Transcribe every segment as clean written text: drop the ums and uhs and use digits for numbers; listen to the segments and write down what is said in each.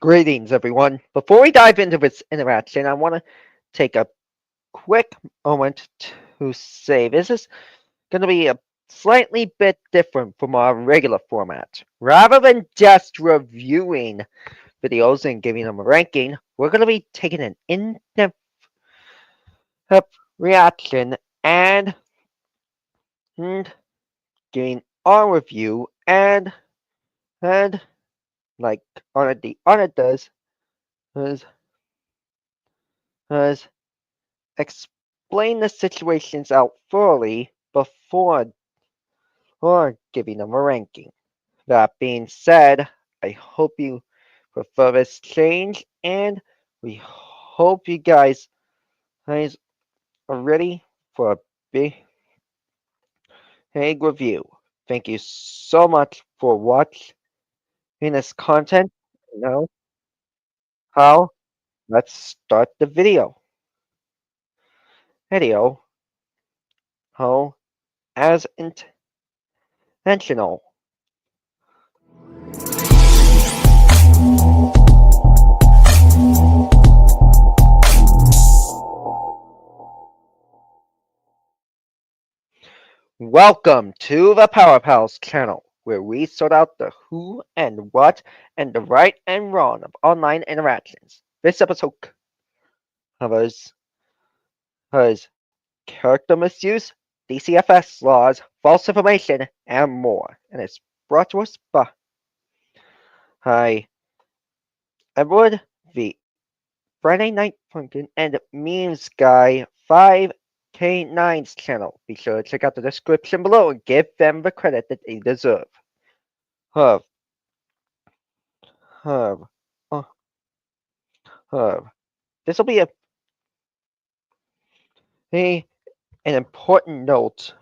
Greetings, everyone. Before we dive into this interaction, I want to take a quick moment to say this is going to be a slightly bit different from our regular format. Rather than just reviewing videos and giving them a ranking, we're going to be taking an in-depth reaction and giving our review and like Honor does is, is explain the situations out thoroughly before giving them a ranking. That being said, I hope you prefer this change, and we hope you guys are ready for a big review. Thank you so much for watching this content. Now, how? Let's start the video. Video, how as intentional. Welcome to the Power Pals channel, where we sort out the who and what and the right and wrong of online interactions. This episode covers character misuse, DCFS laws, false information, and more. And it's brought to us by Edward V. Friday Night Funkin' and Memes Guy 5K9's channel. Be sure to check out the description below and give them the credit that they deserve. Herb, Herb, uh, Herb. This will be a an important note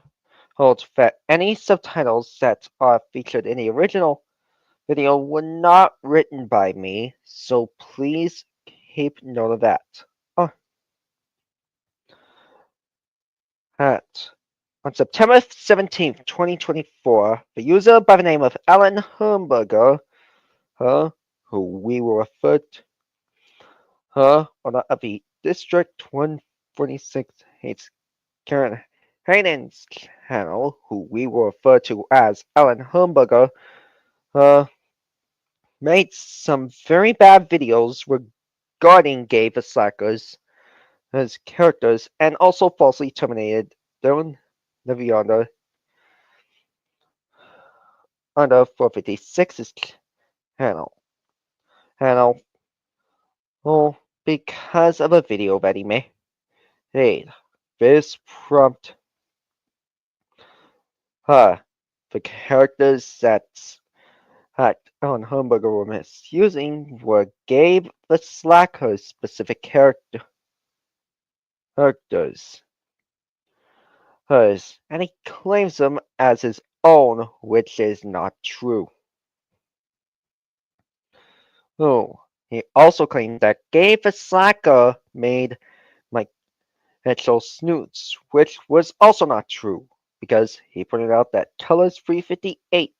that any subtitles that are featured in the original video were not written by me, so please keep note of that. Uh, at On September 17th, 2024, the user by the name of Alan Hermberger, who we will refer to owner of the District 146 hates Karen Hayden's channel, who we will refer to as Alan Hermberger, uh, made some very bad videos regarding gay slackers as characters and also falsely terminated Dylan Navianda under 456's channel. Channel, oh, because of a video that he made. This prompt the characters that Alan Hamburger were misusing were Gabe the Slacker's specific characters, and he claims them as his own, which is not true. Oh, he also claimed that Gabe the Slacker made Mike Mitchell snoots, which was also not true, because he pointed out that Colors 358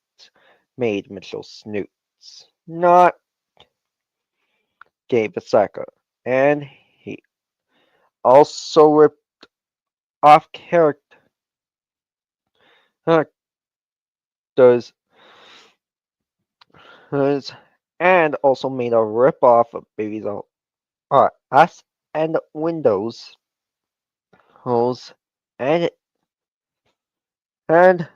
made Mitchell snoots, not Gabe the Slacker. And he also ripped off characters and also made a rip-off of Baby's R Us and Windows holes, and and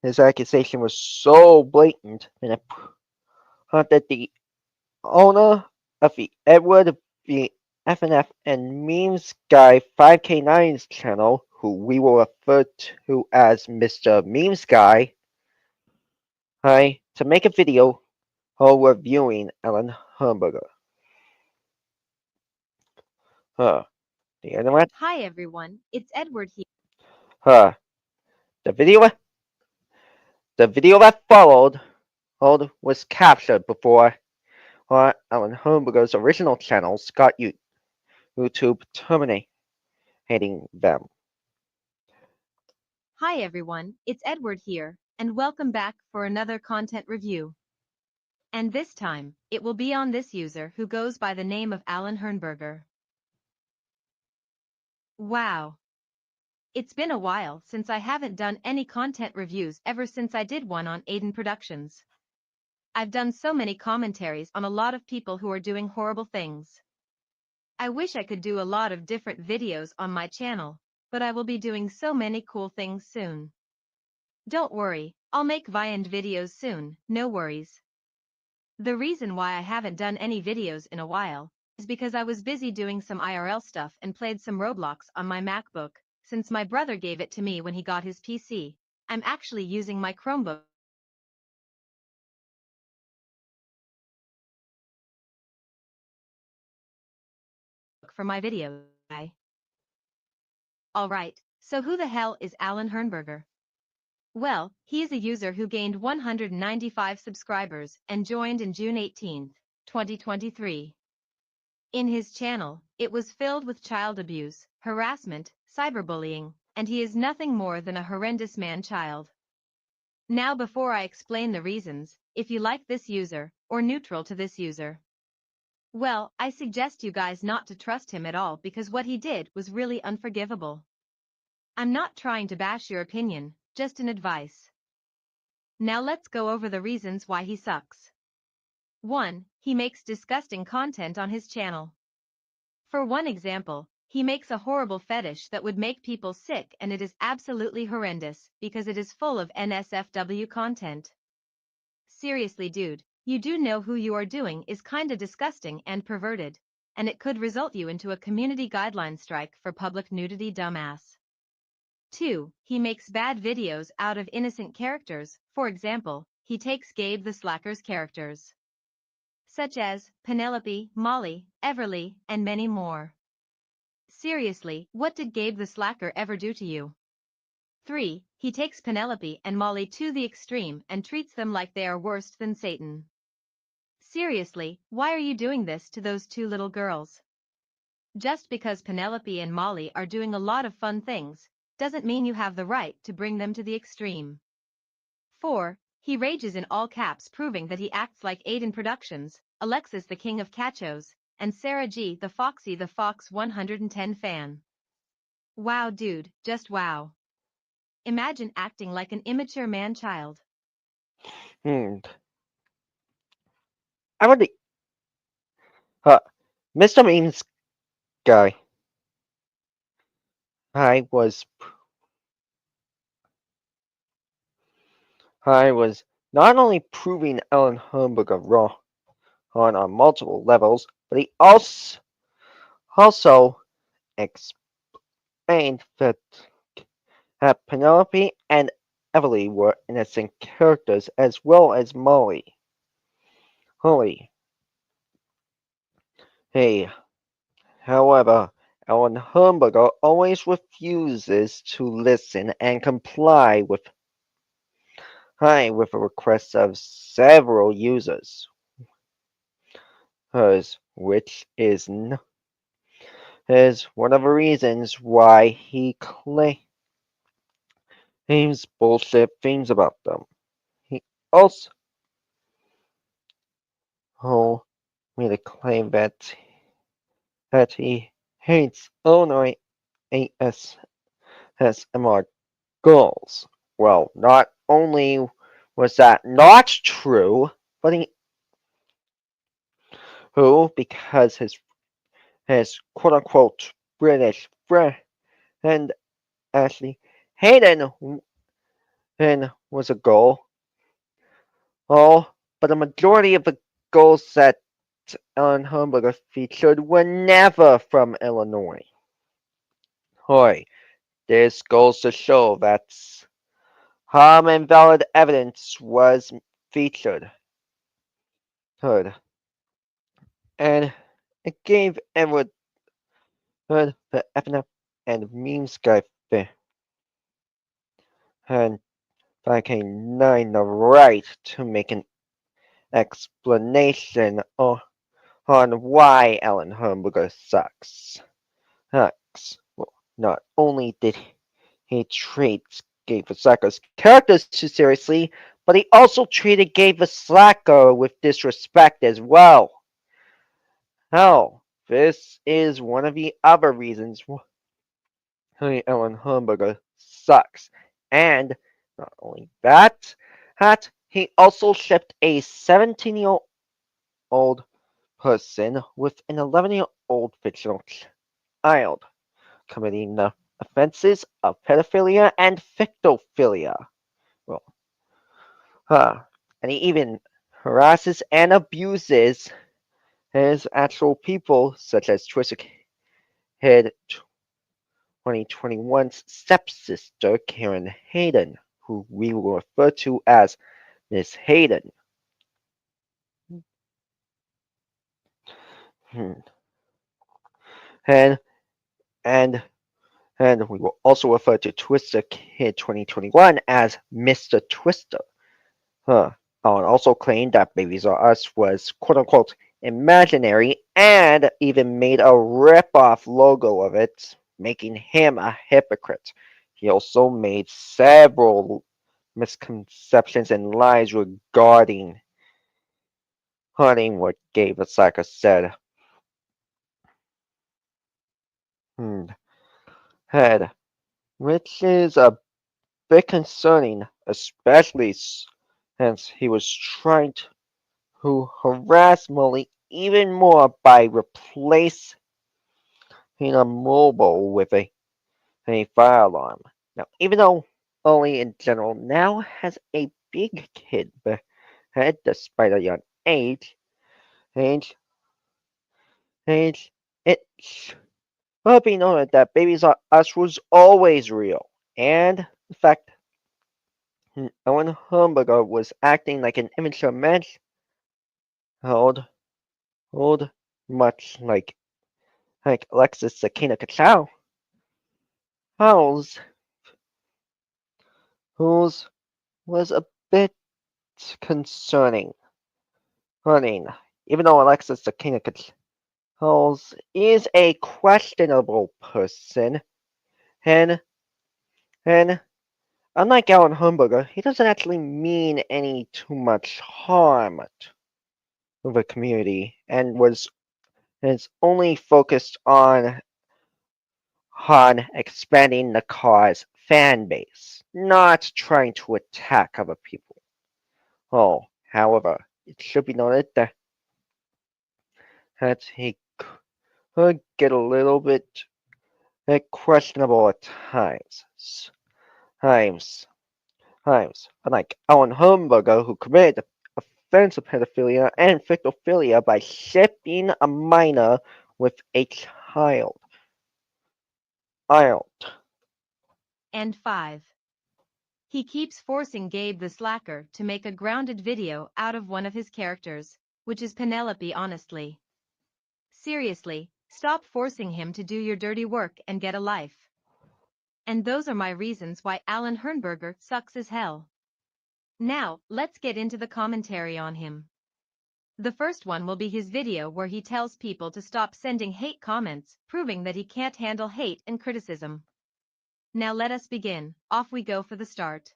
his accusation was so blatant that it prompted the owner of the Edward the FNF and Memes Guy 5K9's channel, who we will refer to as Mr. Memes Guy, to make a video reviewing Alan Hamburger. The internet. Hi everyone, it's Edward here. Uh, the video the video that followed was captured before Alan Hamburger's original channels got YouTube terminating them. Hi everyone, it's Edward here, and welcome back for another content review. And this time, it will be on this user who goes by the name of Alan Hernberger. Wow. It's been a while since I haven't done any content reviews ever since I did one on Aiden Productions. I've done so many commentaries on a lot of people who are doing horrible things. I wish I could do a lot of different videos on my channel, but I will be doing so many cool things soon. Don't worry, I'll make Viand videos soon, no worries. The reason why I haven't done any videos in a while is because I was busy doing some IRL stuff and played some Roblox on my MacBook, since my brother gave it to me when he got his PC. I'm actually using my Chromebook for my videos. Alright, so who the hell is Alan Hernberger? Well, he is a user who gained 195 subscribers and joined in June 18, 2023. In his channel, it was filled with child abuse, harassment, cyberbullying, and he is nothing more than a horrendous man-child. Now before I explain the reasons, if you like this user, or neutral to this user, well, I suggest you guys not to trust him at all because what he did was really unforgivable. I'm not trying to bash your opinion, just an advice. Now let's go over the reasons why he sucks. 1. He makes disgusting content on his channel. For one example, he makes a horrible fetish that would make people sick, and it is absolutely horrendous because it is full of NSFW content. Seriously dude, you do know who you are doing is kinda disgusting and perverted, and it could result you into a community guideline strike for public nudity, dumbass. 2. He makes bad videos out of innocent characters. For example, he takes Gabe the Slacker's characters, such as Penelope, Molly, Everly, and many more. Seriously, what did Gabe the Slacker ever do to you? 3. He takes Penelope and Molly to the extreme and treats them like they are worse than Satan. Seriously, why are you doing this to those two little girls? Just because Penelope and Molly are doing a lot of fun things, doesn't mean you have the right to bring them to the extreme. 4. He rages in all caps, proving that he acts like Aiden Productions, Alexis the King of Cachos, and Sarah G the Foxy the Fox 110 fan. Wow dude, just wow. Imagine acting like an immature man-child. I would. Mr. Memes guy. I was. I was not only proving Alan Hernberger wrong on multiple levels, but he also explained that Penelope and Everly were innocent characters as well as Molly. Holy. Hey, however, Alan Hernberger always refuses to listen and comply with the requests of several users, which is one of the reasons why he claims bullshit things about them. He also made a claim that he hates Illinois ASMR girls. Well, not only was that not true, but because his quote unquote British friend Ashley Hayden was a girl. Oh, but the majority of the girls that Ellen Hamburger featured were never from Illinois. Hoy, this goes to show that some invalid evidence was featured. Heard. And it gave Edward the FNF and Memes guy and 5K9 the right to make an explanation on why Alan Hamburger sucks. Well, not only did he treat Gabe Vasaka's characters too seriously, but he also treated Gabe the Slacker with disrespect as well. Hell, this is one of the other reasons why Ellen Hamburger sucks. And not only that, he also shipped a 17-year-old person with an 11-year-old fictional child, committing the offenses of pedophilia and fictophilia. Well, and he even harasses and abuses his actual people, such as Twisted Kid 2021's stepsister, Karen Hayden, who we will refer to as Miss Hayden. Hmm. And and and we will also refer to Twister Kid 2021 as Mr. Twister. Alan also claimed that Babies R Us was quote unquote imaginary and even made a rip-off logo of it, making him a hypocrite. He also made several misconceptions and lies regarding hunting what Gabe Asaka said. Head, which is a bit concerning, especially since he was trying to harass Molly even more by replacing a mobile with a fire alarm. Now, even though Molly in general now has a big kid head despite a young age, age, it's well be noted that Babies R Us was always real, and in fact, Ellen Hamburger was acting like an immature man, old, old, much like Alexis Sakina Kachau, Howells, whose was a bit concerning. Running, even though Alexis Sakina Kachau is a questionable person, and and unlike Alan Hamburger, he doesn't actually mean any too much harm to the community, and is only focused on expanding the car's fan base, not trying to attack other people. Oh, however, it should be noted that he could get a little bit questionable at times, unlike Alan Hamburger, who committed offensive pedophilia and fictophilia by shipping a minor with a child. And 5. He keeps forcing Gabe the Slacker to make a grounded video out of one of his characters, which is Penelope honestly. Seriously, stop forcing him to do your dirty work and get a life. And those are my reasons why Alan Hernberger sucks as hell. Now, let's get into the commentary on him. The first one will be his video where he tells people to stop sending hate comments, proving that he can't handle hate and criticism. Now let us begin. Off we go for the start.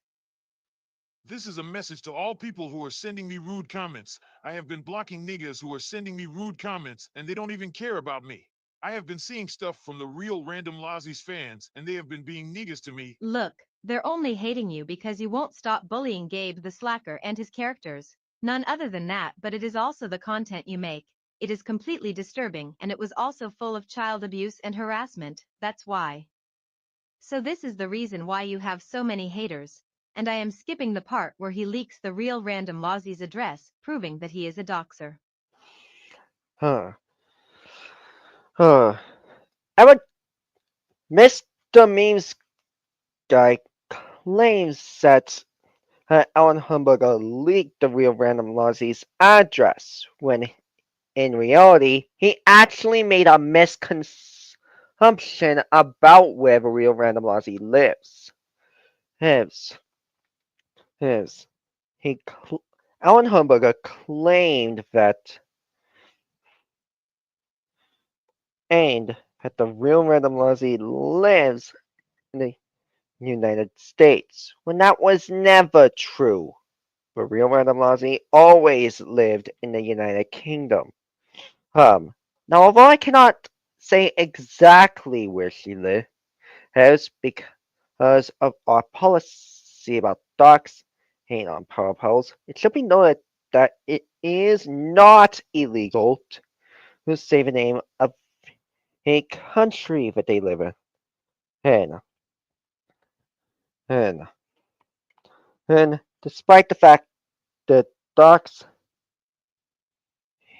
This is a message to all people who are sending me rude comments. I have been blocking niggas who are sending me rude comments, and they don't even care about me. I have been seeing stuff from the real Random Lazi's fans, and they have been being niggas to me. Look, they're only hating you because you won't stop bullying Gabe the Slacker and his characters. None other than that, but it is also the content you make. It is completely disturbing, and it was also full of child abuse and harassment, that's why. So this is the reason why you have so many haters. And I am skipping the part where he leaks the real Random Lazi's address, proving that he is a doxer. Huh. Huh. Our Mr. Memes guy claims that Alan Hamburger leaked the real Random Lazi's address, when in reality, he actually made a misconception about where the real Random Lazi lives. His, his, Alan Hamburger claimed that the real Random Lazi lives in the United States, when that was never true. but real Randomozy always lived in the United Kingdom. Now, although I cannot say exactly where she lives because of our policy about dogs hanging on power poles, it should be noted that it is not illegal to say the name of a country that they live in. And, and despite the fact that dogs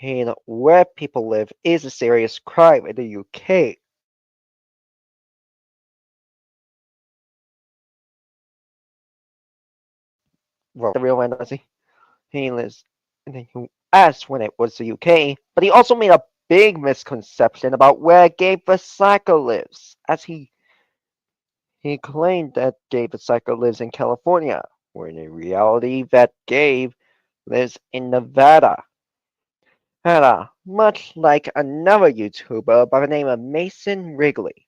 and where people live is a serious crime in the UK. Well, the real Nazi, he lives in the US when it was the UK, but he also made a big misconception about where Gabe the Psycho lives, as he claimed that Gabe the Psycho lives in California, when in reality that Gabe lives in Nevada. Much like another YouTuber by the name of Mason Wrigley.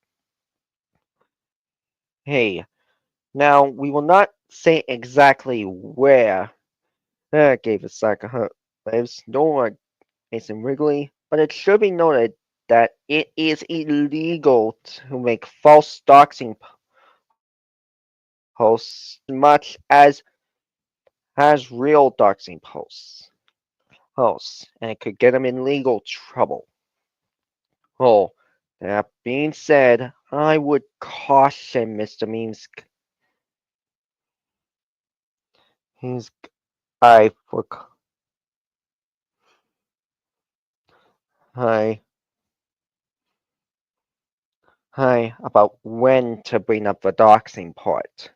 Hey, now we will not say exactly where Gabe the Psycho lives, nor Mason Wrigley, but it should be noted that it is illegal to make false doxing posts much as real doxing posts, and it could get them in legal trouble. Oh, that being said, I would caution Mr. Memes. He's I for hi hi about when to bring up the doxing part.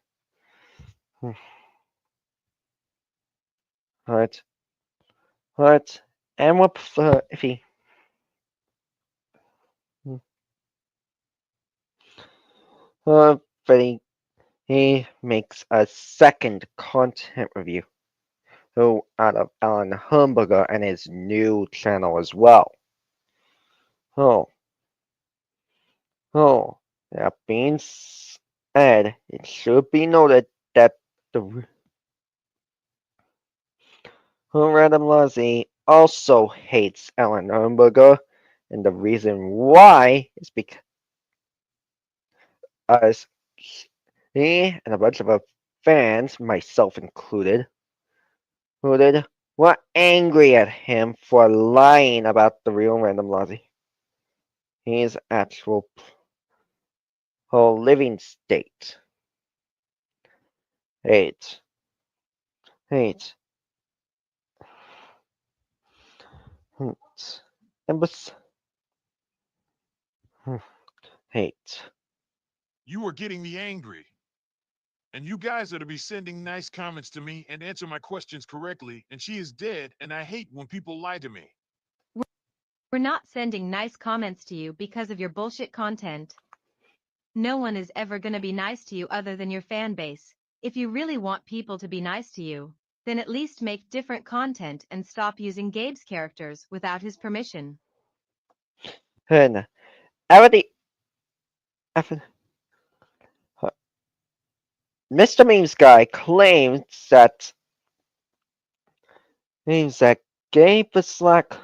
Right, right, and what if but he makes a second content review. So out of Alan Humberger and his new channel as well. Oh, oh, that being said, it should be noted that the Random Lozzie also hates Alan Humberger, and the reason why is because he and a bunch of our fans, myself included, were angry at him for lying about the real Random Lozzie. His actual whole living state. Eight. Eight. Eight. And eight. You are getting me angry. And you guys are to be sending nice comments to me and answer my questions correctly. And she is dead, and I hate when people lie to me. We're not sending nice comments to you because of your bullshit content. No one is ever gonna be nice to you other than your fan base. If you really want people to be nice to you, then at least make different content and stop using Gabe's characters without his permission. And already, Mr. Memes guy claims that Gabe is like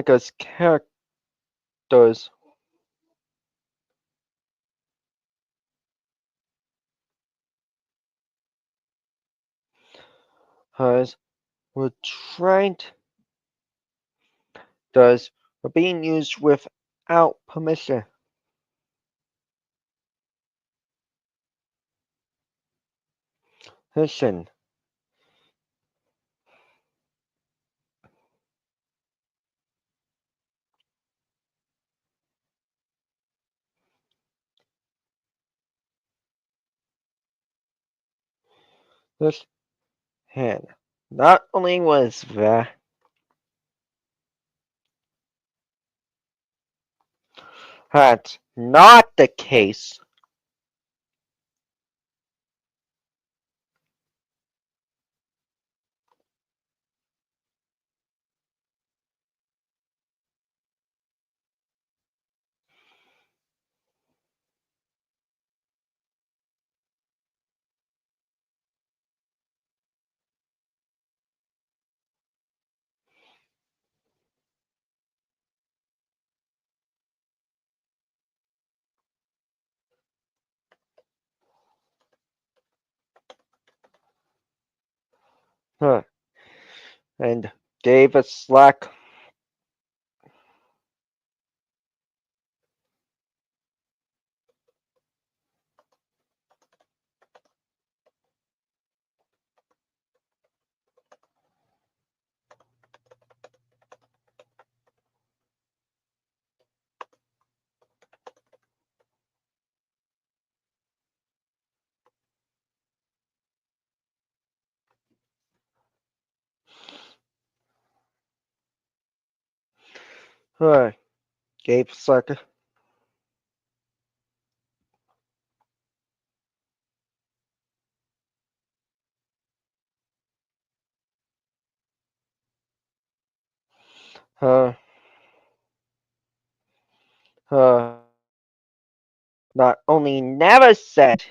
his characters has were trained does were being used without permission. Listen, this hand. Not only was that not the case, Huh. And gave a slack. Huh. Gave slack. Huh. Huh. Not only never said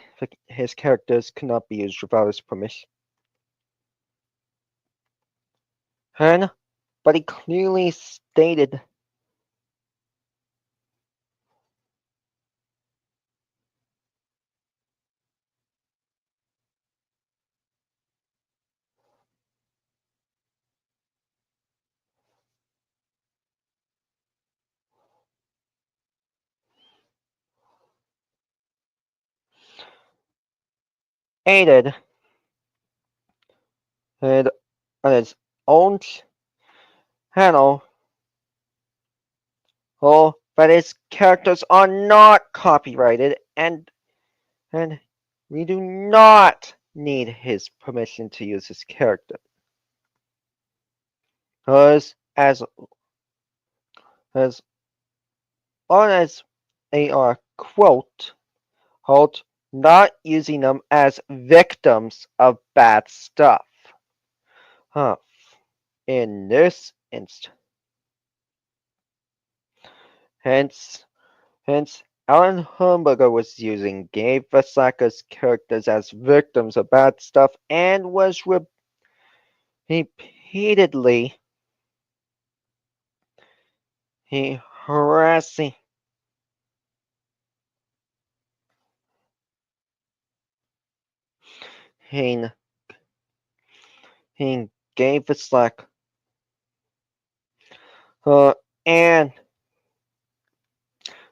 his characters could not be used without his permission, but he clearly stated aided and on his own channel, that his characters are not copyrighted and we do not need his permission to use his character. As long as they are quote, not using them as victims of bad stuff. Huh. In this instance, hence, Alan Humberger was using Gabe Vasaka's characters as victims of bad stuff and was repeatedly harassing he, Gabe Vasaka and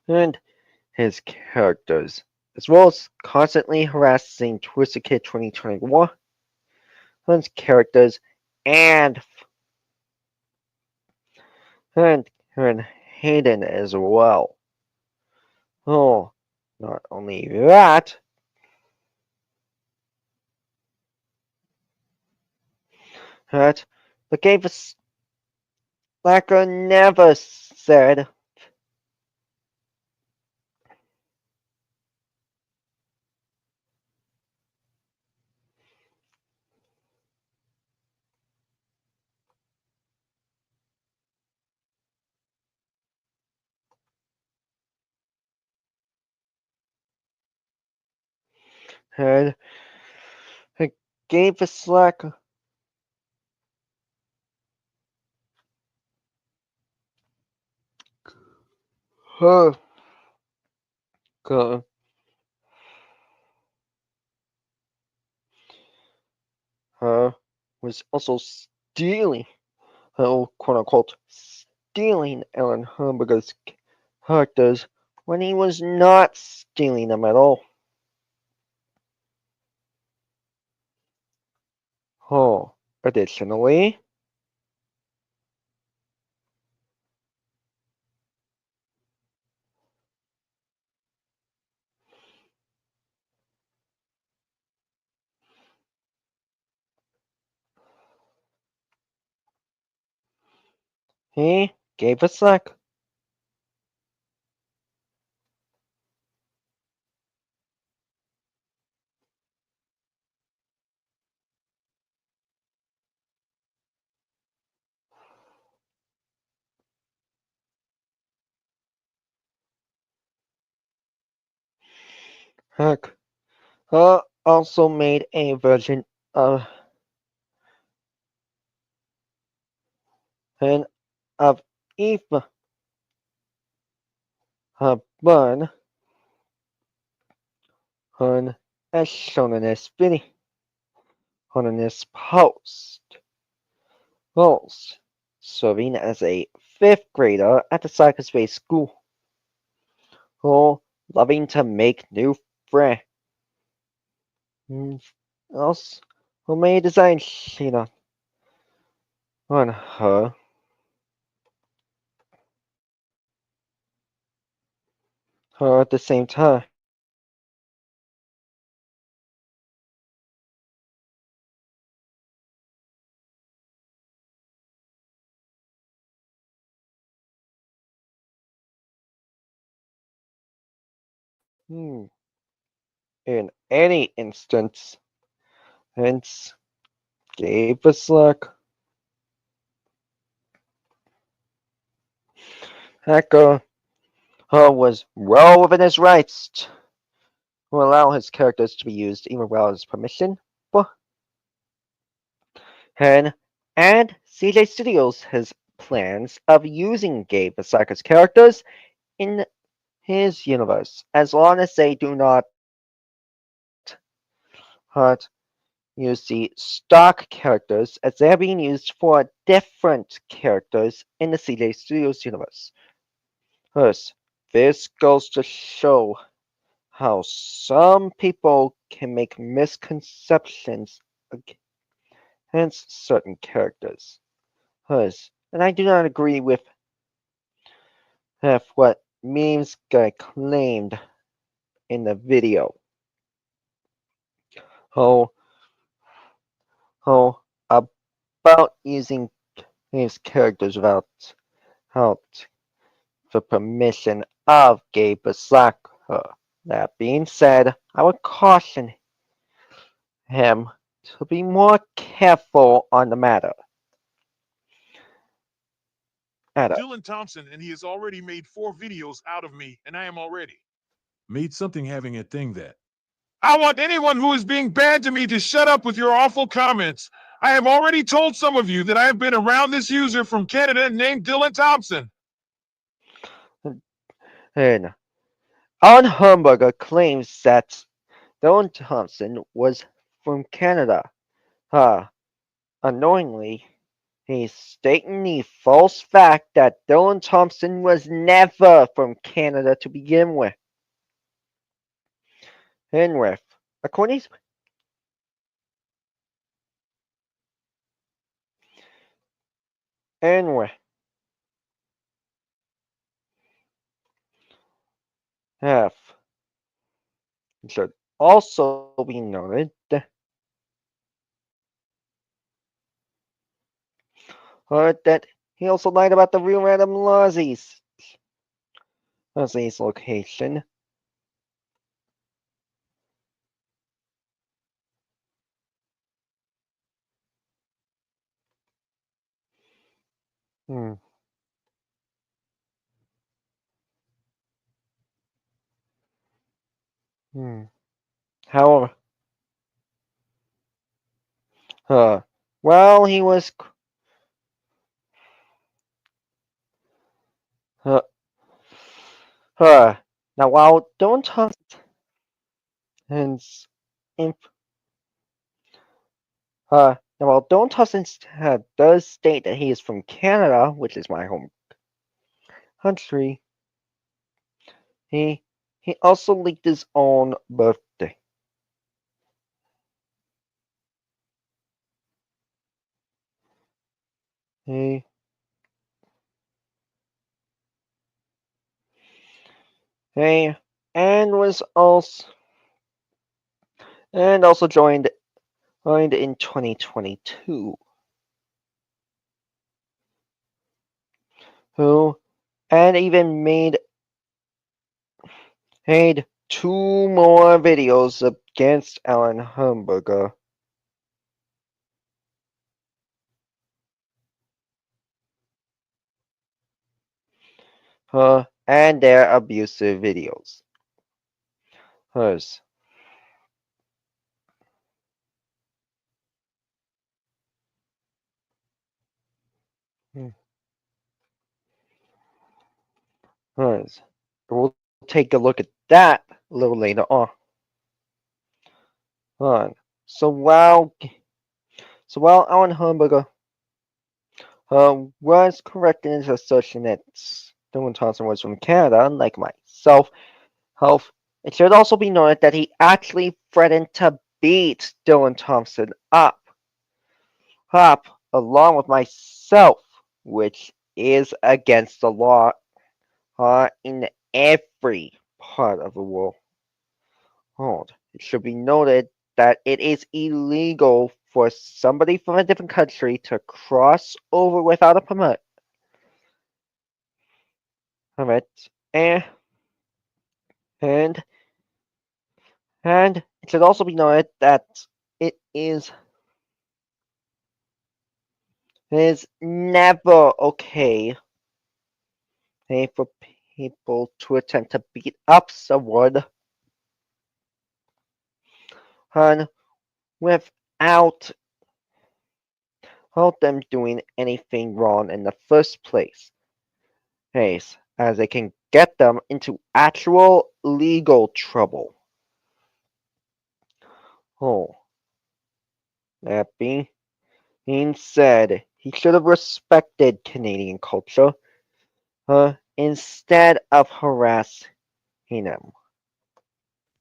and his characters, as well as constantly harassing Twisted Kid 2021 characters and and Hayden as well. Oh, not only that, but gave us Slacker never said and gave us Slacker her her was also stealing, quote unquote, stealing Ellen Hamburger's characters when he was not stealing them at all. Oh, additionally, he gave us slack. Heck, also made a version of and of Eva Bun as shown in this video. on this post. Roles: serving as a fifth grader at the Cyberspace School. Role: loving to make new friends. Also, who may design shit on her. Her at the same time. In any instance, hence gave us luck. Hacker was well within his rights to allow his characters to be used even without his permission. And CJ Studios has plans of using Gabe Vasaka's characters in his universe, as long as they do not use the stock characters, as they are being used for different characters in the CJ Studios universe. First, this goes to show how some people can make misconceptions against certain characters. And I do not agree with what memes guy claimed in the video. Oh, about using his characters without the permission of Gabe Basaka. That being said, I would caution him to be more careful on the matter. Dylan Thompson, and he has already made 4 videos out of me, and I am already made something having a thing that I want anyone who is being bad to me to shut up with your awful comments. I have already told some of you that I have been around this user from Canada named Dylan Thompson. And Alan Hamburger claims that Dylan Thompson was from Canada. Unknowingly, he's stating the false fact that Dylan Thompson was never from Canada to begin with. According it should also be noted that he also lied about the real Random Lazzie's location. Hmm. Hmm. However, well, he was. Uh, now, while Dylan Thompson's inf- now, while Dylan Thompson does state that he is from Canada, which is my home country, he also leaked his own birthday. He and was also joined in 2022. Who and even made 2 more videos against Alan Hamburger. And their abusive videos. Hers. Hers. We'll take a look at that a little later on. So while So while Alan Hamburger was correct in his assertion that Dylan Thompson was from Canada, like myself, it should also be noted that he actually threatened to beat Dylan Thompson up along with myself, which is against the law in every part of the world. It should be noted that it is illegal for somebody from a different country to cross over without a permit. And and and it should also be noted that it is never okay for people to attempt to beat up someone and without them doing anything wrong in the first place. As it can get them into actual legal trouble. That being said, he should have respected Canadian culture instead of harassing him.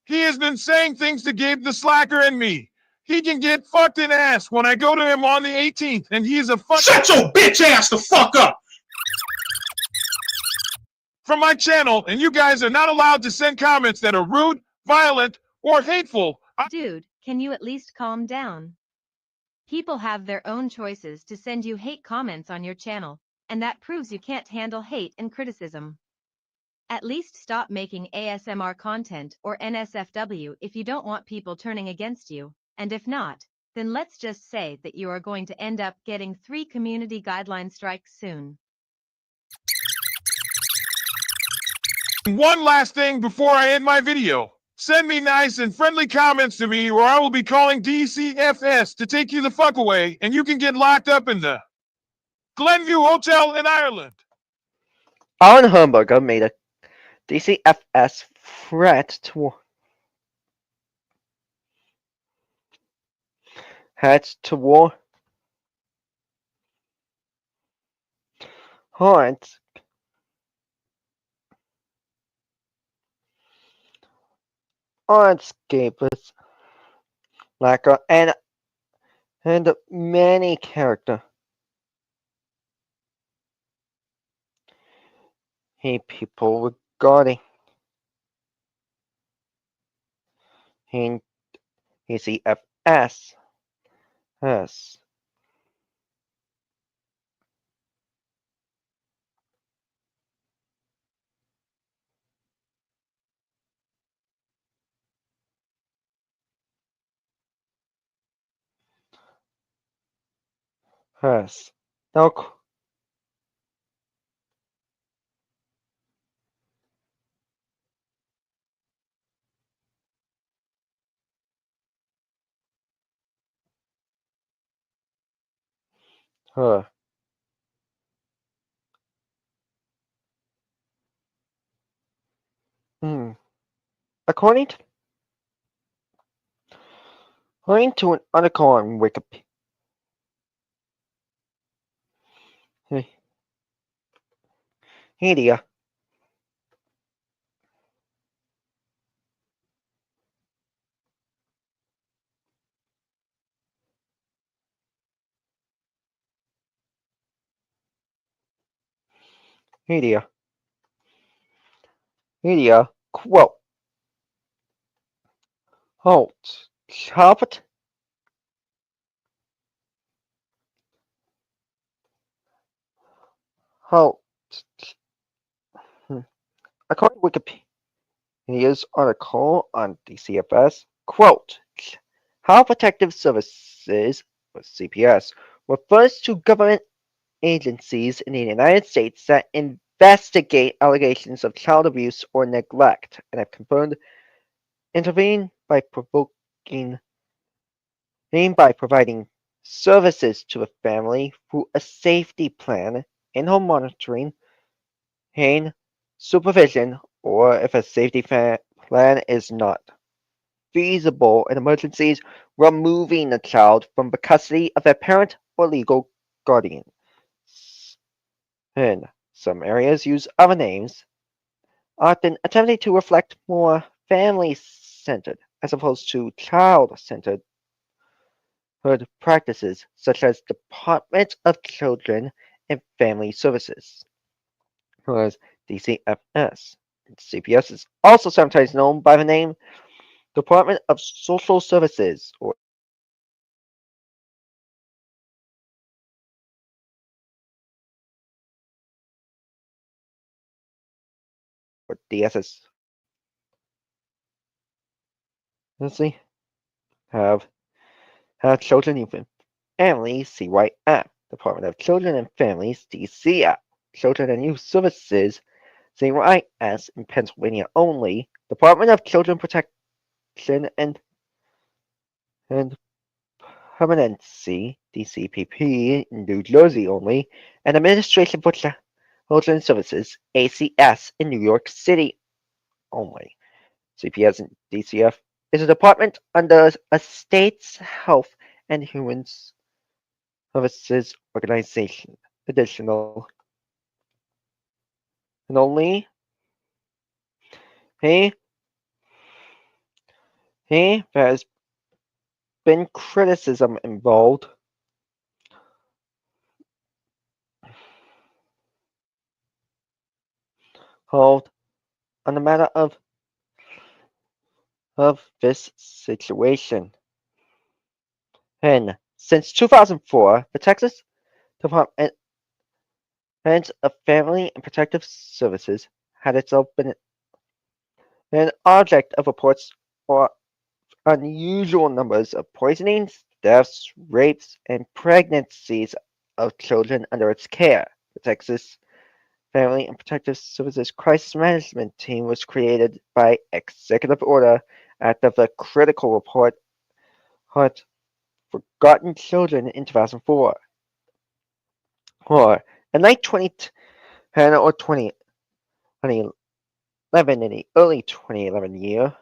He has been saying things to Gabe the Slacker and me. He can get fucked in ass when I go to him on the 18th, and he's a fuck. Shut your bitch ass the fuck up! From my channel, and you guys are not allowed to send comments that are rude, violent, or hateful. Dude, can you at least calm down? People have their own choices to send you hate comments on your channel, and that proves you can't handle hate and criticism. At least stop making ASMR content or NSFW if you don't want people turning against you, and if not, then let's just say that you are going to end up getting 3 community guideline strikes soon. One last thing before I end my video. Send me nice and friendly comments to me, or I will be calling DCFS to take you the fuck away, and you can get locked up in the Glenview Hotel in Ireland. Alan Hamburger made a DCFS threat toward escapist Lacquer and many character people regarding him DCFS. Yes. Yes. Now, her. According to an article on Wikipedia, quote, chopped halt. According to Wikipedia's article on DCFS, quote, Child Protective Services, or CPS, refers to government agencies in the United States that investigate allegations of child abuse or neglect and have confirmed intervene by providing services to a family through a safety plan, in-home monitoring, pain supervision, or if a safety plan is not feasible in emergencies, removing the child from the custody of their parent or legal guardian. In some areas use other names, often attempting to reflect more family-centered as opposed to child-centered practices, such as Department of Children and Family Services, known as DCFS. CPS is also sometimes known by the name Department of Social Services or DSS. Let's see. Have Children, Youth and Families, CYF. Department of Children and Families, DCF. Children and Youth Services, CYS in Pennsylvania only. Department of Children Protection and Permanency, DCPP, in New Jersey only, and Administration for Children's Services, ACS, in New York City only. CPS and DCF is a department under a state's Health and Human Services Organization. Additional and only there has been criticism involved on the matter of this situation. And since 2004, the Texas Department of Family and Protective Services had itself been an object of reports for unusual numbers of poisonings, deaths, rapes, and pregnancies of children under its care. The Texas Family and Protective Services Crisis Management Team was created by executive order after the critical report Forgotten Children in 2004. Or in late 2010 or 2011, in the early 2011 year,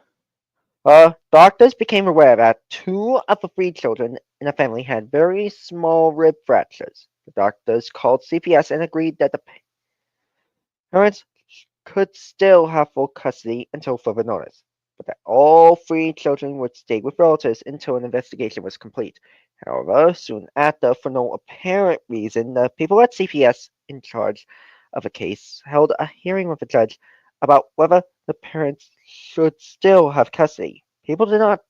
doctors became aware that 2 of the 3 children in the family had very small rib fractures. The doctors called CPS and agreed that the parents could still have full custody until further notice, but that all 3 children would stay with relatives until an investigation was complete. However, soon after, for no apparent reason, the people at CPS in charge of the case held a hearing with the judge about whether the parents should still have custody. People at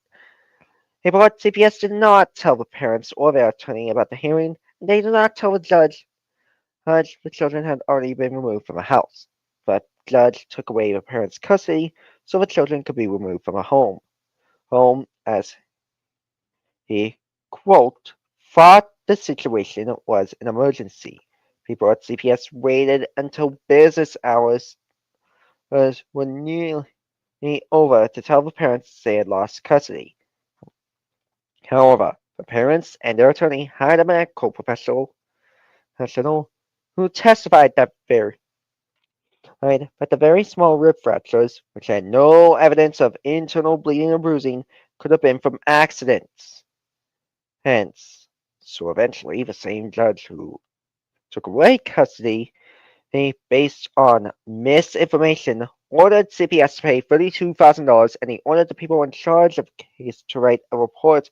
CPS did not tell the parents or their attorney about the hearing, and they did not tell the judge the children had already been removed from the house. The judge took away the parents' custody so the children could be removed from a home. As he, quote, thought the situation was an emergency. People at CPS waited until business hours were nearly over to tell the parents they had lost custody. However, the parents and their attorney hired a medical professional who testified that the very small rib fractures, which had no evidence of internal bleeding or bruising, could have been from accidents. Hence, so eventually the same judge who took away custody, based on misinformation, ordered CPS to pay $32,000, and he ordered the people in charge of the case to write a report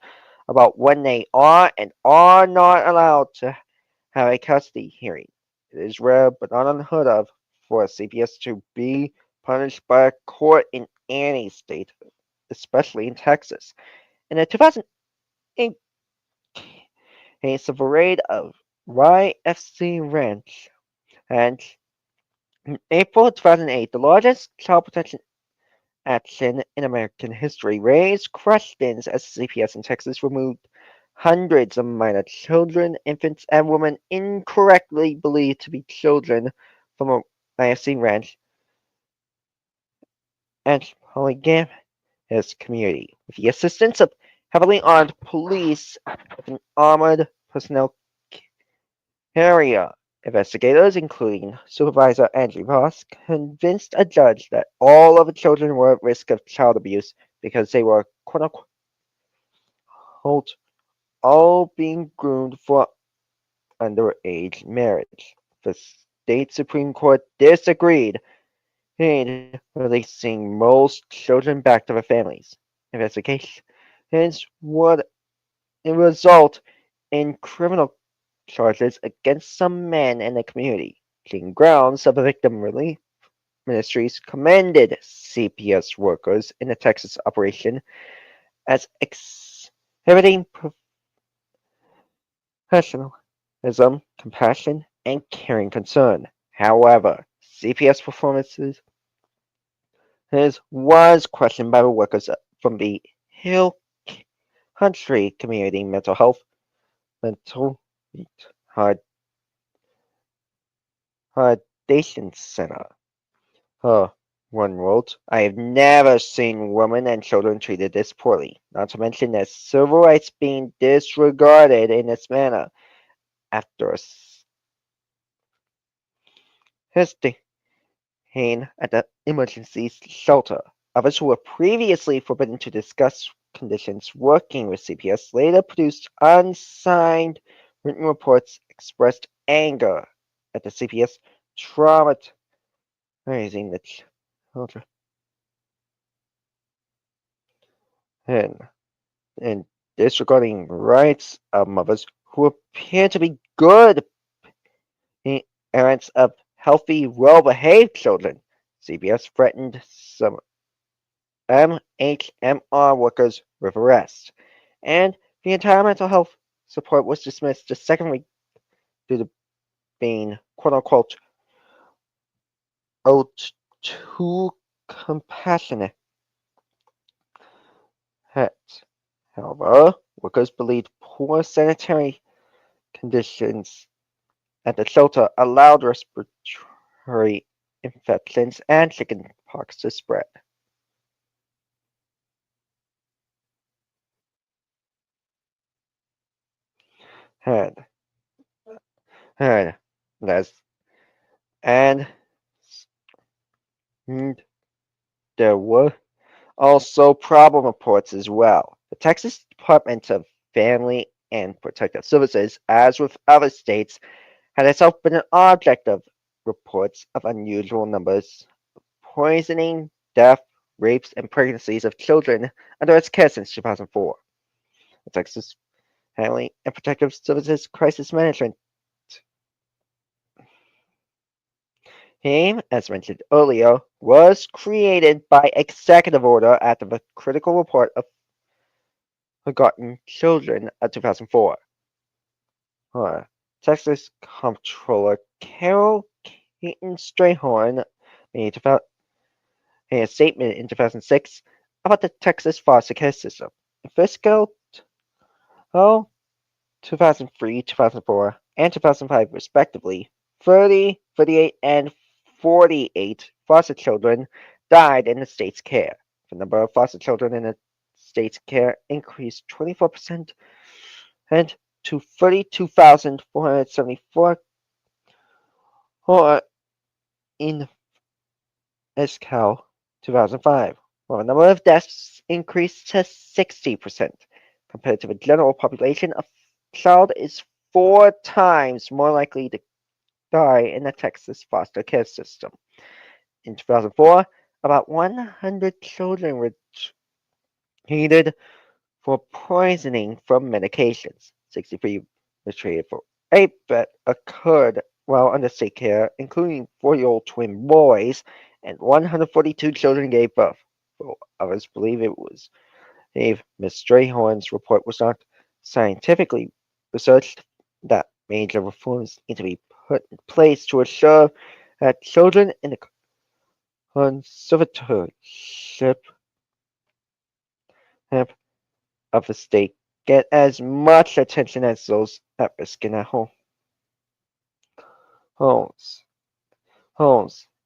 about when they are and are not allowed to have a custody hearing. It is rare but not unheard of for a CPS to be punished by a court in any state, especially in Texas. In the 2008 case of the raid of YFC Ranch, and in April 2008, the largest child protection action in American history raised questions as CPS in Texas removed hundreds of minor children, infants, and women incorrectly believed to be children from a IFC ranch and polygamous community. With the assistance of heavily armed police with an armored personnel carrier, investigators, including Supervisor Andrew Ross, convinced a judge that all of the children were at risk of child abuse because they were quote unquote all being groomed for underage marriage. The state Supreme Court disagreed, releasing most children back to their families. Investigations would result in criminal charges against some men in the community. King Grounds of the Victim Relief Ministries commended CPS workers in the Texas operation as exhibiting professionalism, compassion, and caring concern. However, CPS performances was questioned by the workers from the Hill Country Community Mental Hard Hardation Center. One wrote, I have never seen women and children treated this poorly, not to mention their civil rights being disregarded in this manner. After staying at the emergency shelter, others who were previously forbidden to discuss conditions working with CPS later produced unsigned written reports expressed anger at the CPS traumatizing the children and disregarding rights of mothers who appear to be good parents of healthy, well-behaved children. CPS threatened some MHMR workers with arrest, and the entire mental health support was dismissed the second week due to being quote-unquote too compassionate. However, workers believed poor sanitary conditions at the shelter allowed respiratory infections and chickenpox to spread. And, and, and there were also problem reports as well. The Texas Department of Family and Protective Services, as with other states, had itself been an object of reports of unusual numbers of poisoning, death, rapes, and pregnancies of children under its care since 2004. The Texas Family and Protective Services Crisis Management Team, as mentioned earlier, was created by executive order after the critical report of forgotten children of 2004. Texas Comptroller Carol Keaton Strayhorn made a statement in 2006 about the Texas foster care system. In fiscal 2003, 2004, and 2005, respectively, 30, 38, and 48 foster children died in the state's care. The number of foster children in the state's care increased 24% and to 32,474 in Escal 2005, while the number of deaths increased to 60%. Compared to the general population, a child is 4 times more likely to die in the Texas foster care system. In 2004, about 100 children were treated for poisoning from medications. 63 were treated for rape that occurred while under state care, including 4-year-old twin boys, and 142 children gave birth. Well, others believe it was Dave Ms. Strayhorn's report was not scientifically researched, that major reforms need to be put in place to ensure that children in the conservatorship of the state get as much attention as those at risk in their homes.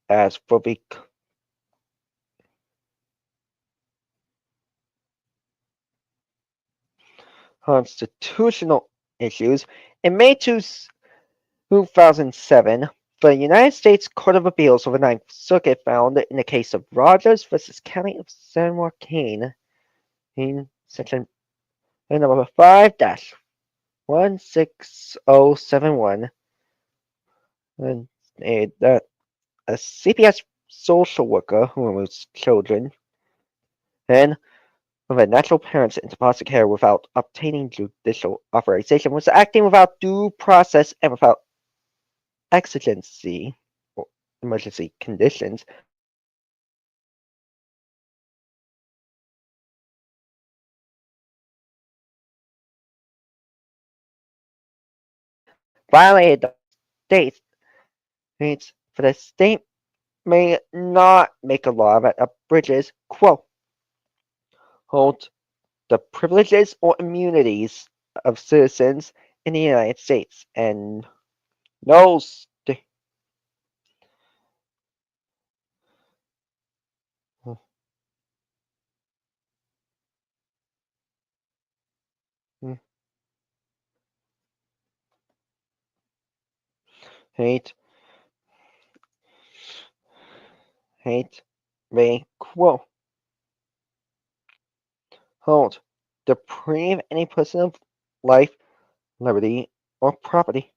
As for the constitutional issues, in May 2007, the United States Court of Appeals for the Ninth Circuit found in the case of Rogers versus County of San Joaquin in section number 5-16071 and that a CPS social worker who removes children and of a natural parents into foster care without obtaining judicial authorization was acting without due process and without exigency or emergency conditions. Violated the state needs for the state may not make a law that abridges, quote, hold the privileges or immunities of citizens in the United States and no state. Hate, may, quote, hold, deprive any person of life, liberty, or property.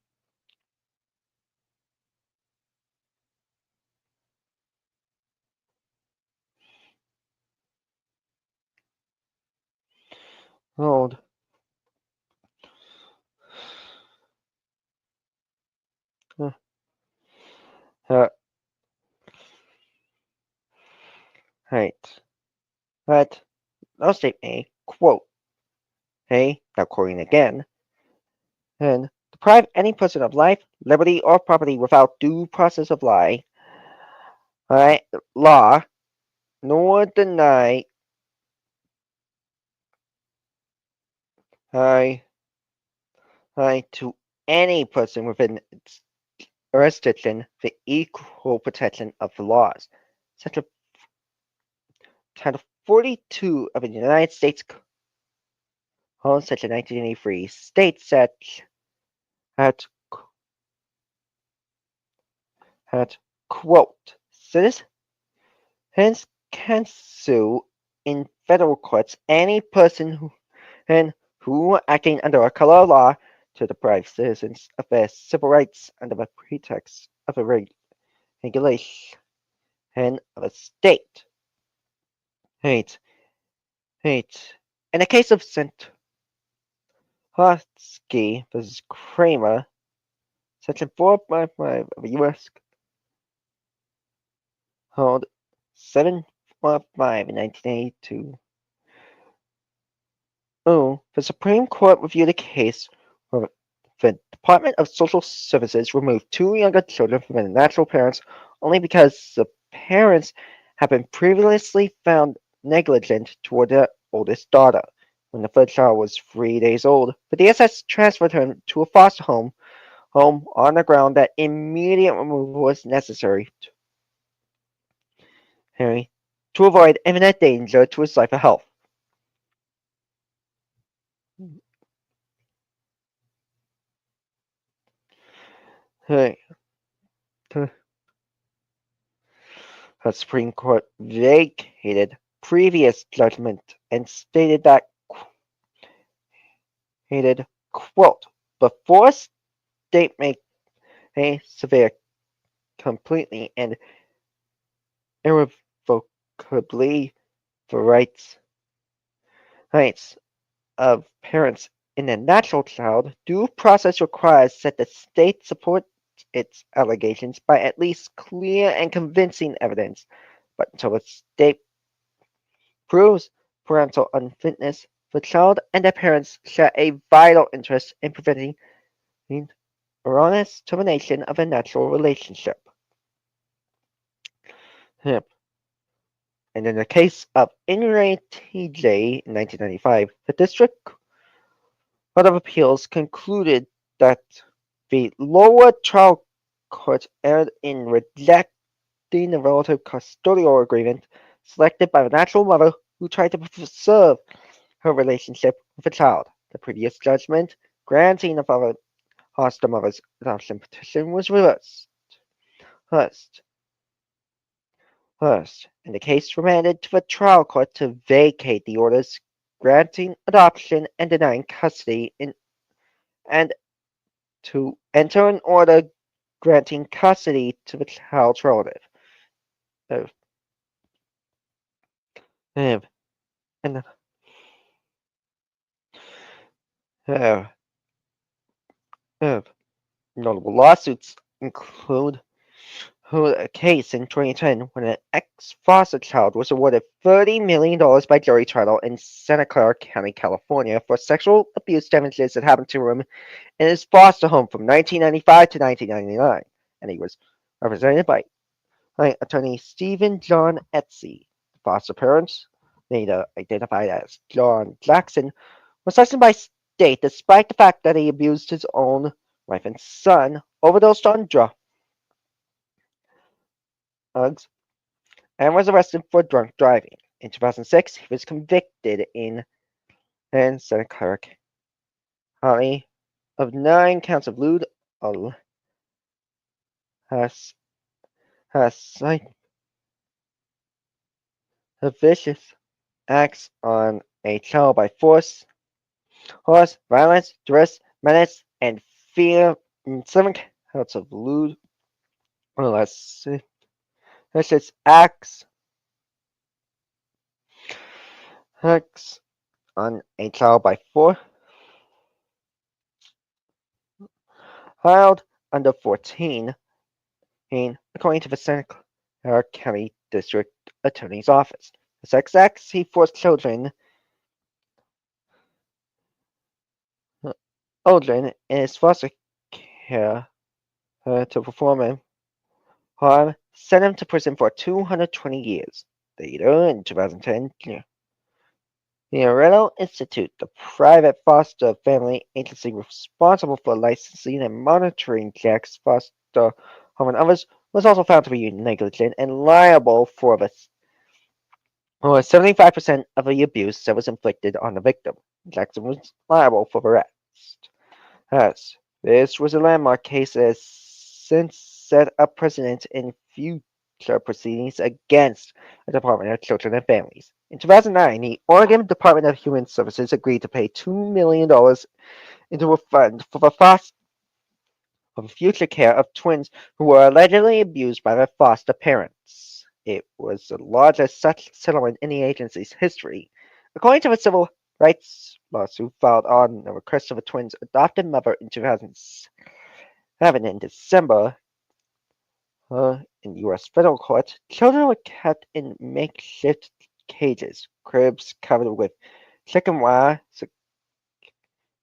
Hold. Uh, right. But no state may, quote, hey, now quoting again, and deprive any person of life, liberty, or property without due process of right, law, nor deny I, to any person within its jurisdiction the equal protection of the laws. Section Title 42 of the United States Code, Section 1983, states that at quote, citizens can sue in federal courts any person who acting under a color of law to deprive citizens of their civil rights under the pretext of a regulation of a state. Hate. In the case of St. Hotsky versus Kramer, Section 455 of the U.S. Code 745 in 1982. The Supreme Court reviewed a case where the Department of Social Services removed two younger children from their natural parents only because the parents had been previously found negligent toward their oldest daughter. When the third child was 3 days old, the DSS transferred him to a foster home on the ground that immediate removal was necessary to avoid imminent danger to his life or health. The Supreme Court vacated previous judgment and stated that, quote, before state may severe completely and irrevocably the rights of parents in a natural child, due process requires that the state support its allegations by at least clear and convincing evidence. But until the state proves parental unfitness, the child and their parents share a vital interest in preventing erroneous termination of a natural relationship. And in the case of Inouye TJ in 1995, the District Court of Appeals concluded that the lower trial court erred in rejecting the relative custodial agreement selected by the natural mother who tried to preserve her relationship with the child. The previous judgment granting the foster mother's adoption petition was reversed. First, and the case remanded to the trial court to vacate the orders granting adoption and denying custody and to enter an order granting custody to the child's relative. Uh, uh, and uh, uh, Notable lawsuits include a case in 2010 when an ex-foster child was awarded $30 million by jury trial in Santa Clara County, California for sexual abuse damages that happened to him in his foster home from 1995 to 1999, and he was represented by attorney Stephen John Etsy. The foster parents, later identified as John Jackson, was licensed by state despite the fact that he abused his own wife and son, overdosed on drugs, and was arrested for drunk driving. In 2006, he was convicted in Santa Clara County of 9 counts of lewd, vicious acts on a child by force, violence, duress, menace, and fear. 7 counts of lewd or vicious acts on a child by force. Child under 14, according to the Santa Clara County District Attorney's Office. The sex acts he forced children in his foster care to perform in harm sent him to prison for 220 years. Later, in 2010, the Areno Institute, the private foster family agency responsible for licensing and monitoring Jack's foster home and others, was also found to be negligent and liable for 75% of the abuse that was inflicted on the victim. Jackson was liable for the rest. Yes, this was a landmark case that has since set a precedent in future proceedings against the Department of Children and Families. In 2009, the Oregon Department of Human Services agreed to pay $2 million into a fund for the future care of twins who were allegedly abused by their foster parents. It was the largest such settlement in the agency's history. According to a civil rights lawsuit filed on the request of the twins' adopted mother in 2007, in December, in U.S. federal court, children were kept in makeshift cages, cribs covered with chicken wire,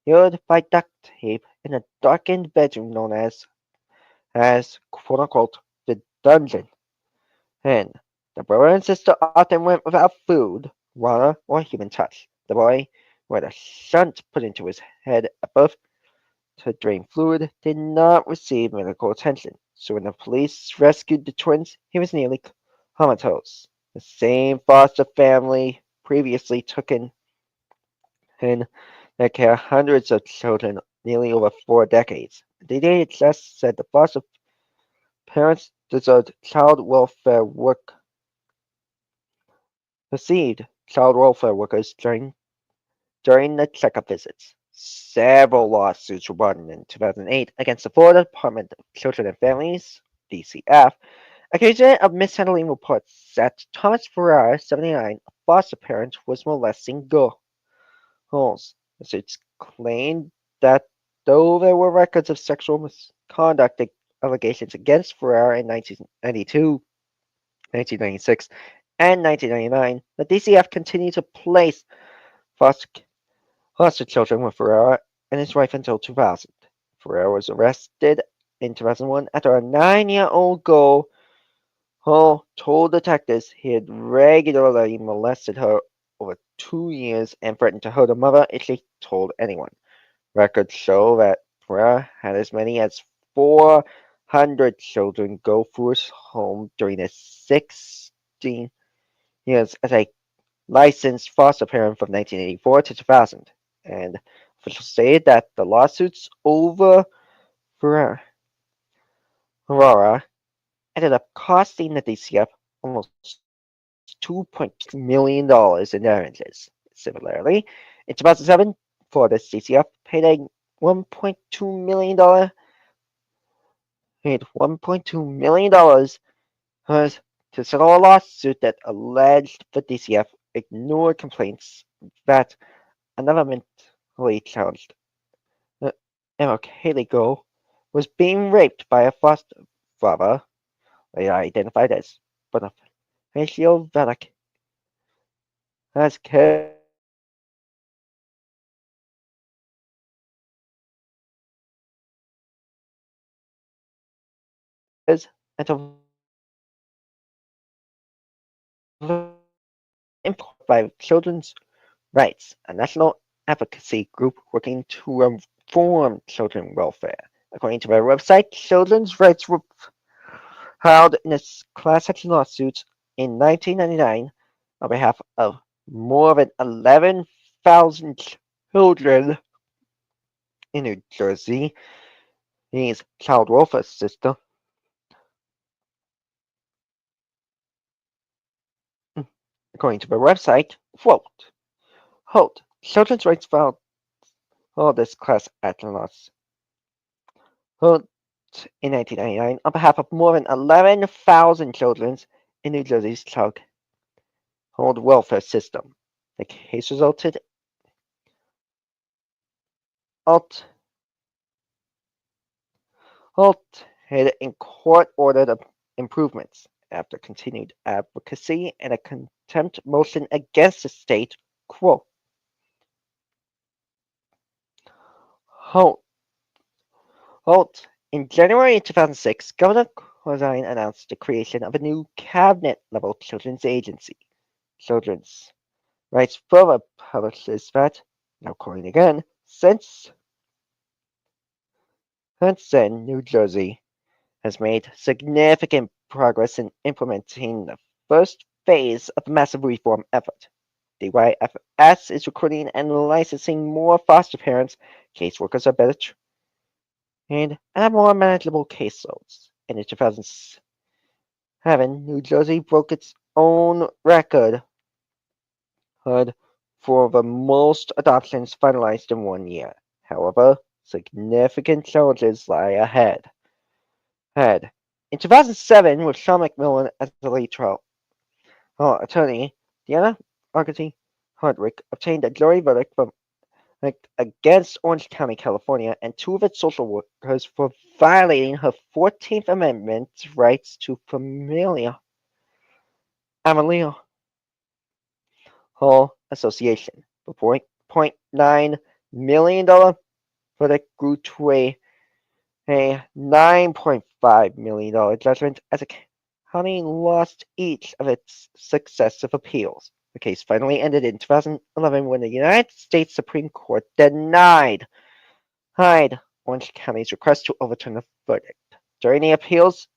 secured by duct tape in a darkened bedroom known as quote unquote the dungeon. And the brother and sister often went without food, water, or human touch. The boy, who had a shunt put into his head above to drain fluid, did not receive medical attention. So when the police rescued the twins, he was nearly comatose. The same foster family previously took in their care hundreds of children nearly over 4 decades. The DHS said the foster parents deserved child welfare work received child welfare workers during the checkup visits. Several lawsuits were brought in 2008 against the Florida Department of Children and Families, DCF, accusing it of mishandling reports that Thomas Ferrara, 79, a foster parent, was molesting girls. The suits claimed that though there were records of sexual misconduct allegations against Ferrara in 1992, 1996, and 1999, the DCF continued to place foster children with Ferrara and his wife until 2000. Ferrara was arrested in 2001 after a 9-year-old girl told detectives he had regularly molested her over 2 years and threatened to hurt her mother if she told anyone. Records show that Ferrara had as many as 400 children go through his home during his 16 years as a licensed foster parent from 1984 to 2000. And officials say that the lawsuits over Ferrara ended up costing the DCF almost $2.2 million in damages. Similarly, in 2007, Florida's DCF paid a $1.2 million to settle a lawsuit that alleged the DCF ignored complaints that another mentally challenged Emma girl was being raped by a foster father, later identified as Bonifacio Velasquez, and by Children's Rights, a national advocacy group working to reform children welfare. According to their website, children's rights were filed in a class action lawsuit in 1999 on behalf of more than 11,000 children in New Jersey. His child welfare system, according to their website, quote, children's rights filed this class action lawsuit in 1999 on behalf of more than 11,000 children in New Jersey's child welfare system. The case resulted in court-ordered improvements after continued advocacy and a contempt motion against the state. Quote, in January 2006, Governor Corzine announced the creation of a new cabinet-level children's agency. Children's Rights further publishes that, now quoting again, since then, New Jersey has made significant progress in implementing the first phase of the massive reform effort. DYFS is recruiting and licensing more foster parents, caseworkers are better trained, and have more manageable caseloads. And in 2007, New Jersey broke its own record for the most adoptions finalized in 1 year. However, significant challenges lie ahead. In 2007, with Sean McMillan as the lead trial attorney, Deanna Argentine Hardwick obtained a jury verdict against Orange County, California, and 2 of its social workers for violating her 14th Amendment rights to familial association. The $0.9 million verdict grew to a $9.5 million judgment as the county lost each of its successive appeals. The case finally ended in 2011 when the United States Supreme Court denied Orange County's request to overturn the verdict. During the appeals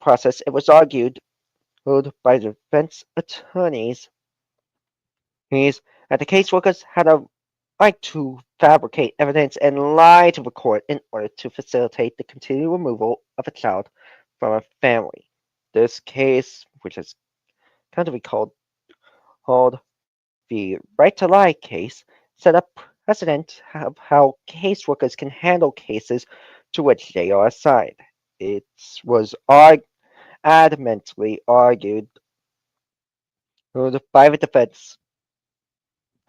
process, it was argued by the defense attorneys that the caseworkers had a right to fabricate evidence and lie to the court in order to facilitate the continued removal of a child from a family. This case, which has come to be called the right to lie case, set a precedent of how caseworkers can handle cases to which they are assigned. It was adamantly argued by the defense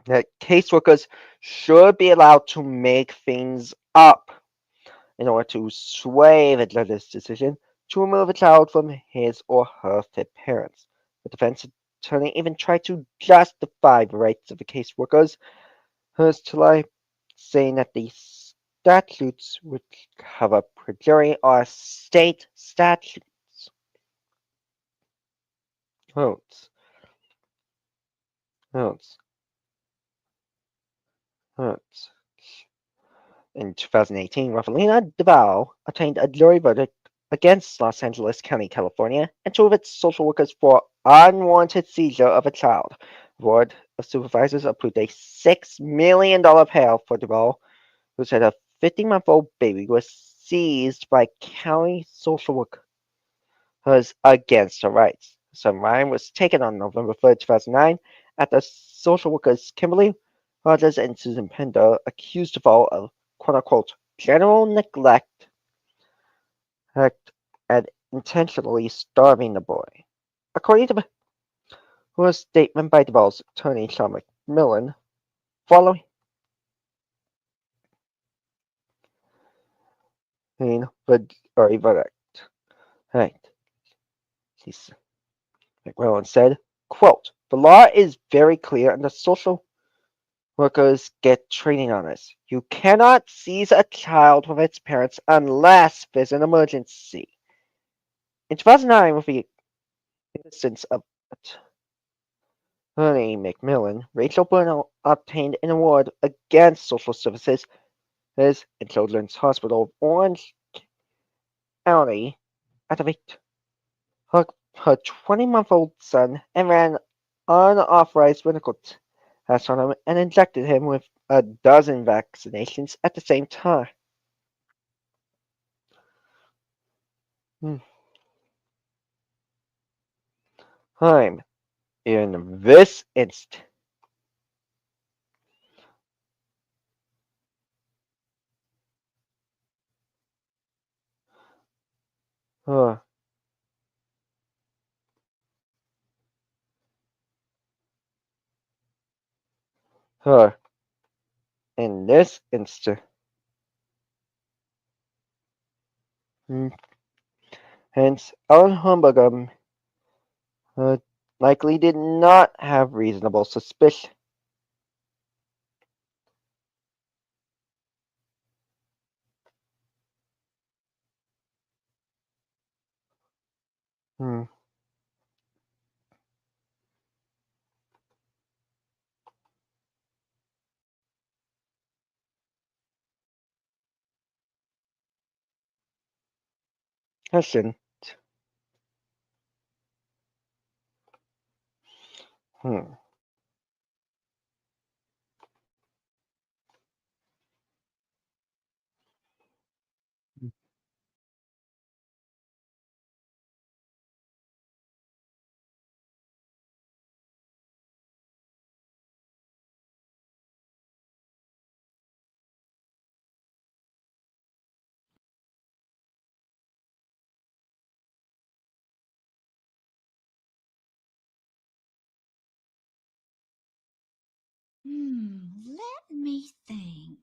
that caseworkers should be allowed to make things up in order to sway the judge's decision to remove a child from his or her fit parents. The defense attorney even tried to justify the rights of the caseworkers to lie, saying that the statutes which cover perjury are state statutes. Quotes. In 2018, Rafaelina Deval obtained a jury verdict against Los Angeles County, California, and 2 of its social workers for unwarranted seizure of a child. The Board of Supervisors approved a $6 million payout for Deval, who said a 15-month-old baby was seized by county social workers against her rights. Son Ryan was taken on November 3, 2009, at the social workers Kimberly Rogers and Susan Pender, accused of all of quote-unquote general neglect and intentionally starving the boy. According to a statement by DeVal's attorney Sean McMillan, following the verdict. Right. McMillan said, quote, "The law is very clear and the social workers get training on this. You cannot seize a child from its parents unless there's an emergency." In 2009, with the assistance of attorney McMillan, Rachel Burnell obtained an award against Social Services and Children's Hospital of Orange County activate her 20-month-old son and ran unauthorized medical tests on him and injected him with a dozen vaccinations at the same time. Time in this instant. Her in this instant. Hence, Ellen Humberger likely did not have reasonable suspicion. Listen. Let me think.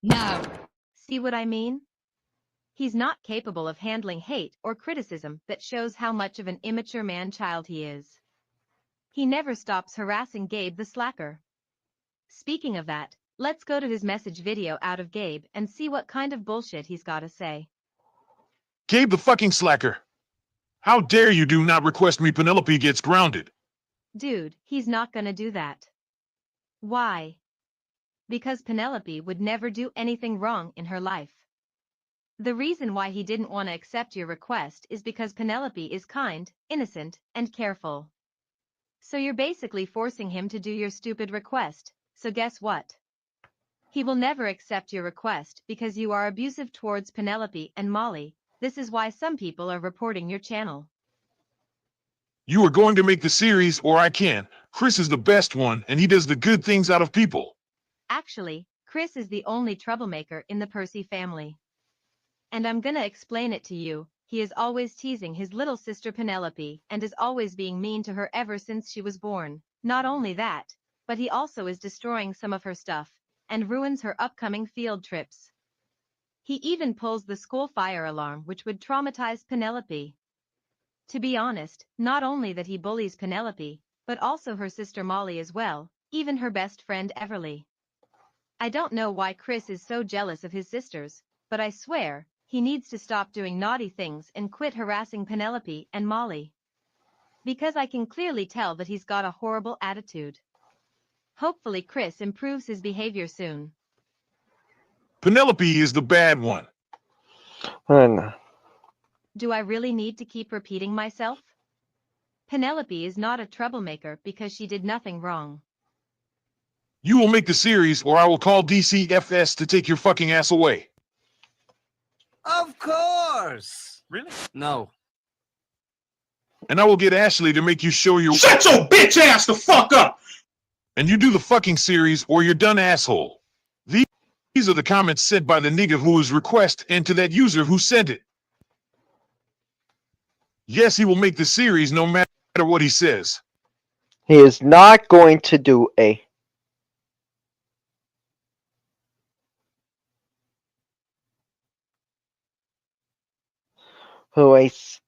No. See what I mean? He's not capable of handling hate or criticism that shows how much of an immature man-child he is. He never stops harassing Gabe the slacker. Speaking of that, let's go to his message video out of Gabe and see what kind of bullshit he's got to say. Gabe the fucking slacker. How dare you do not request me Penelope gets grounded? Dude, he's not gonna do that. Why? Because Penelope would never do anything wrong in her life. The reason why he didn't want to accept your request is because Penelope is kind, innocent, and careful. So you're basically forcing him to do your stupid request, so guess what? He will never accept your request because you are abusive towards Penelope and Molly. This is why some people are reporting your channel. You are going to make the series or I can. Chris is the best one and he does the good things out of people. Actually, Chris is the only troublemaker in the Percy family. And I'm gonna explain it to you. He is always teasing his little sister Penelope and is always being mean to her ever since she was born. Not only that, but he also is destroying some of her stuff and ruins her upcoming field trips. He even pulls the school fire alarm, which would traumatize Penelope. To be honest, not only that he bullies Penelope, but also her sister Molly as well, even her best friend Everly. I don't know why Chris is so jealous of his sisters, but I swear, he needs to stop doing naughty things and quit harassing Penelope and Molly. Because I can clearly tell that he's got a horrible attitude. Hopefully Chris improves his behavior soon. Penelope is the bad one. Do I really need to keep repeating myself? Penelope is not a troublemaker because she did nothing wrong. You will make the series or I will call DCFS to take your fucking ass away. Of course. Really? No. And I will get Ashley to make you show your. Shut your bitch ass the fuck up! And you do the fucking series or you're done, asshole. These are the comments sent by the nigga who is request and to that user who sent it. Yes, he will make the series no matter what he says. He is not going to do a. Who is.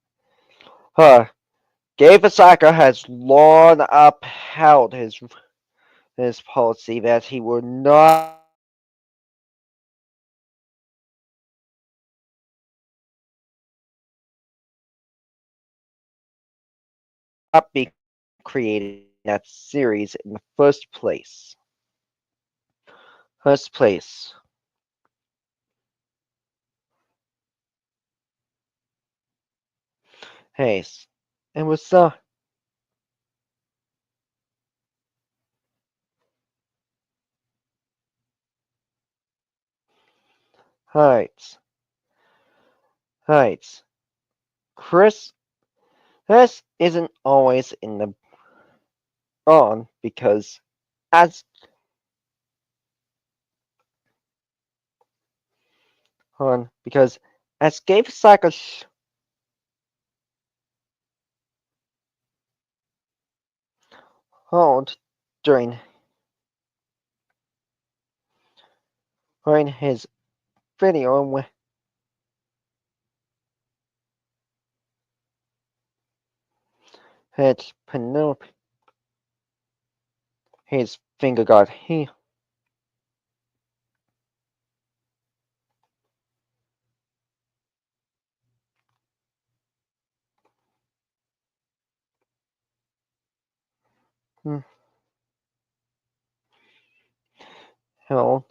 Gabe Osaka has long upheld his policy that he will not be creating that series in the first place. Hey, and what's up? Heights. Chris isn't always in the on because as Gabe Osaka showed during his video with Penelope, his finger got healed. Held.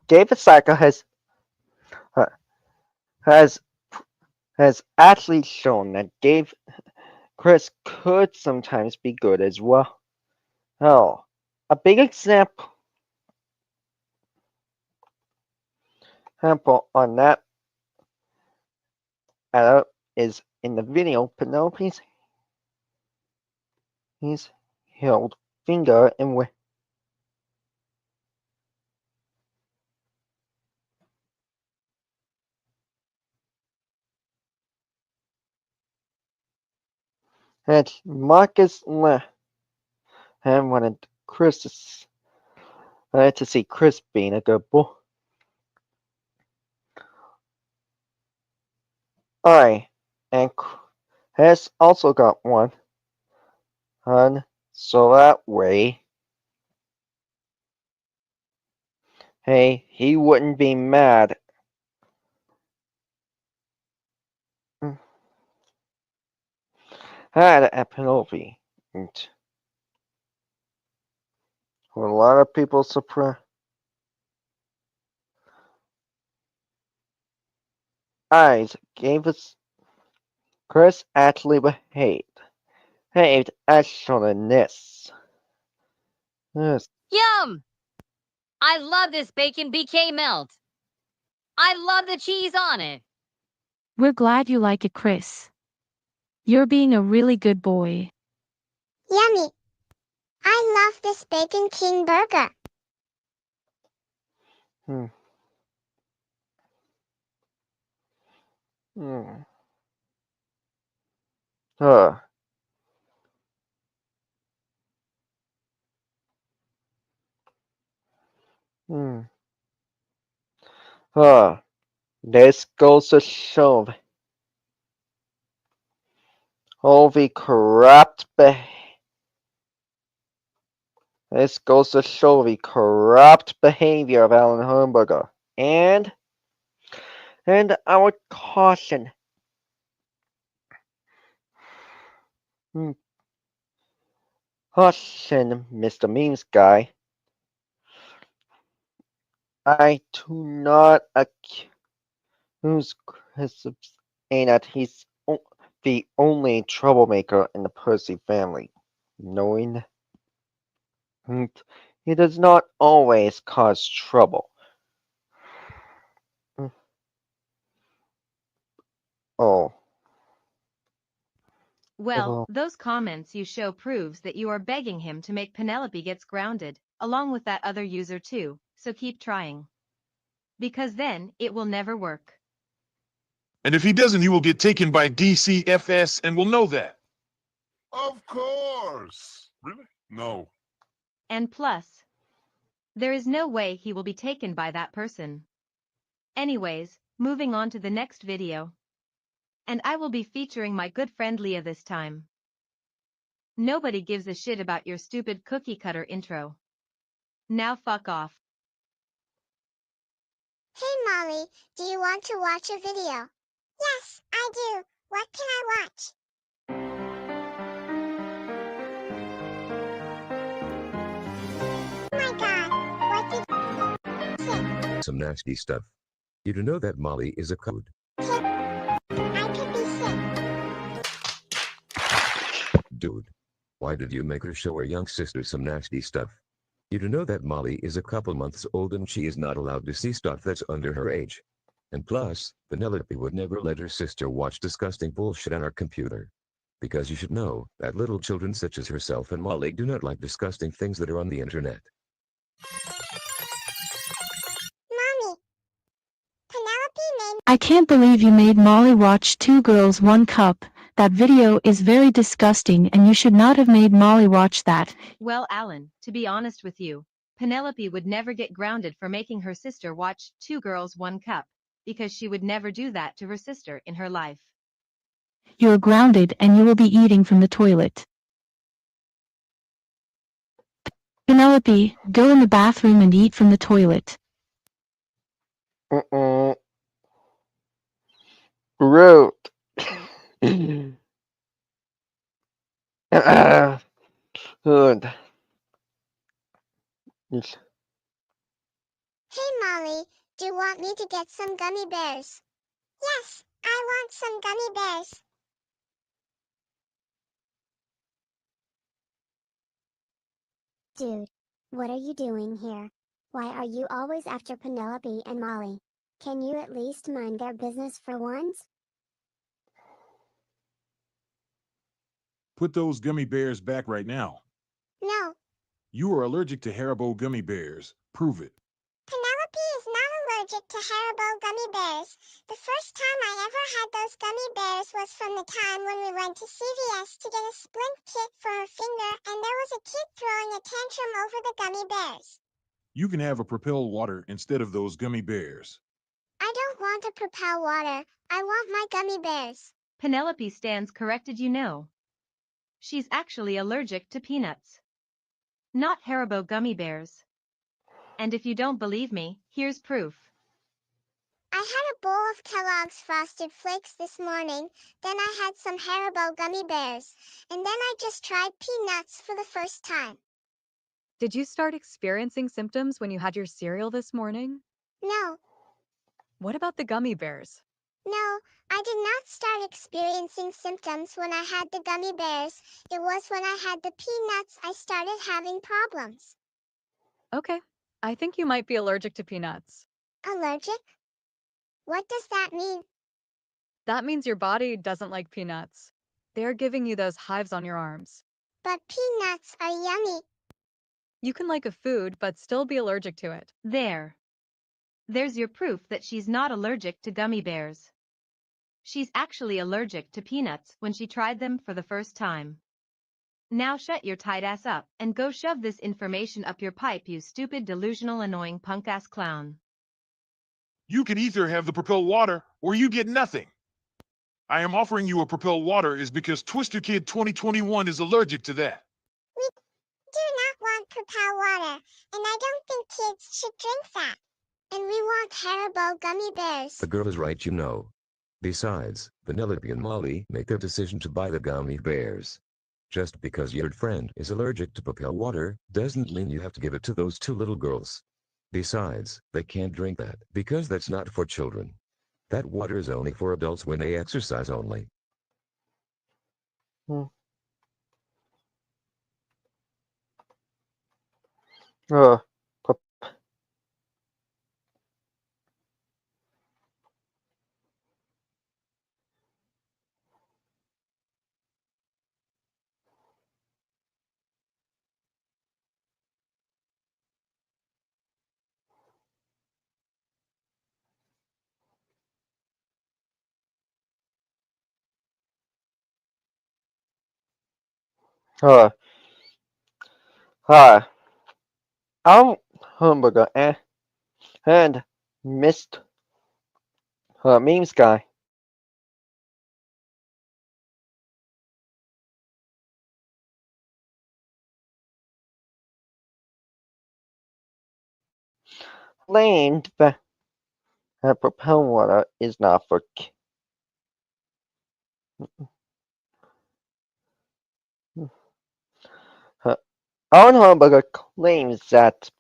Gabe Osaka has actually shown that Chris could sometimes be good as well. Oh, a big example on that is in the video. Penelope's held finger and had Marcus left and wanted to see Chris being a good boy. And has also got one. So that way, hey, he wouldn't be mad. At Penelope. And a lot of people surprised. Gave us Chris actually behaved as shown in this. Yes. Yum! I love this bacon BK melt. I love the cheese on it. We're glad you like it, Chris. You're being a really good boy. Yummy. I love this Bacon King burger. Hmm. Hmm. Hmm. This goes to show the corrupt This goes to show the corrupt behavior of Alan Herberger. And I would caution Mr. Memes guy. I do not accuse Chris saying that he's the only troublemaker in the Percy family, knowing he does not always cause trouble. Oh. Well, Oh. those comments you show proves that you are begging him to make Penelope gets grounded, along with that other user too, so keep trying. Because then, it will never work. And if he doesn't, he will get taken by DCFS and will know that. Of course. Really? No. And plus, there is no way he will be taken by that person. Anyways, moving on to the next video. And I will be featuring my good friend Leah this time. Nobody gives a shit about your stupid cookie cutter intro. Now fuck off. Hey Molly, do you want to watch a video? Yes, I do. What can I watch? Oh my god, what did you say? Some nasty stuff. You do know that Molly is a code. I could be sick. Dude. Why did you make her show her young sister some nasty stuff? You do know that Molly is a couple months old and she is not allowed to see stuff that's under her age. And plus, Penelope would never let her sister watch disgusting bullshit on our computer. Because you should know that little children such as herself and Molly do not like disgusting things that are on the internet. Mommy, Penelope made I can't believe you made Molly watch Two Girls One Cup. That video is very disgusting and you should not have made Molly watch that. Well, Alan, to be honest with you, Penelope would never get grounded for making her sister watch Two Girls One Cup, because she would never do that to her sister in her life. You're grounded and you will be eating from the toilet. Penelope, go in the bathroom and eat from the toilet. Rude. Good. Hey Molly, do you want me to get some gummy bears? Yes, I want some gummy bears. Dude, what are you doing here? Why are you always after Penelope and Molly? Can you at least mind their business for once? Put those gummy bears back right now. No, You are allergic to Haribo gummy bears. Prove it. Penelope is not allergic to Haribo gummy bears. The first time I ever had those gummy bears was from the time when we went to CVS to get a splint kit for her finger and there was a kid throwing a tantrum over the gummy bears. You can have a Propel water instead of those gummy bears. I don't want a Propel water. I want my gummy bears. Penelope stands corrected, you know. She's actually allergic to peanuts. Not Haribo gummy bears. And if you don't believe me, here's proof. I had a bowl of Kellogg's Frosted Flakes this morning, then I had some Haribo gummy bears, and then I just tried peanuts for the first time. Did you start experiencing symptoms when you had your cereal this morning? No, What about the gummy bears? no, I did not start experiencing symptoms when I had the gummy bears. It was when I had the peanuts I started having problems. Okay, I think you might be allergic to peanuts. Allergic? What does that mean? That means your body doesn't like peanuts. They're giving you those hives on your arms. But peanuts are yummy. You can like a food, but still be allergic to it. There's your proof that she's not allergic to gummy bears. She's actually allergic to peanuts when she tried them for the first time. Now shut your tight ass up and go shove this information up your pipe, you stupid, delusional, annoying punk-ass clown. You can either have the Propel water or you get nothing. I am offering you a Propel water is because Twister Kid 2021 is allergic to that. We do not want Propel water, and I don't think kids should drink that. And we want Haribo gummy bears. The girl is right, you know. Besides, Penelope and Molly make their decision to buy the gummy bears. Just because your friend is allergic to Propel water doesn't mean you have to give it to those two little girls. Besides, they can't drink that because that's not for children. That water is only for adults when they exercise only. Oh. Uh, uh, Alan Hamburger and Mist Memes Guy. Claimed that propel water is not for Alan Hamburger claims that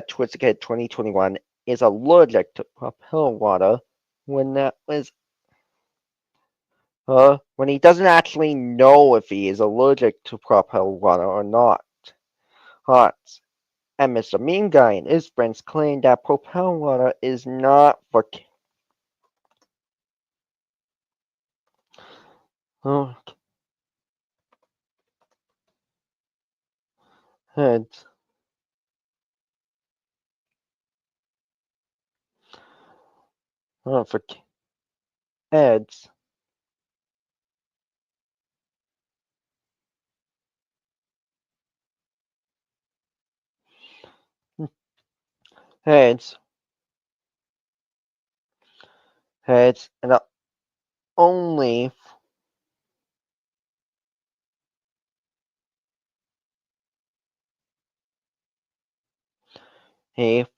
Twisted 2021 is allergic to propel water when that was when he doesn't actually know if he is allergic to propel water or not. And Mr. Mean Guy and his friends claim that propel water is not for kids. For kids. Heads. Heads. And only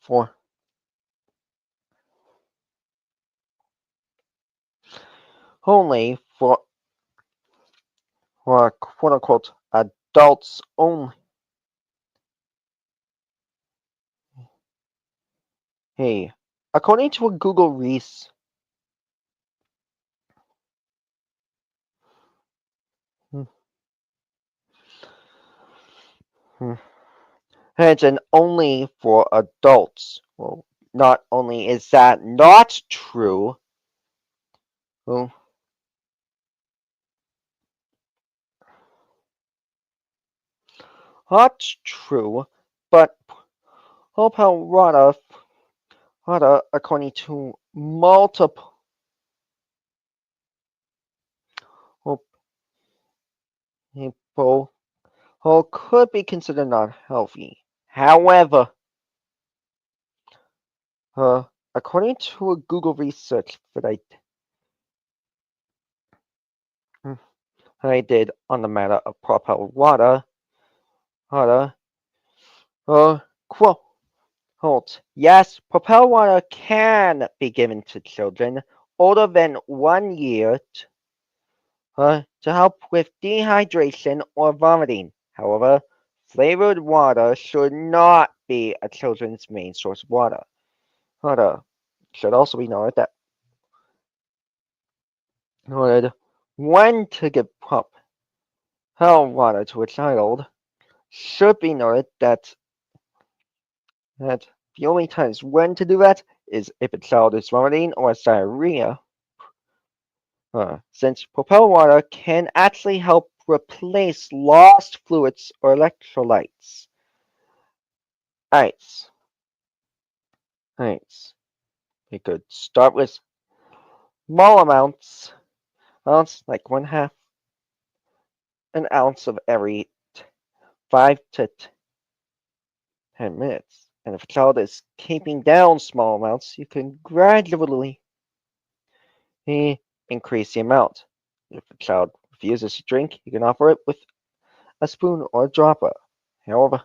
for only for quote unquote adults only. Hey, according to a Google research, it's an only for adults. Well, not only is that not true, well, not true, but propel water, according to multiple people, could be considered not healthy. However, according to a Google research that I did on the matter of propel water, quote, yes, propel water can be given to children older than 1 year to help with dehydration or vomiting. However, flavored water should not be a children's main source of water. Should also be noted that when to give propel water to a child should be noted that the only times when to do that is if a child is vomiting or has diarrhea, since propel water can actually help replace lost fluids or electrolytes. Ice. We could start with small amounts like 1/2 an ounce of every 5 to 10 minutes. And if a child is keeping down small amounts, you can gradually increase the amount. If a child refuses to drink, you can offer it with a spoon or a dropper. However,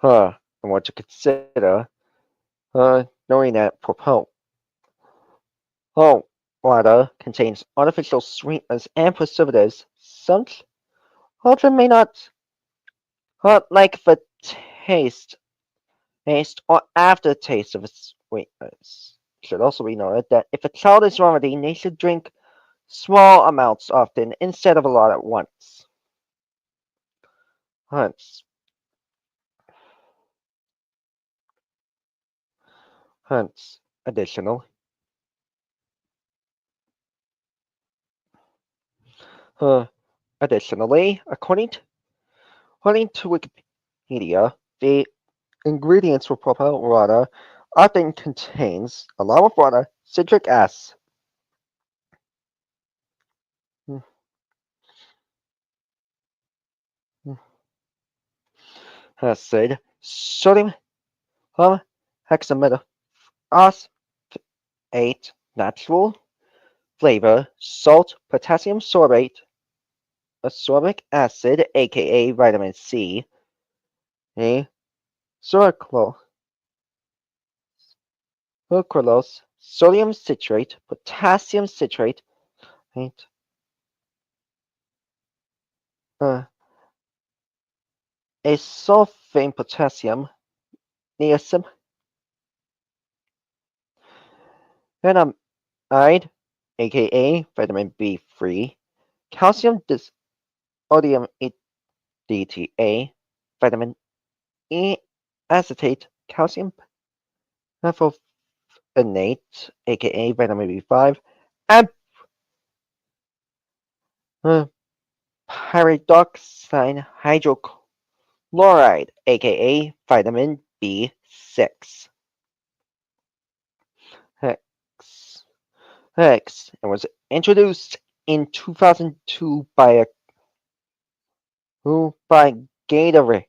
I want to consider knowing that propel water contains artificial sweeteners and preservatives. Some children may not like the taste or aftertaste of its sweetness. It should also be noted that if a child is vomiting, they should drink small amounts often instead of a lot at once. Additionally, according to Wikipedia, the ingredients for propel water often contains, along with water, citric acid. Acid, sodium hexametal phosphate, natural flavor, salt, potassium sorbate, ascorbic acid, aka vitamin C, sucralose, sodium citrate, potassium citrate, right? A sulfate potassium, niacin, Venomide, aka vitamin B3, calcium disodium DTA, vitamin E acetate, calcium methylphenate, aka vitamin B5, and pyridoxine hydrochloride, aka vitamin B6. Hex and was introduced in 2002 by Gatorade.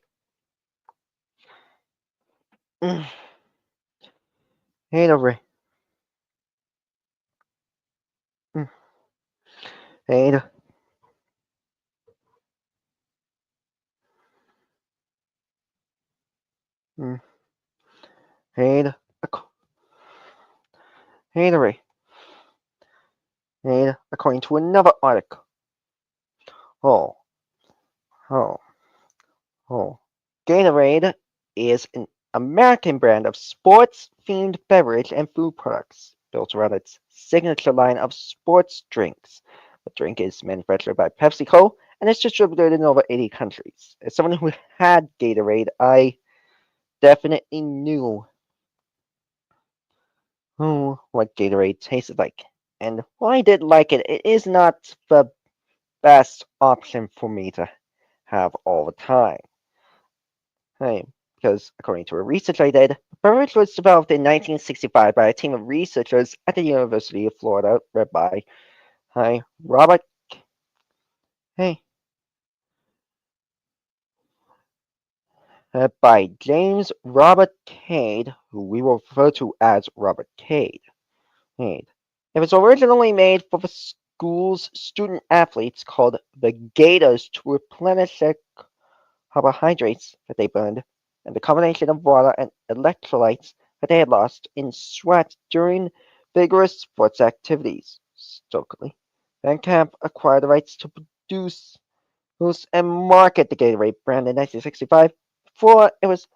Gatorade. And Gatorade. And according to another article, Gatorade is an American brand of sports-themed beverage and food products built around its signature line of sports drinks. The drink is manufactured by PepsiCo and is distributed in over 80 countries. As someone who had Gatorade, I definitely knew what Gatorade tasted like. And while I did like it, it is not the best option for me to have all the time. Because according to a research I did, the beverage was developed in 1965 by a team of researchers at the University of Florida, led by Robert by James Robert Cade, who we will refer to as Robert Cade. It was originally made for the school's student athletes called the Gators to replenish their carbohydrates that they burned, and the combination of water and electrolytes that they had lost in sweat during vigorous sports activities. Stokely Van Camp acquired the rights to produce and market the Gatorade brand in 1965 before the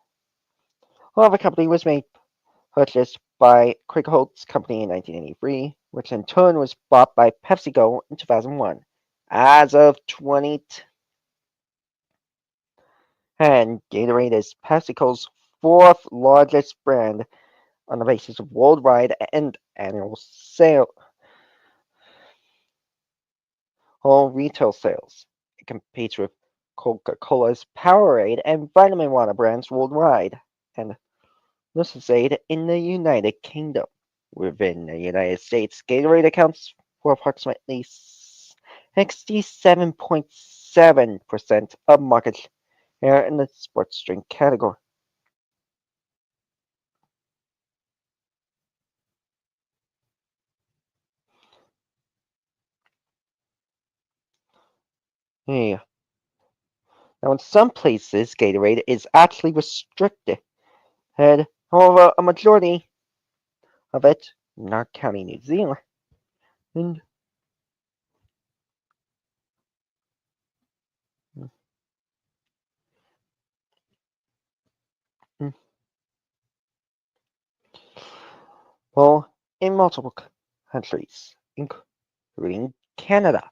company was purchased by Quaker Oats Company in 1983, which in turn was bought by PepsiCo in 2001. As of 2010, Gatorade is PepsiCo's fourth largest brand on the basis of worldwide and annual retail sales. It competes with Coca-Cola's Powerade and Vitamin Water brands worldwide, and Lucozade in the United Kingdom. Within the United States, Gatorade accounts for approximately 67.7% of market share in the sports drink category. Yeah. Now, in some places, Gatorade is actually restricted. However, a majority of it, not counting New Zealand, and well, in multiple countries, including Canada.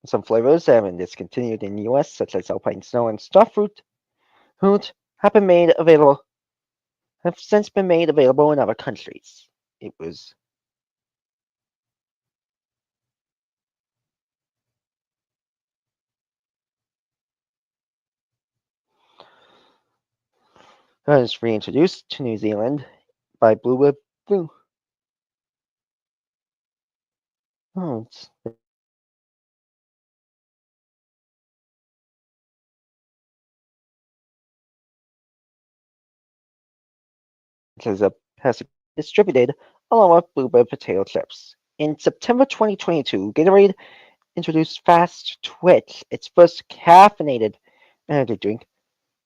Some flavors have been discontinued in the US, such as Alpine Snow and Starfruit, have since been made available in other countries. It was It was reintroduced to New Zealand by Blue. Oh, it says a has distributed along with Bluebird potato chips. In September 2022, Gatorade introduced Fast Twitch, its first caffeinated energy drink.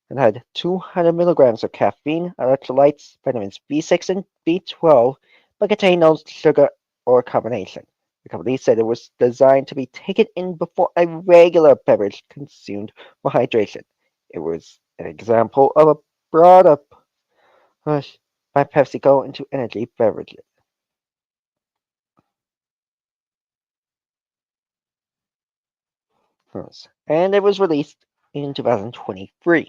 It had 200 milligrams of caffeine, electrolytes, vitamins B6 and B12, but contained no sugar or carbonation. The company said it was designed to be taken in before a regular beverage consumed for hydration. It was an example of a broader push by PepsiCo into energy beverages. And it was released in 2023.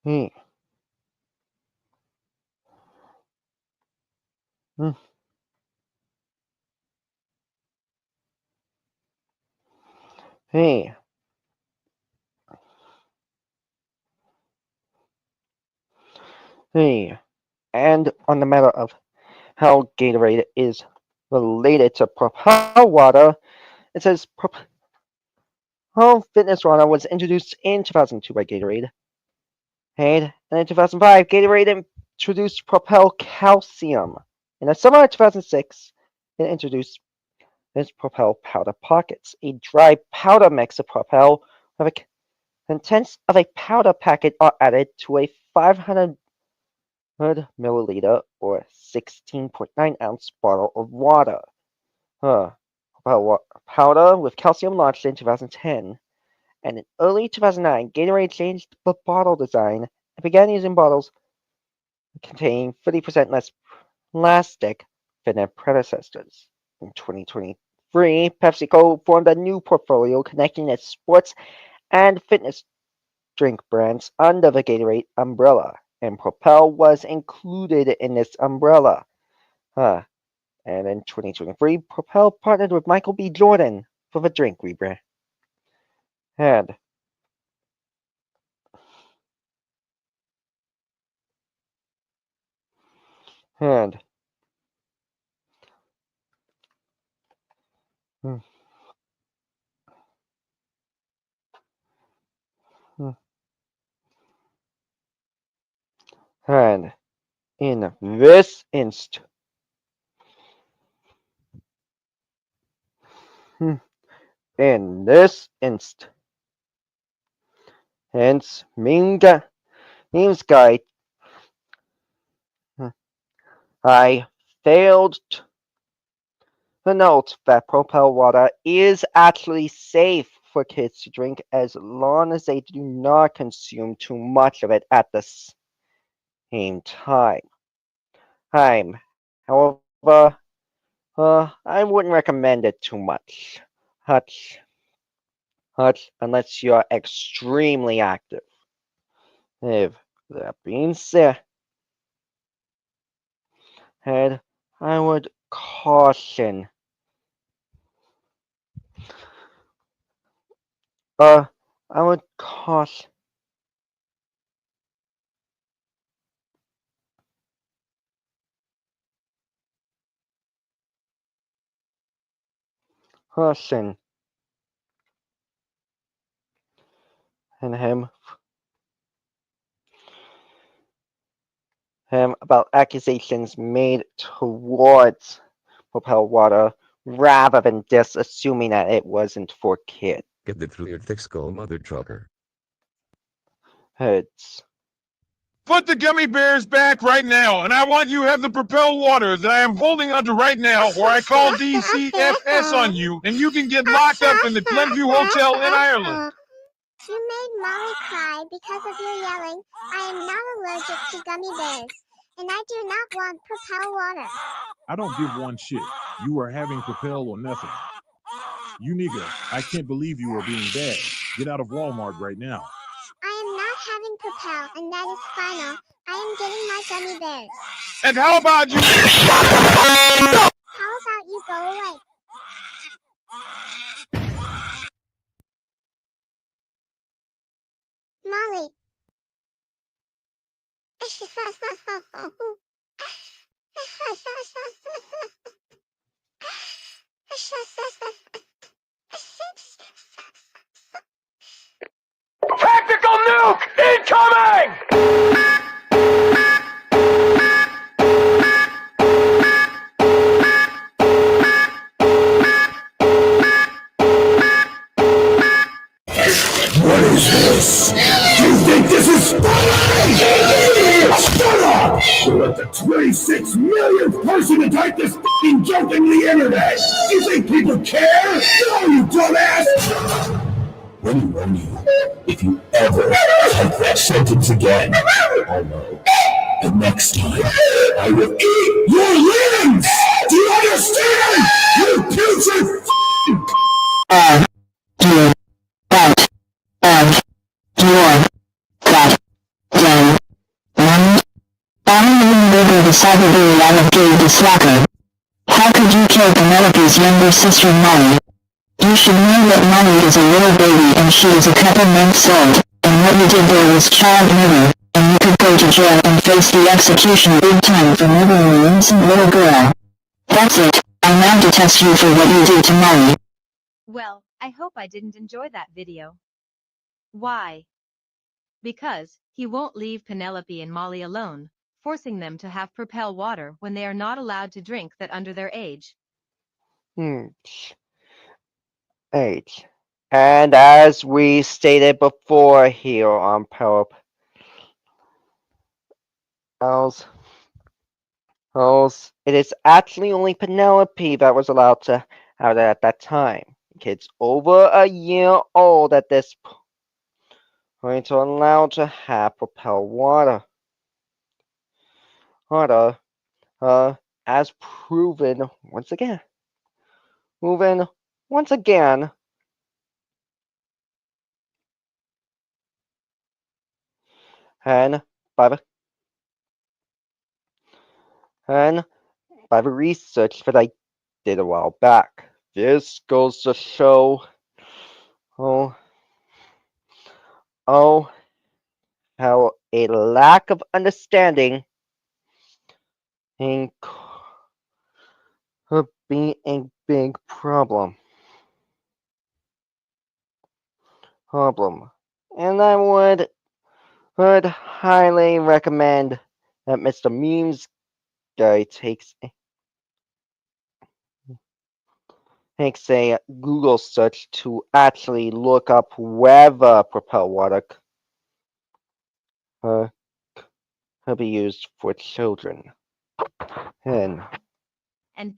Hmm. Hmm. Hey. Hey. And on the matter of how Gatorade is related to Propel Water, it says Propel Fitness Water was introduced in 2002 by Gatorade. And in 2005, Gatorade introduced Propel Calcium. In the summer of 2006, it introduced its Propel Powder Pockets, a dry powder mix of Propel with a contents of a powder packet are added to a 500 milliliter or 16.9 ounce bottle of water. Powder with calcium launched in 2010, and in early 2009, Gatorade changed the bottle design and began using bottles containing 30% less plastic than their predecessors. In 2023, PepsiCo formed a new portfolio connecting its sports and fitness drink brands under the Gatorade umbrella, and Propel was included in this umbrella. And in 2023, Propel partnered with Michael B. Jordan for the drink rebrand. And and hmm, hmm, and in this instance, in this instance, hence memes guide, I failed to note that Propel water is actually safe for kids to drink as long as they do not consume too much of it at the same time. However, I wouldn't recommend it too much. Unless you're extremely active. If that being said, I would caution. I would caution. Caution. And him about accusations made towards Propel Water rather than just assuming that it wasn't for kids. Get that through your thick skull, mother trucker. It's Put the gummy bears back right now, and I want you to have the Propel water that I am holding onto right now, or I call DCFS on you, and you can get locked up in the Glenview Hotel in Ireland. You made Molly cry because of your yelling. I am not allergic to gummy bears, and I do not want Propel water. I don't give one shit. You are having Propel or nothing. You nigga, I can't believe you are being bad. Get out of Walmart right now. I am not having Propel, and that is final. I am getting my gummy bears. And how about you? How about you go away? Tactical nuke incoming! What is this? Do you think this is funny? Shut up! You're like the 26 millionth person to type this fucking joke in the internet! Do you think people care? No, you dumbass! When warn you, if you ever type that sentence again, I'll know. And next time, I will eat your limbs! Do you understand? You putrid f***ing Cyberbully out of Gabe the Slacker. How could you kill Penelope's younger sister Molly? You should know that Molly is a little baby and she is a couple months old, and what you did there was child murder, and you could go to jail and face the execution big time for murdering an innocent little girl. That's it. I now detest you for what you did to Molly. Well, I hope I didn't enjoy that video. Why? Because he won't leave Penelope and Molly alone, forcing them to have Propel water when they are not allowed to drink that under their age. 8. And as we stated before here on Power it is actually only Penelope that was allowed to have it at that time. Kids over a year old at this point are allowed to have Propel water. As proven once again. And by the research that I did a while back. This goes to show how a lack of understanding could be a big problem. And I would highly recommend that Mr. Memes guy takes a Google search to actually look up whether Propel water could be used for children. And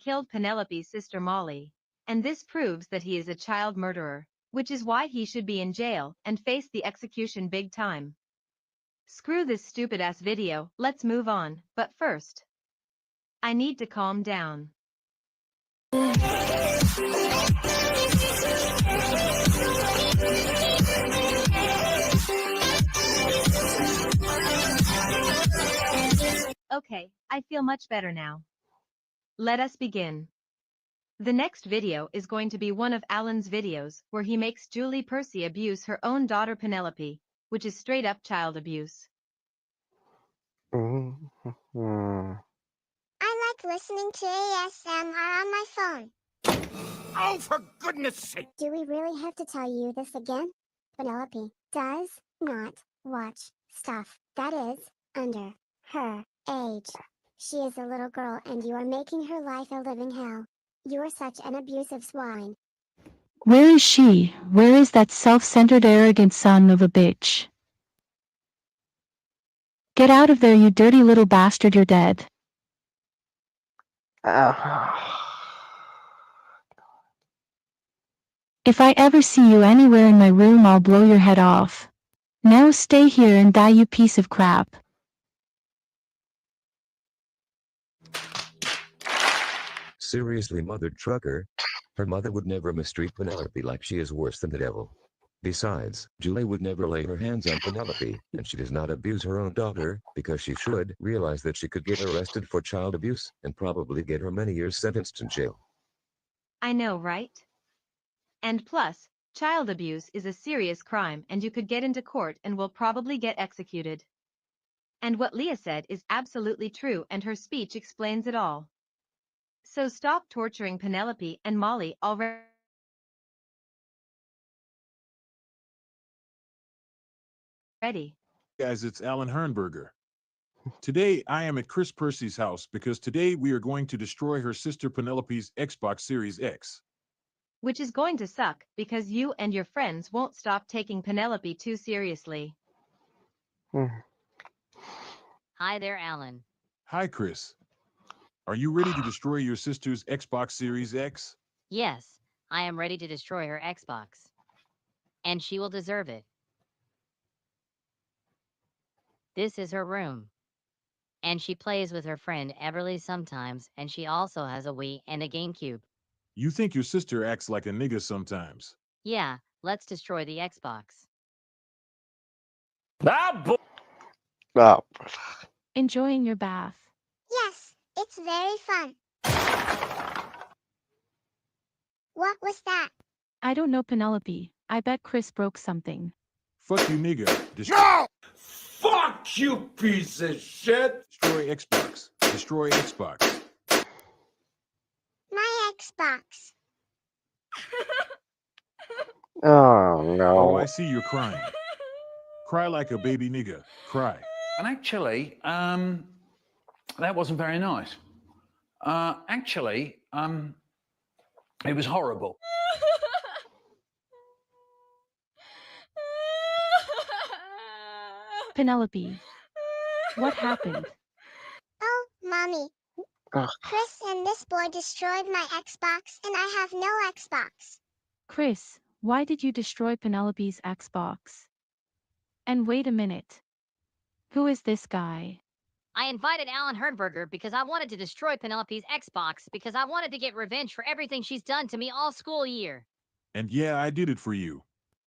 killed Penelope's sister Molly. And this proves that he is a child murderer, which is why he should be in jail and face the execution big time. Screw this stupid ass video, let's move on, but first, I need to calm down. Okay, I feel much better now. Let us begin. The next video is going to be one of Alan's videos where he makes Julie Percy abuse her own daughter Penelope, which is straight up child abuse. I like listening to ASMR on my phone. Oh, for goodness sake! Do we really have to tell you this again? Penelope does not watch stuff that is under her age. She is a little girl and you are making her life a living hell. You are such an abusive swine. Where is she? Where is that self-centered arrogant son of a bitch? Get out of there, you dirty little bastard, you're dead. If I ever see you anywhere in my room, I'll blow your head off. Now stay here and die, you piece of crap. Seriously, mother trucker? Her mother would never mistreat Penelope like she is worse than the devil. Besides, Julie would never lay her hands on Penelope, and she does not abuse her own daughter, because she should realize that she could get arrested for child abuse, and probably get her many years sentenced in jail. I know, right? And plus, child abuse is a serious crime and you could get into court and will probably get executed. And what Leah said is absolutely true, and her speech explains it all. So stop torturing Penelope and Molly already. Guys, it's Alan Hernberger. Today, I am at Chris Percy's house because today we are going to destroy her sister Penelope's Xbox Series X. Which is going to suck because you and your friends won't stop taking Penelope too seriously. Hi there, Alan. Hi, Chris. Are you ready to destroy your sister's Xbox Series X? Yes, I am ready to destroy her Xbox. And she will deserve it. This is her room. And she plays with her friend Everly sometimes, and she also has a Wii and a GameCube. You think your sister acts like a nigga sometimes. Yeah, let's destroy the Xbox. Oh, Enjoying your bath. Yes, it's very fun. What was that? I don't know, Penelope. I bet Chris broke something. Fuck you, nigga. No! Fuck you, piece of shit! Destroy Xbox. Destroy Xbox. My Xbox. oh Oh, no. I see you're crying. Cry like a baby nigga. Cry. And actually, that wasn't very nice. It was horrible. Penelope. What happened? Oh, Mommy. Ugh. Chris and this boy destroyed my Xbox, and I have no Xbox. Chris, why did you destroy Penelope's Xbox? And wait a minute. Who is this guy? I invited Alan Hernberger because I wanted to destroy Penelope's Xbox because I wanted to get revenge for everything she's done to me all school year. And yeah, I did it for you.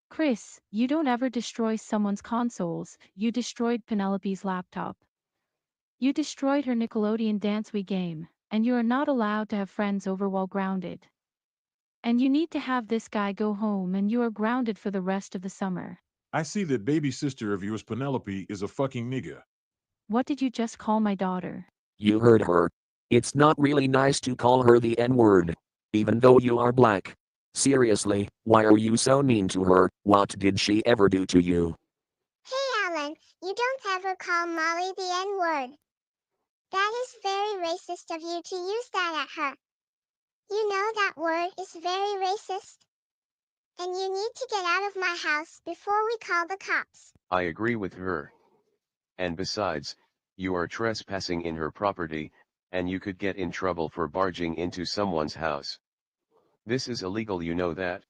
Chris, you don't ever destroy someone's consoles. You destroyed Penelope's laptop. You destroyed her Nickelodeon Dance Wii game, and you are not allowed to have friends over while grounded. And you need to have this guy go home, and you are grounded for the rest of the summer. I see that baby sister of yours, Penelope, is a fucking nigga. What did you just call my daughter? You heard her. It's not really nice to call her the N-word. Even though you are black. Seriously, why are you so mean to her? What did she ever do to you? Hey, Alan, you don't ever call Molly the N-word. That is very racist of you to use that at her. You know that word is very racist. And you need to get out of my house before we call the cops. I agree with her. And besides, you are trespassing in her property, and you could get in trouble for barging into someone's house. This is illegal, you know that?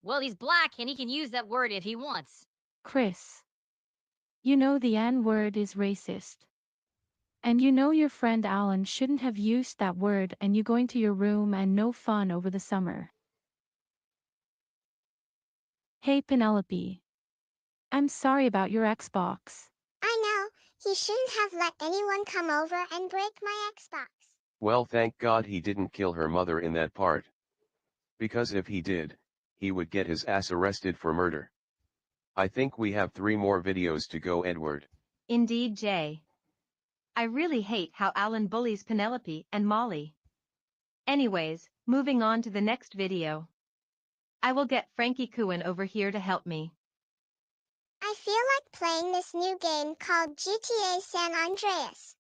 Well, he's black and he can use that word if he wants. Chris. You know the N-word is racist. And you know your friend Alan shouldn't have used that word, and you going to your room and no fun over the summer. Hey Penelope. I'm sorry about your Xbox. I know, he shouldn't have let anyone come over and break my Xbox. Well, thank God he didn't kill her mother in that part. Because if he did, he would get his ass arrested for murder. I think we have 3 more videos to go, Edward. Indeed, Jay. I really hate how Alan bullies Penelope and Molly. Anyways, moving on to the next video. I will get Frankie Cohen over here to help me. I feel like playing this new game called GTA San Andreas.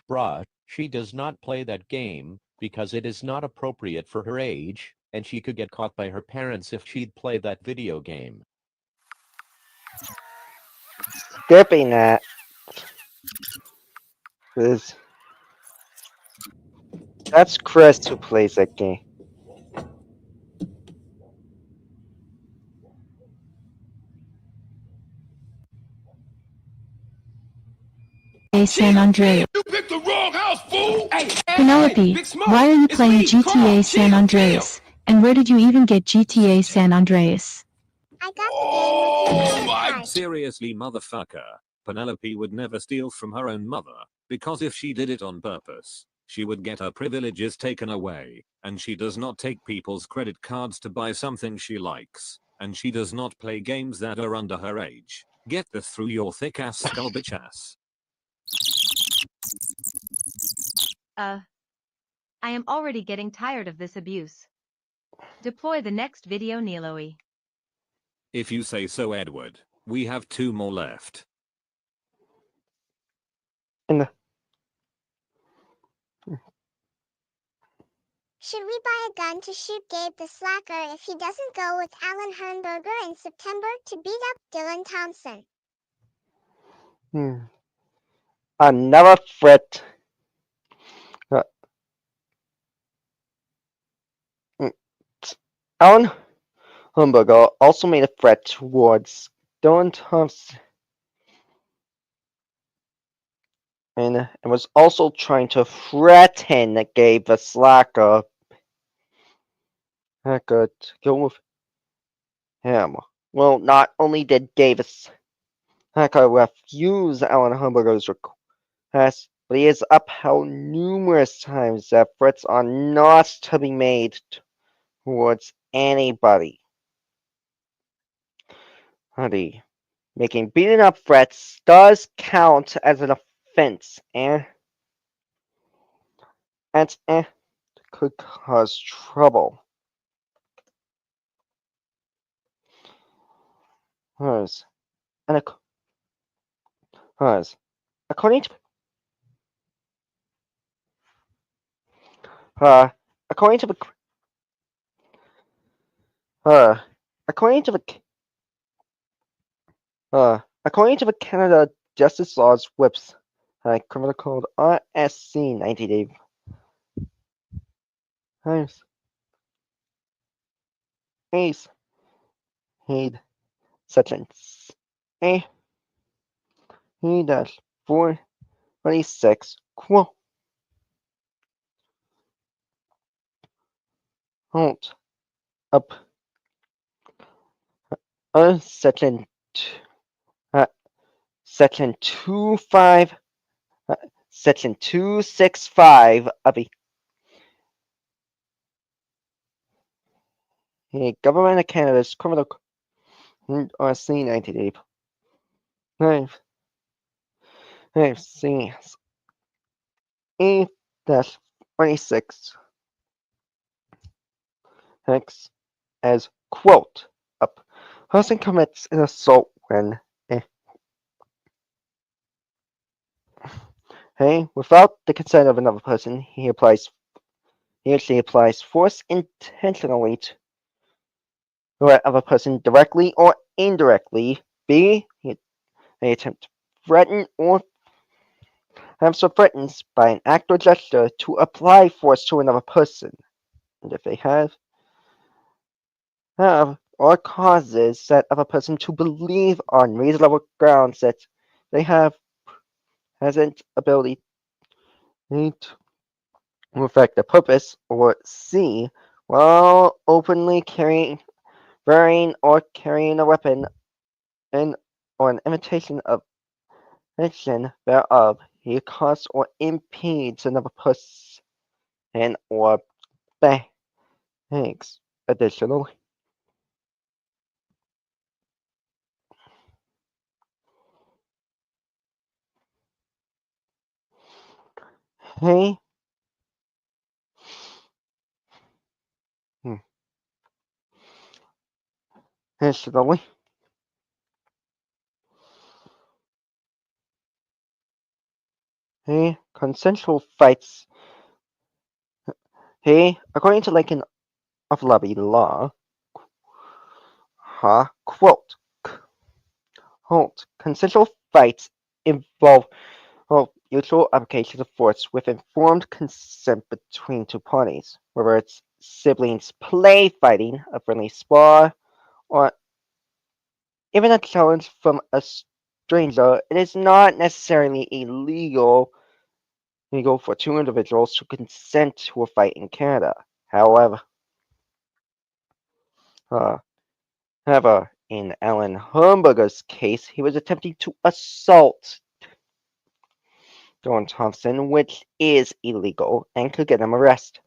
Bruh, she does not play that game, because it is not appropriate for her age, and she could get caught by her parents if she'd play that video game. Skipping that. That's Chris who plays that game. San Andreas. You picked the wrong house, fool! Hey, Penelope, why are you playing GTA San Andreas? And where did you even get GTA San Andreas? I got the game with my Seriously, motherfucker. Penelope would never steal from her own mother, because if she did it on purpose, she would get her privileges taken away, and she does not take people's credit cards to buy something she likes. and she does not play games that are under her age. Get this through your thick ass skull, bitch ass. I am already getting tired of this abuse. Deploy the next video, Niloe. If you say so, Edward. We have 2 more left. In the Should we buy a gun to shoot Gabe the Slacker if he doesn't go with Alan Hernberger in September to beat up Dylan Thompson? Another threat. Alan Hernberger also made a threat towards Dylan Thompson and was also trying to threaten Gabe the Slacker. Hacker to go with him. Well, not only did Davis Hacker refuse Alan Hernberger's request, but he has upheld numerous times that threats are not to be made towards anybody. Honey, making beating up threats does count as an offense, and could cause trouble. According to according to the Canada Justice Law's website, criminal code RSC 90 times Ace Heed section A -426 quote up section 265 of the Government of Canada's criminal code RSC 90 A-26 X as quote a person commits an assault when without the consent of another person, he or she applies force intentionally to another person directly or indirectly. B. They attempt to threaten or have so threatens by an act or gesture to apply force to another person. And if they have or causes that other person to believe on reasonable grounds that they hasn't ability to affect the purpose, or C, while openly bearing or carrying a weapon or an imitation of action thereof, he causes or impedes another person or banks. Additionally, additionally, consensual fights. According to Lincoln of Lobby law, quote, consensual fights involve mutual application of force with informed consent between two parties, whether it's siblings play fighting, a friendly spar, or even a challenge from a stranger. It is not necessarily illegal for two individuals to consent to a fight in Canada. However, in Alan Hernberger's case, he was attempting to assault Dylan Thompson, which is illegal and could get him arrested.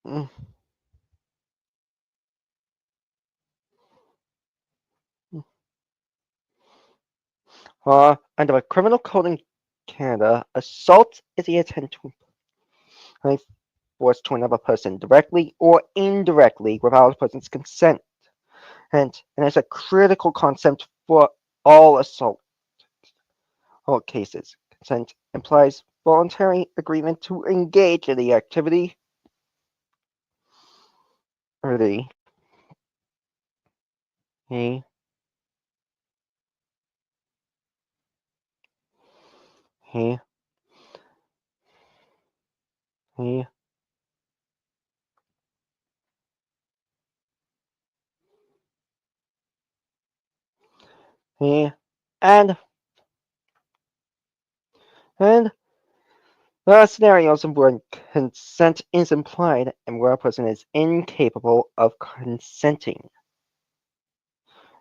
Mm. Under a criminal code in Canada, assault is the attempt to inflict force to another person directly or indirectly without a person's consent. And it's a critical concept for all assault cases. Consent implies voluntary agreement to engage in the activity or the he he he he and and there are scenarios where consent is implied and where a person is incapable of consenting.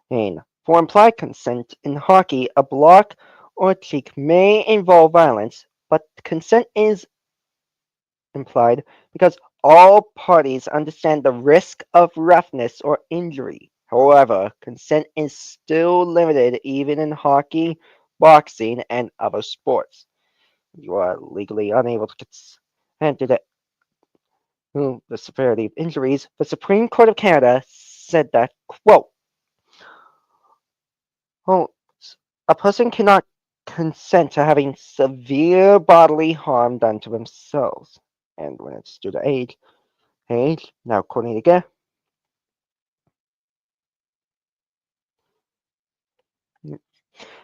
For implied consent in hockey, a block or cheek may involve violence, but consent is implied because all parties understand the risk of roughness or injury. However, consent is still limited even in hockey, boxing, and other sports. You are legally unable to consent to the severity of injuries. The Supreme Court of Canada said that, quote, "Oh, a person cannot consent to having severe bodily harm done to themselves." And when it's due to age, now quoting again,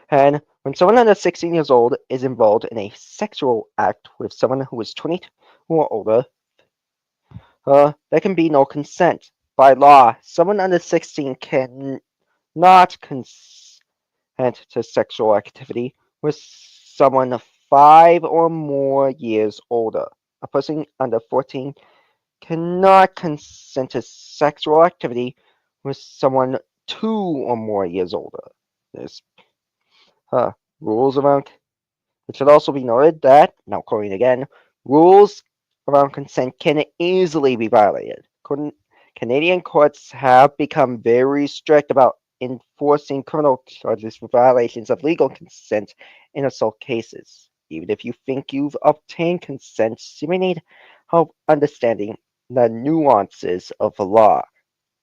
and when someone under 16 years old is involved in a sexual act with someone who is 22 or older, there can be no consent. By law, someone under 16 can not consent to sexual activity with someone 5 or more years older. A person under 14 cannot consent to sexual activity with someone 2 or more years older. There's rules around. It should also be noted that, now quoting again, rules around consent can easily be violated. Canadian courts have become very strict about enforcing criminal charges for violations of legal consent in assault cases. Even if you think you've obtained consent, you may need help understanding the nuances of the law.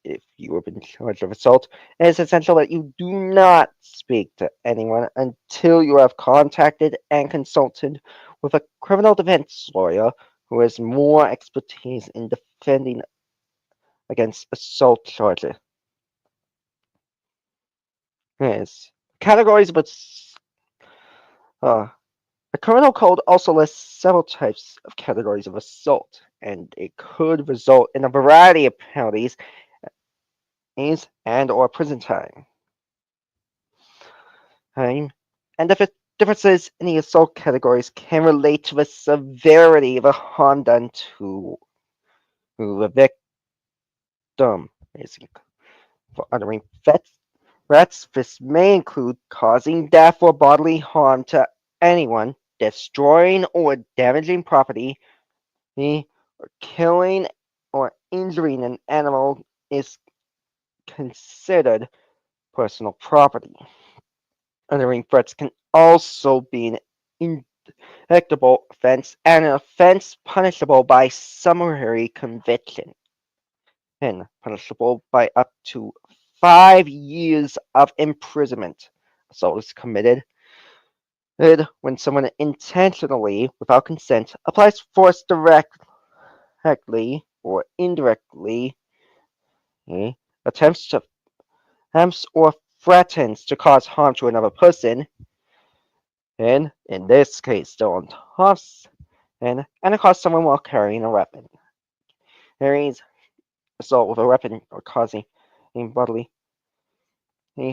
If you have been charged of assault, it is essential that you do not speak to anyone until you have contacted and consulted with a criminal defense lawyer who has more expertise in defending against assault charges. Yes. Categories, but the criminal code also lists several types of categories of assault, and it could result in a variety of penalties and or prison time. And the differences in the assault categories can relate to the severity of the harm done to the victim. For uttering threats, this may include causing death or bodily harm to anyone, destroying or damaging property, or killing or injuring an animal is considered personal property. Uttering threats can also be an indictable offense and an offense punishable by summary conviction and punishable by up to 5 years of imprisonment. Assault is committed when someone intentionally, without consent, applies force directly or indirectly, attempts or threatens to cause harm to another person, and in this case, Dylan Thomas, and cause someone while carrying a weapon. Carries assault with a weapon or causing bodily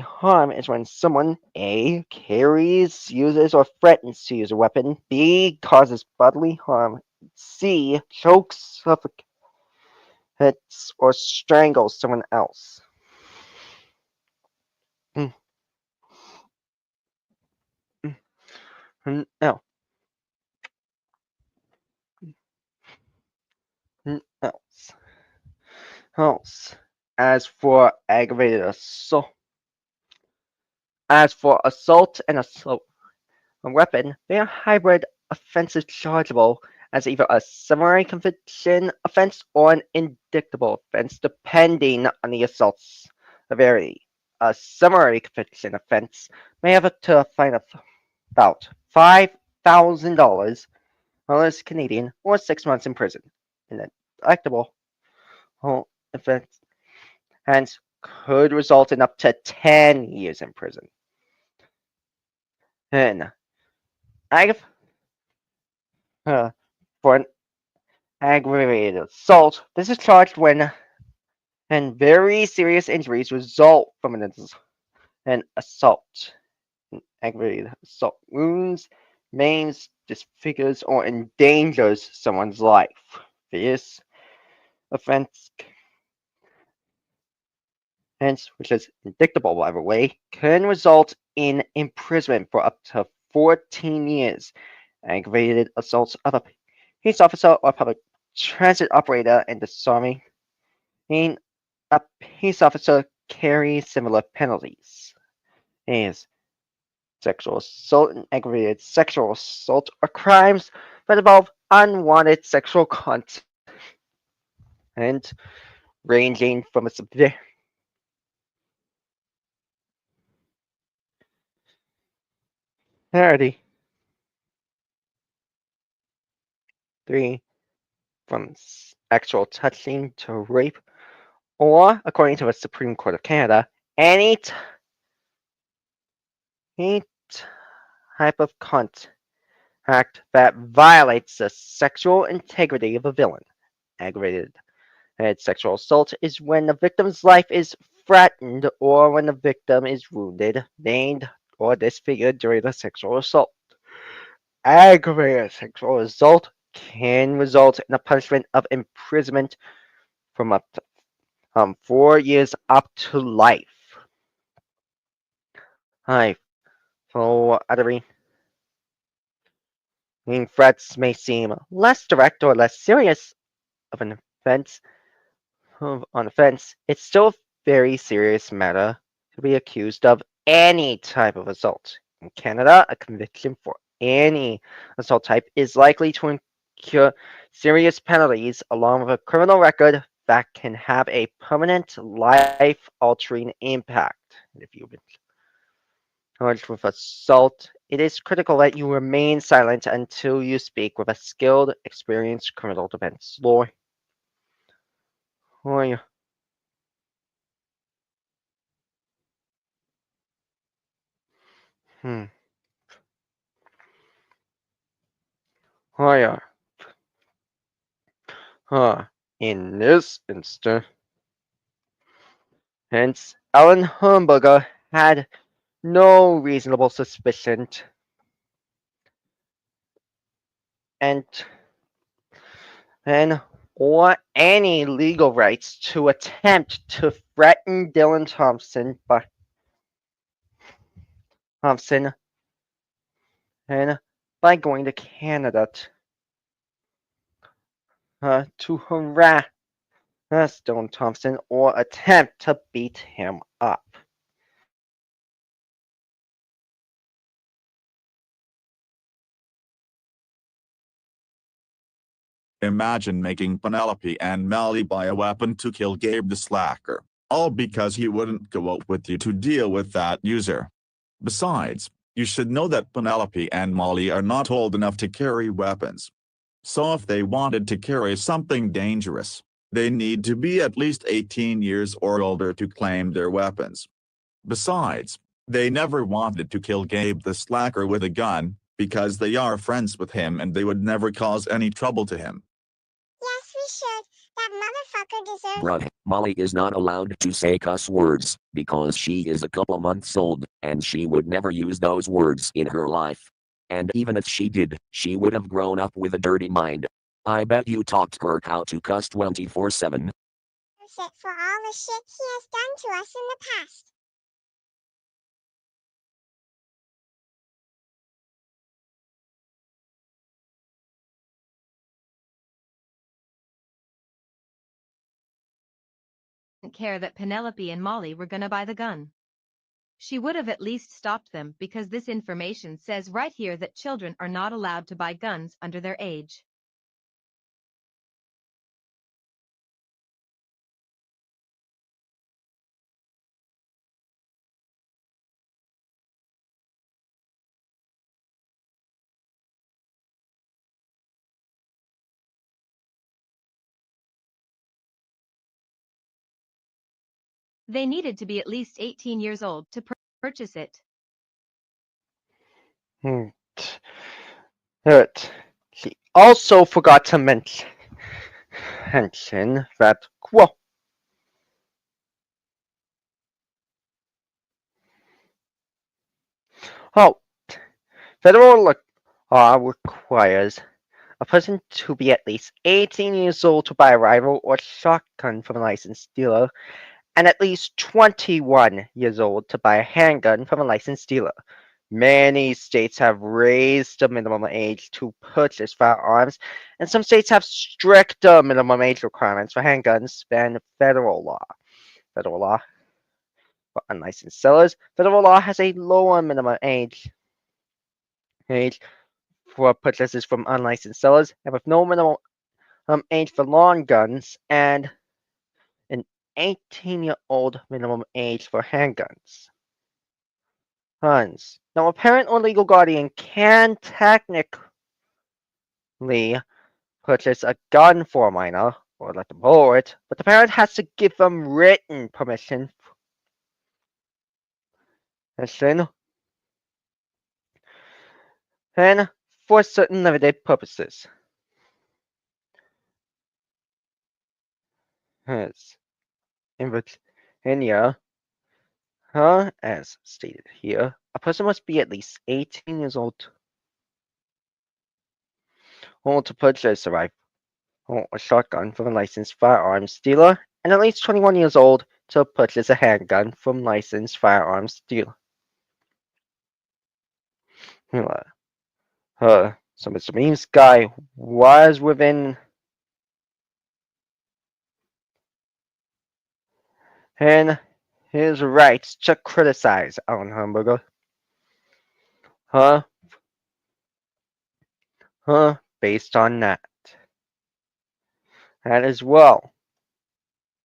harm is when someone A carries, uses, or threatens to use a weapon, B causes bodily harm, C chokes, suffocates, or strangles someone else. Now, else. As for aggravated assault, and assault a weapon, they are hybrid offenses chargeable as either a summary conviction offense or an indictable offense, depending on the assault's severity. A summary conviction offense may have up to a fine of about $5,000 Canadian or 6 months in prison. An indictable offense hence could result in up to 10 years in prison. And for an aggravated assault, this is charged when and very serious injuries result from an assault. An aggravated assault wounds, maims, disfigures, or endangers someone's life. This offense, hence, which is indictable by the way, can result in imprisonment for up to 14 years. Aggravated assaults of a police officer or public transit operator and disarming a police officer carry similar penalties. As sexual assault and aggravated sexual assault are crimes that involve unwanted sexual contact and ranging from a severity 3 from actual touching to rape, or according to the Supreme Court of Canada, any type of contact that violates the sexual integrity of a villain. Aggravated sexual assault is when the victim's life is threatened or when the victim is wounded, maimed, or disfigured during the sexual assault. Aggravated sexual assault can result in a punishment of imprisonment from up to 4 years up to life. For uttering threats may seem less direct or less serious of an offense. It's still a very serious matter to be accused of any type of assault. In Canada, a conviction for any assault type is likely to incur serious penalties along with a criminal record that can have a permanent life-altering impact. If you've been charged with assault, it is critical that you remain silent until you speak with a skilled, experienced criminal defense lawyer. In this instance, hence, Alan Herberger had no reasonable suspicion and or any legal rights to attempt to threaten Dylan Thompson by going to Canada to harass Dylan Thompson or attempt to beat him up. Imagine making Penelope and Molly buy a weapon to kill Gabe the Slacker, all because he wouldn't go out with you to deal with that user. Besides, you should know that Penelope and Molly are not old enough to carry weapons. So if they wanted to carry something dangerous, they need to be at least 18 years or older to claim their weapons. Besides, they never wanted to kill Gabe the Slacker with a gun, because they are friends with him and they would never cause any trouble to him. Yes, we should. That motherfucker deserves. Bruh, Molly is not allowed to say cuss words, because she is a couple months old, and she would never use those words in her life. And even if she did, she would have grown up with a dirty mind. I bet you taught her how to cuss 24/7. For all the shit he has done to us in the past. care that Penelope and Molly were gonna buy the gun. She would have at least stopped them because this information says right here that children are not allowed to buy guns under their age. They needed to be at least 18 years old to purchase it. But she also forgot to mention that quote. Oh, federal law requires a person to be at least 18 years old to buy a rifle or shotgun from a licensed dealer, and at least 21 years old to buy a handgun from a licensed dealer. Many states have raised the minimum age to purchase firearms, and some states have stricter minimum age requirements for handguns than federal law. Federal law for unlicensed sellers. Federal law has a lower minimum age for purchases from unlicensed sellers, and with no minimum age for long guns, and an 18-year-old minimum age for handguns. Guns. Now, a parent or legal guardian can technically purchase a gun for a minor or let them borrow it, but the parent has to give them written permission. And for certain limited purposes. As in Virginia, as stated here, a person must be at least 18 years old to purchase a rifle or a shotgun from a licensed firearms dealer, and at least 21 years old to purchase a handgun from licensed firearms dealer. So Mr. Memes guy was within his rights to criticize Alan Herberger. Based on that. That as well.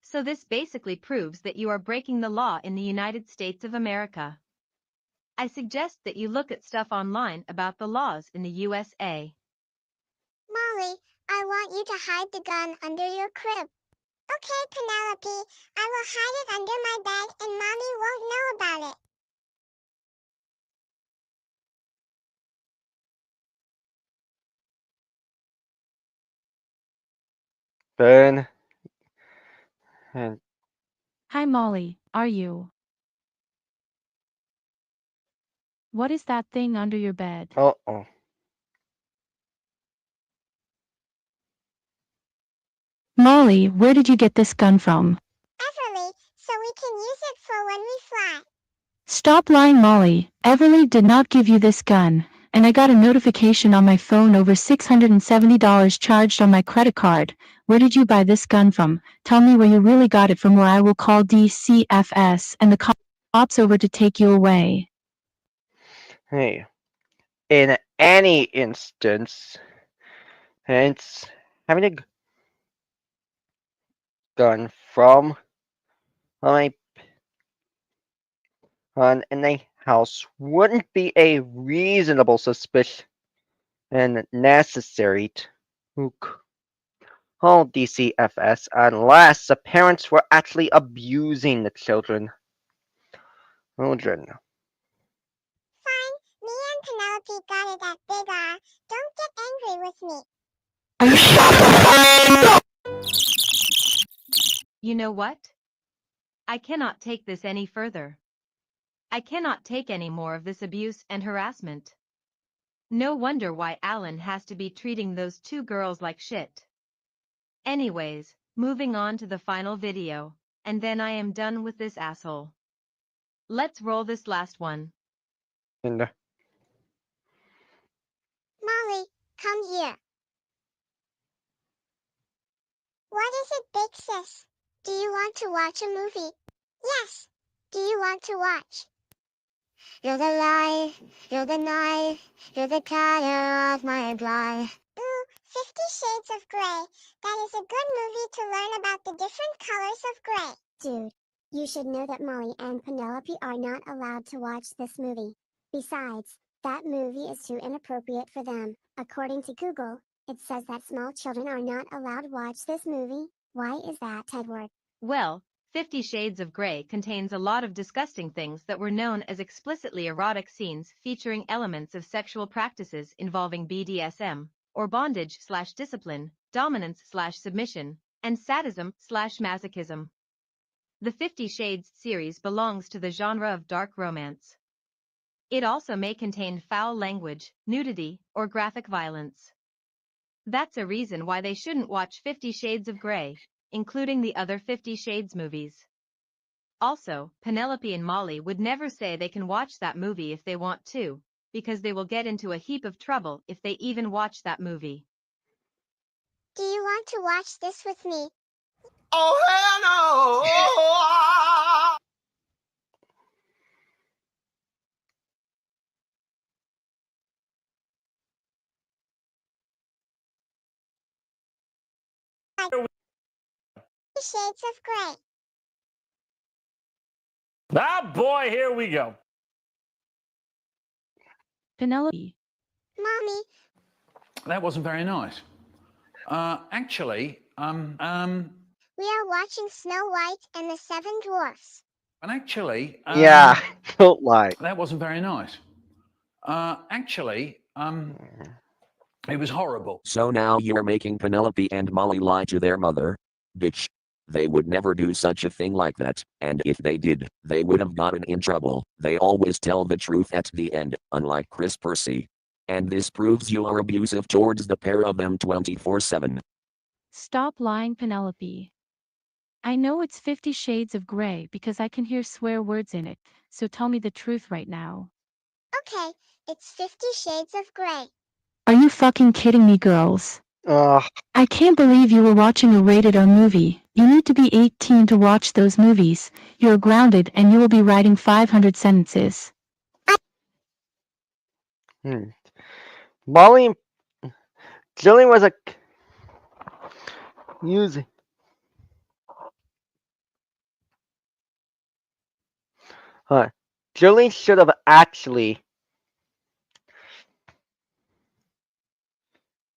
So this basically proves that you are breaking the law in the United States of America. I suggest that you look at stuff online about the laws in the USA. Molly, I want you to hide the gun under your crib. Okay, Penelope, I will hide it under my bed and Mommy won't know about it. Ben. Hi Molly, are you? What is that thing under your bed? Uh-oh. Molly, where did you get this gun from? Everly, so we can use it for when we fly. Stop lying, Molly. Everly did not give you this gun, and I got a notification on my phone over $670 charged on my credit card. Where did you buy this gun from? Tell me where you really got it from, or I will call DCFS and the cops over to take you away. Hey, in any instance, it's having a gun from in a house wouldn't be a reasonable suspicion and necessary to call DCFS unless the parents were actually abusing the children. Fine, me and Penelope got it at Big R. Don't get angry with me. You know what? I cannot take this any further. I cannot take any more of this abuse and harassment. No wonder why Alan has to be treating those two girls like shit. Anyways, moving on to the final video, and then I am done with this asshole. Let's roll this last one. And Molly, come here. What is it, big sis? Do you want to watch a movie? Yes. Do you want to watch? You're the light, you're the night, you're the color of my blood. Ooh, 50 Shades of Grey. That is a good movie to learn about the different colors of gray. Dude, you should know that Molly and Penelope are not allowed to watch this movie. Besides, that movie is too inappropriate for them. According to Google, it says that small children are not allowed to watch this movie. Why is that, Edward? Well, 50 Shades of Grey contains a lot of disgusting things that were known as explicitly erotic scenes featuring elements of sexual practices involving BDSM, or bondage/discipline, dominance/submission, and sadism/masochism. The 50 Shades series belongs to the genre of dark romance. It also may contain foul language, nudity, or graphic violence. That's a reason why they shouldn't watch 50 Shades of Grey, including the other 50 Shades movies. Also, Penelope and Molly would never say they can watch that movie if they want to, because they will get into a heap of trouble if they even watch that movie. Do you want to watch this with me? Oh, hell no! Shades of Grey. Ah, boy, here we go. Penelope. Mommy, That wasn't very nice. Actually, we are watching Snow White and the Seven Dwarfs. and actually, Yeah, don't lie. that wasn't very nice. Actually, it was horrible. So now you're making Penelope and Molly lie to their mother? Bitch. They would never do such a thing like that, and if they did, they would have gotten in trouble. They always tell the truth at the end, unlike Chris Percy. And this proves you are abusive towards the pair of them 24/7. Stop lying, Penelope. I know it's 50 Shades of Grey because I can hear swear words in it, so tell me the truth right now. Okay, it's 50 Shades of Grey. Are you fucking kidding me, girls? Ugh. I can't believe you were watching a rated R movie. You need to be 18 to watch those movies. You're grounded and you will be writing 500 sentences. Molly, Jillian was a music. Jillian should have actually.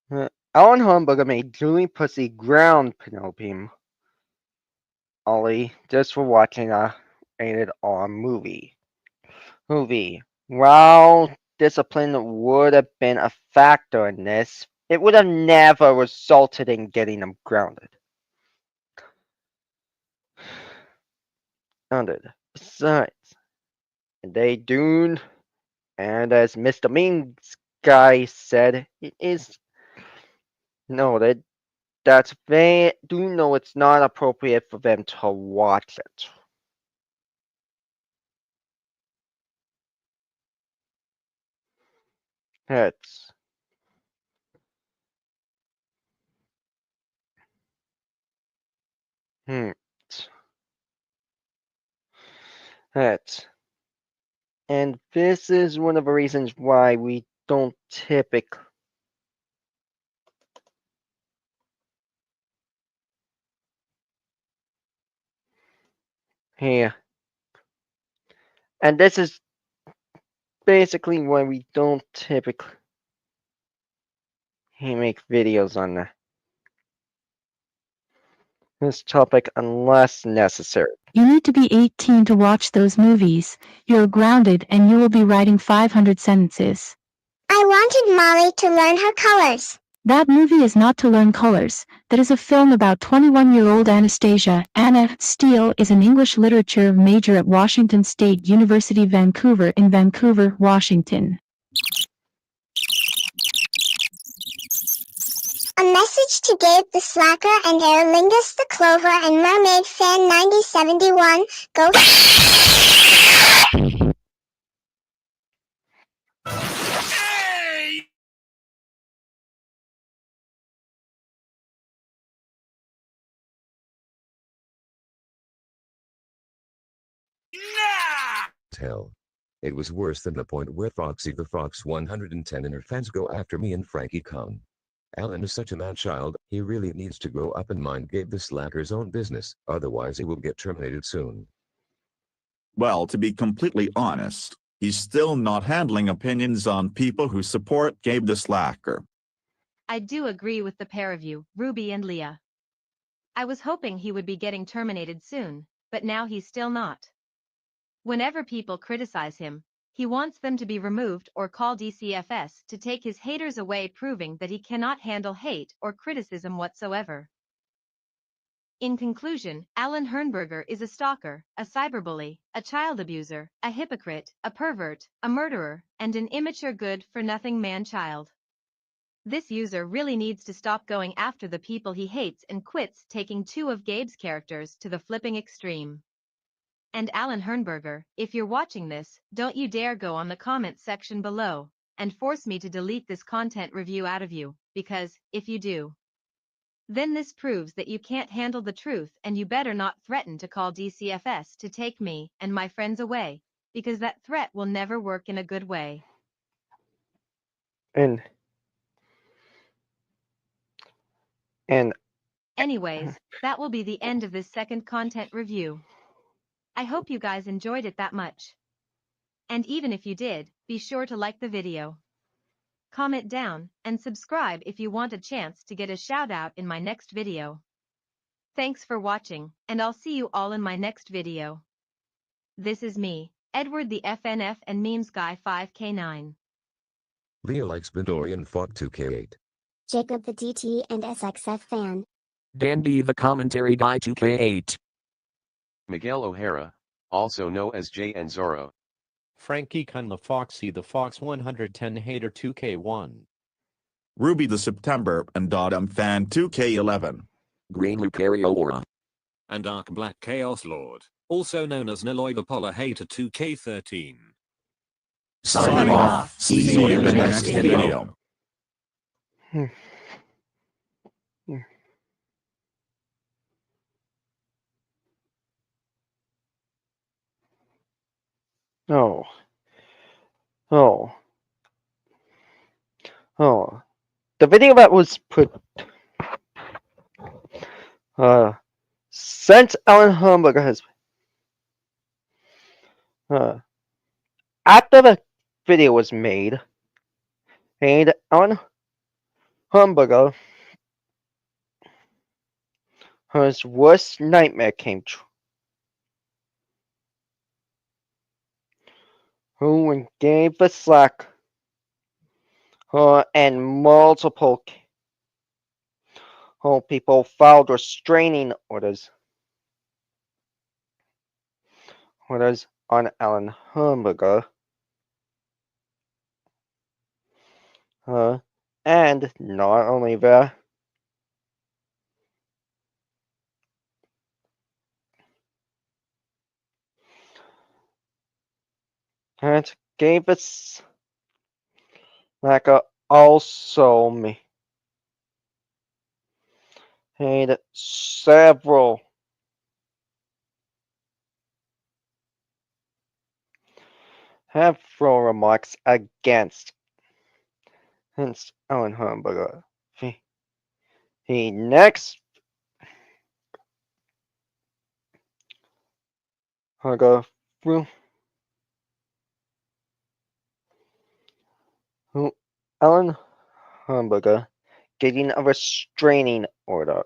Alan Hornberger made Julie Pussy ground Penelope Ollie just for watching a rated R movie. While discipline would have been a factor in this, it would have never resulted in getting them grounded. Besides, they do, and as Mr. Means guy said, it is no that's they do know it's not appropriate for them to watch it. It's That's and this is one of the reasons why we don't typically here. And this is basically why we don't typically make videos on this topic unless necessary. You need to be 18 to watch those movies. You're grounded and you will be writing 500 sentences. I wanted Molly to learn her colors. That movie is not to learn colors. That is a film about 21-year-old Anastasia. Anna Steele is an English literature major at Washington State University, Vancouver in Vancouver, Washington. A message to Gabe the Slacker and Aer Lingus the Clover and Mermaid Fan 9071. Go. hell. It was worse than the point where Foxy the Fox 110 and her fans go after me and Frankie Kong. Alan is such a mad child, he really needs to grow up and mind Gabe the Slacker's own business, otherwise he will get terminated soon. Well, to be completely honest, he's still not handling opinions on people who support Gabe the Slacker. I do agree with the pair of you, Ruby and Leah. I was hoping he would be getting terminated soon, but now he's still not. Whenever people criticize him, he wants them to be removed or call DCFS to take his haters away, proving that he cannot handle hate or criticism whatsoever. In conclusion, Alan Hernberger is a stalker, a cyberbully, a child abuser, a hypocrite, a pervert, a murderer, and an immature good-for-nothing man-child. This user really needs to stop going after the people he hates and quits taking two of Gabe's characters to the flipping extreme. And Alan Hernberger, if you're watching this, don't you dare go on the comment section below and force me to delete this content review out of you, because, if you do, then this proves that you can't handle the truth, and you better not threaten to call DCFS to take me and my friends away, because that threat will never work in a good way. And Anyways, that will be the end of this second content review. I hope you guys enjoyed it that much. And even if you did, be sure to like the video, comment down, and subscribe if you want a chance to get a shout out in my next video. Thanks for watching, and I'll see you all in my next video. This is me, Edward the FNF and Memes Guy 5K9. Leah likes Midoriyan fought 2K8. Jacob the DT and SXF fan. Dandy the commentary guy 2K8. Miguel O'Hara, also known as Jay and Zorro. Frankie Kun the Foxy the Fox 110 hater 2K1. Ruby the September and Dodom fan 2K11. Green Lucario. And Arc Black Chaos Lord, also known as Niloy the Polar hater 2K13. Signing off. See you in the next video. Oh. The video that was put since Alan Hernberger has after the video was made, Alan Hernberger, his worst nightmare came true. Who gave the slack and multiple people filed restraining orders on Alan Hernberger. And not only that, and gave us like also made several remarks against Alan Hernberger. He next go through Alan Hernberger getting a restraining order.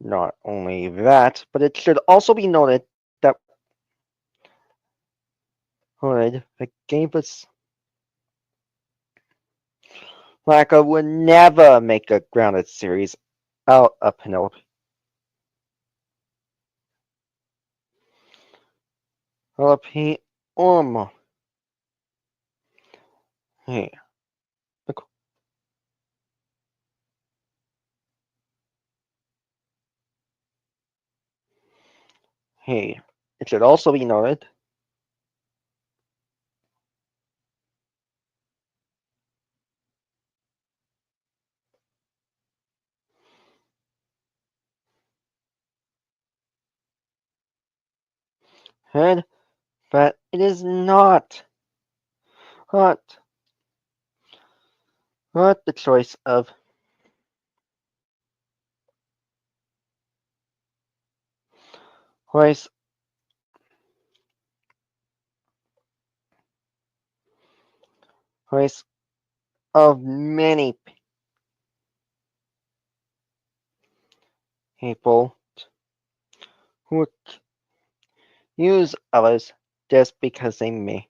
Not only that, but it should also be noted that gave us would never make a grounded series out of Penelope. Ormo. Hey. Look. Hey. It should also be noted heard, but it is not. Not the choice of choice choice of many people who use others just because they may.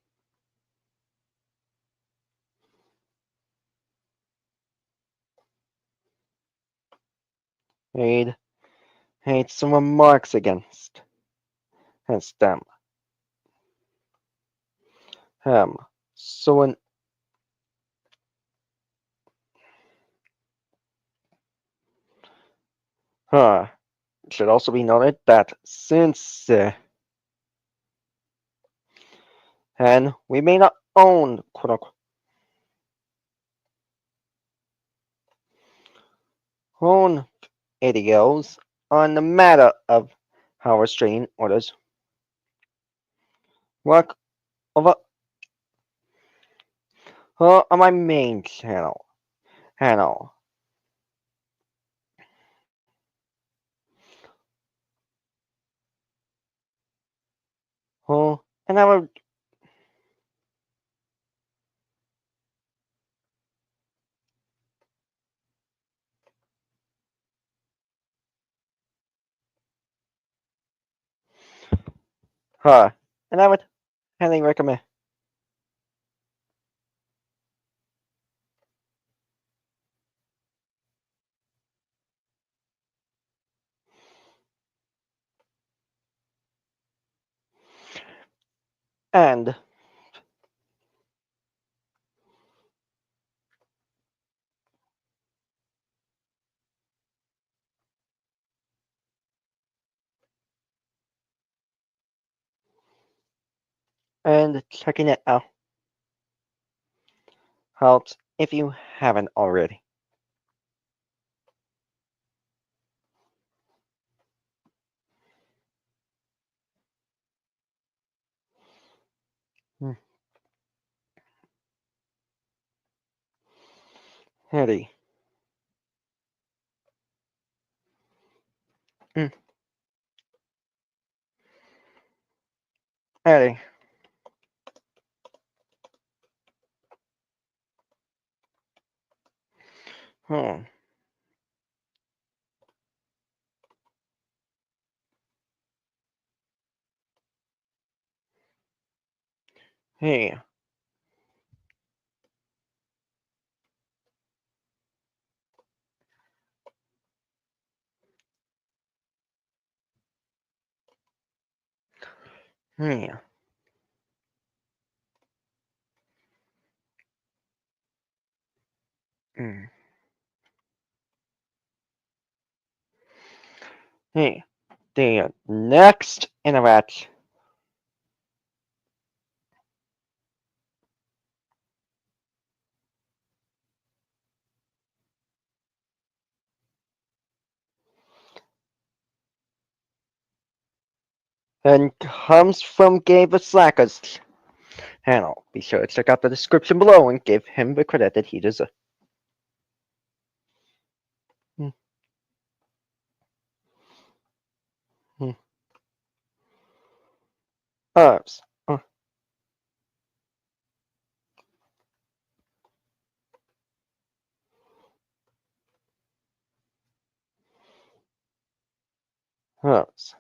Made some remarks against them. So it should also be noted that since and we may not own quote unquote own videos on the matter of how restraining orders work over on my main channel. And I will and I would highly recommend. And checking it out helps if you haven't already. Eddie. Eddie. Hey. Hey. Hey. The next interaction. And comes from Gabe the Slacker's channel. Be sure to check out the description below and give him the credit that he deserves. Herbs. Herbs.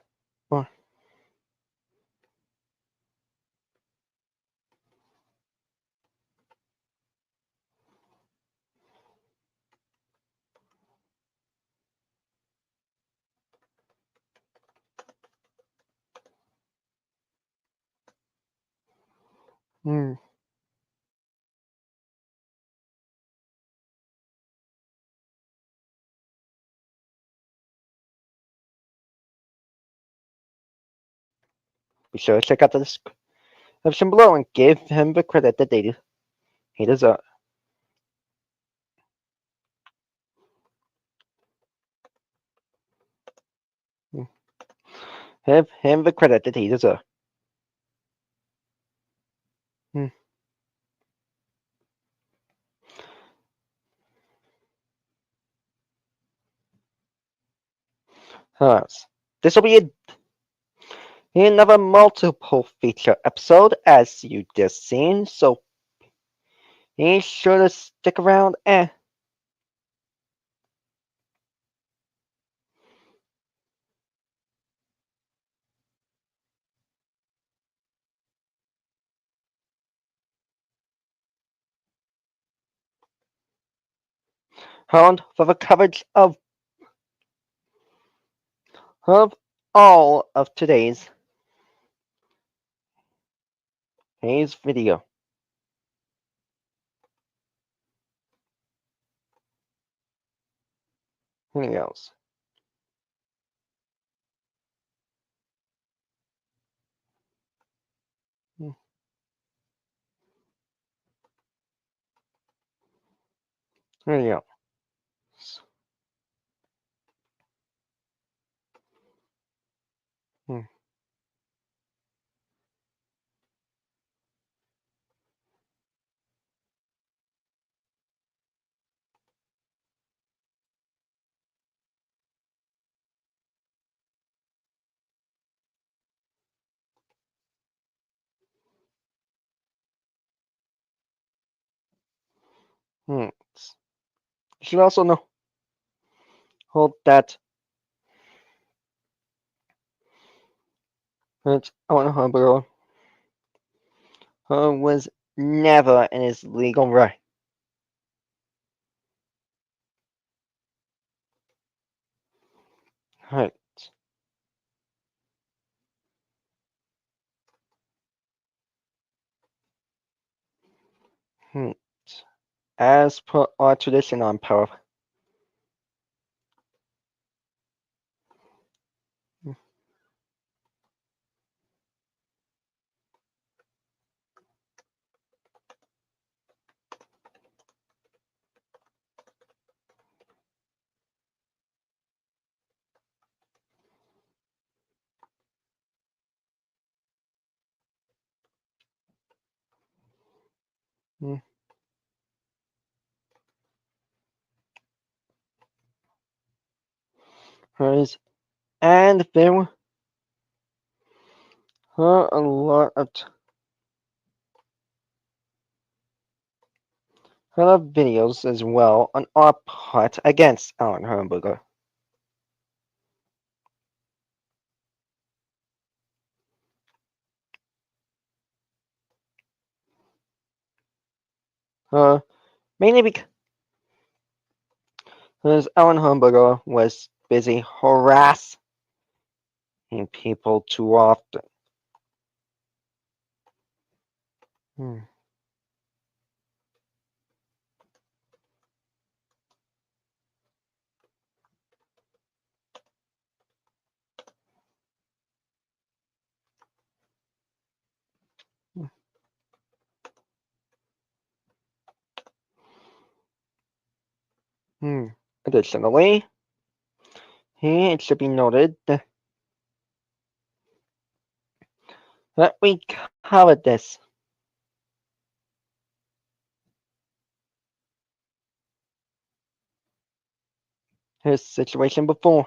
Be sure to check out the description below and give him the credit that he deserves. Give him the credit that he deserves. Hmm. This will be another multiple feature episode, as you just seen, so be sure to stick around and hold for the coverage of all of today's video. Anything else? There you go. Hmm. You should also know that Alan Humber was never in his legal right. Right. As per our tradition on Power. And there were a lot of videos as well on our part against Alan Herrenberger. Mainly because Alan Herrenberger was busy harassing people too often. Additionally, it should be noted that we covered this his situation before.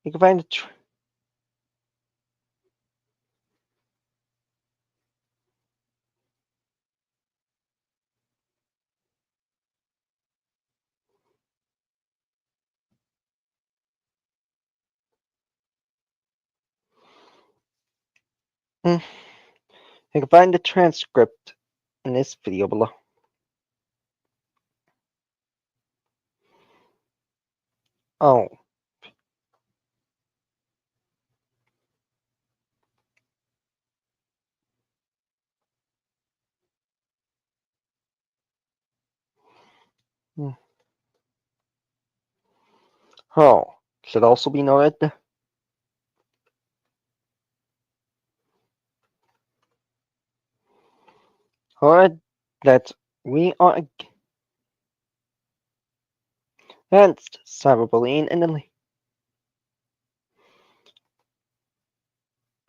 You can find the you can find the transcript in this video below. Oh. Should also be noted that we are against cyberbullying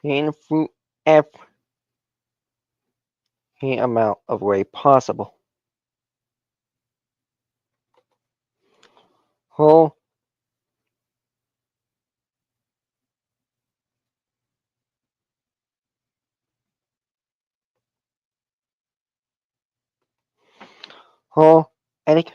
in through every amount of way possible. Whole whole any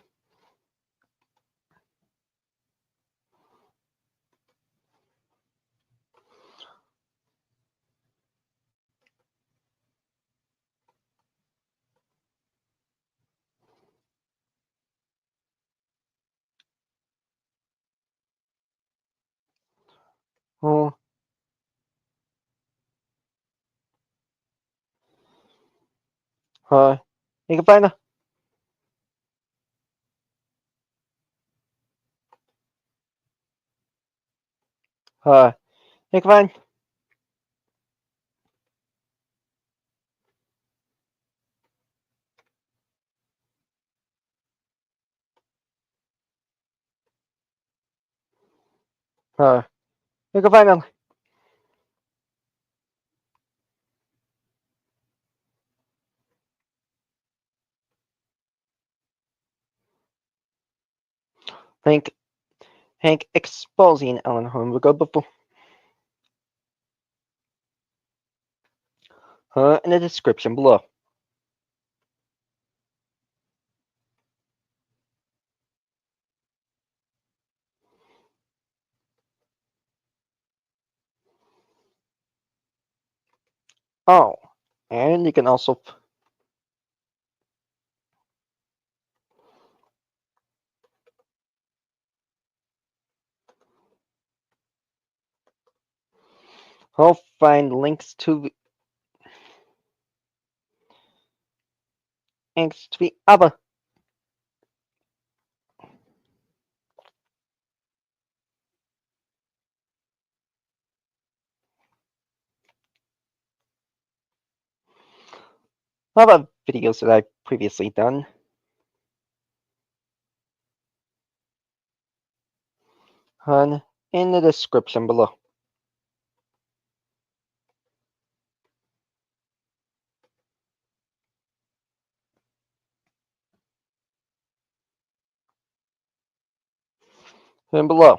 whole you can find you can find you can find Hank exposing Alan Hornberger before in the description below. Oh, and you can also find links to the other videos that I've previously done. In the description below. And below.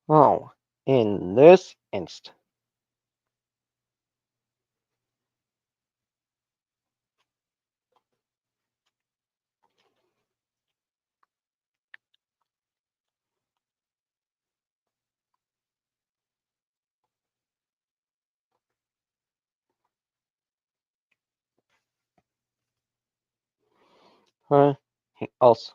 Oh, in this instance. Also.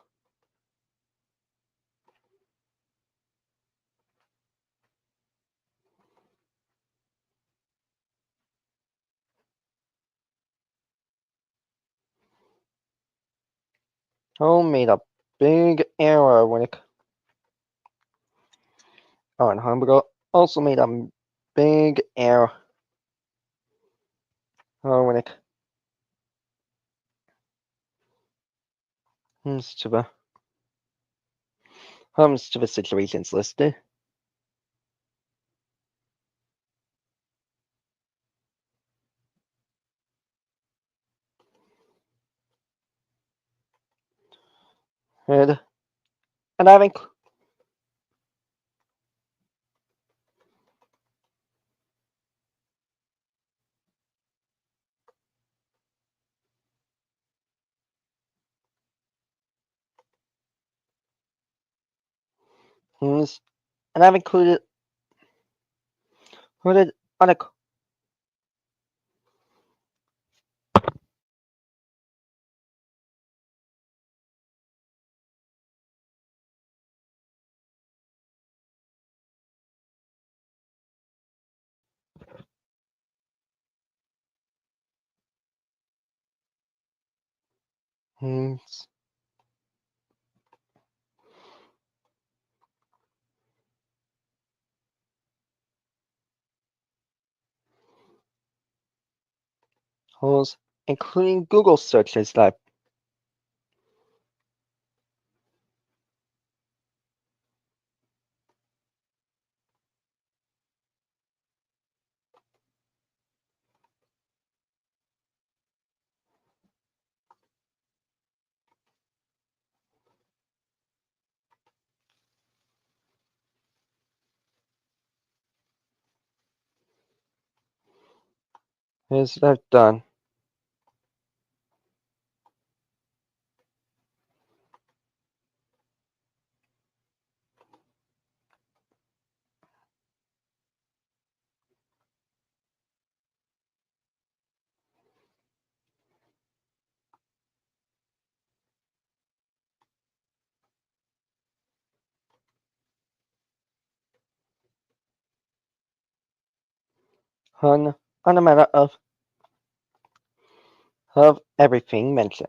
Made a big error when it. Oh, and Hamburger also made a big error. When it comes to the situations listed. And I've included on a Holes, including Google searches that here's what I've done. On a matter of everything mentioned.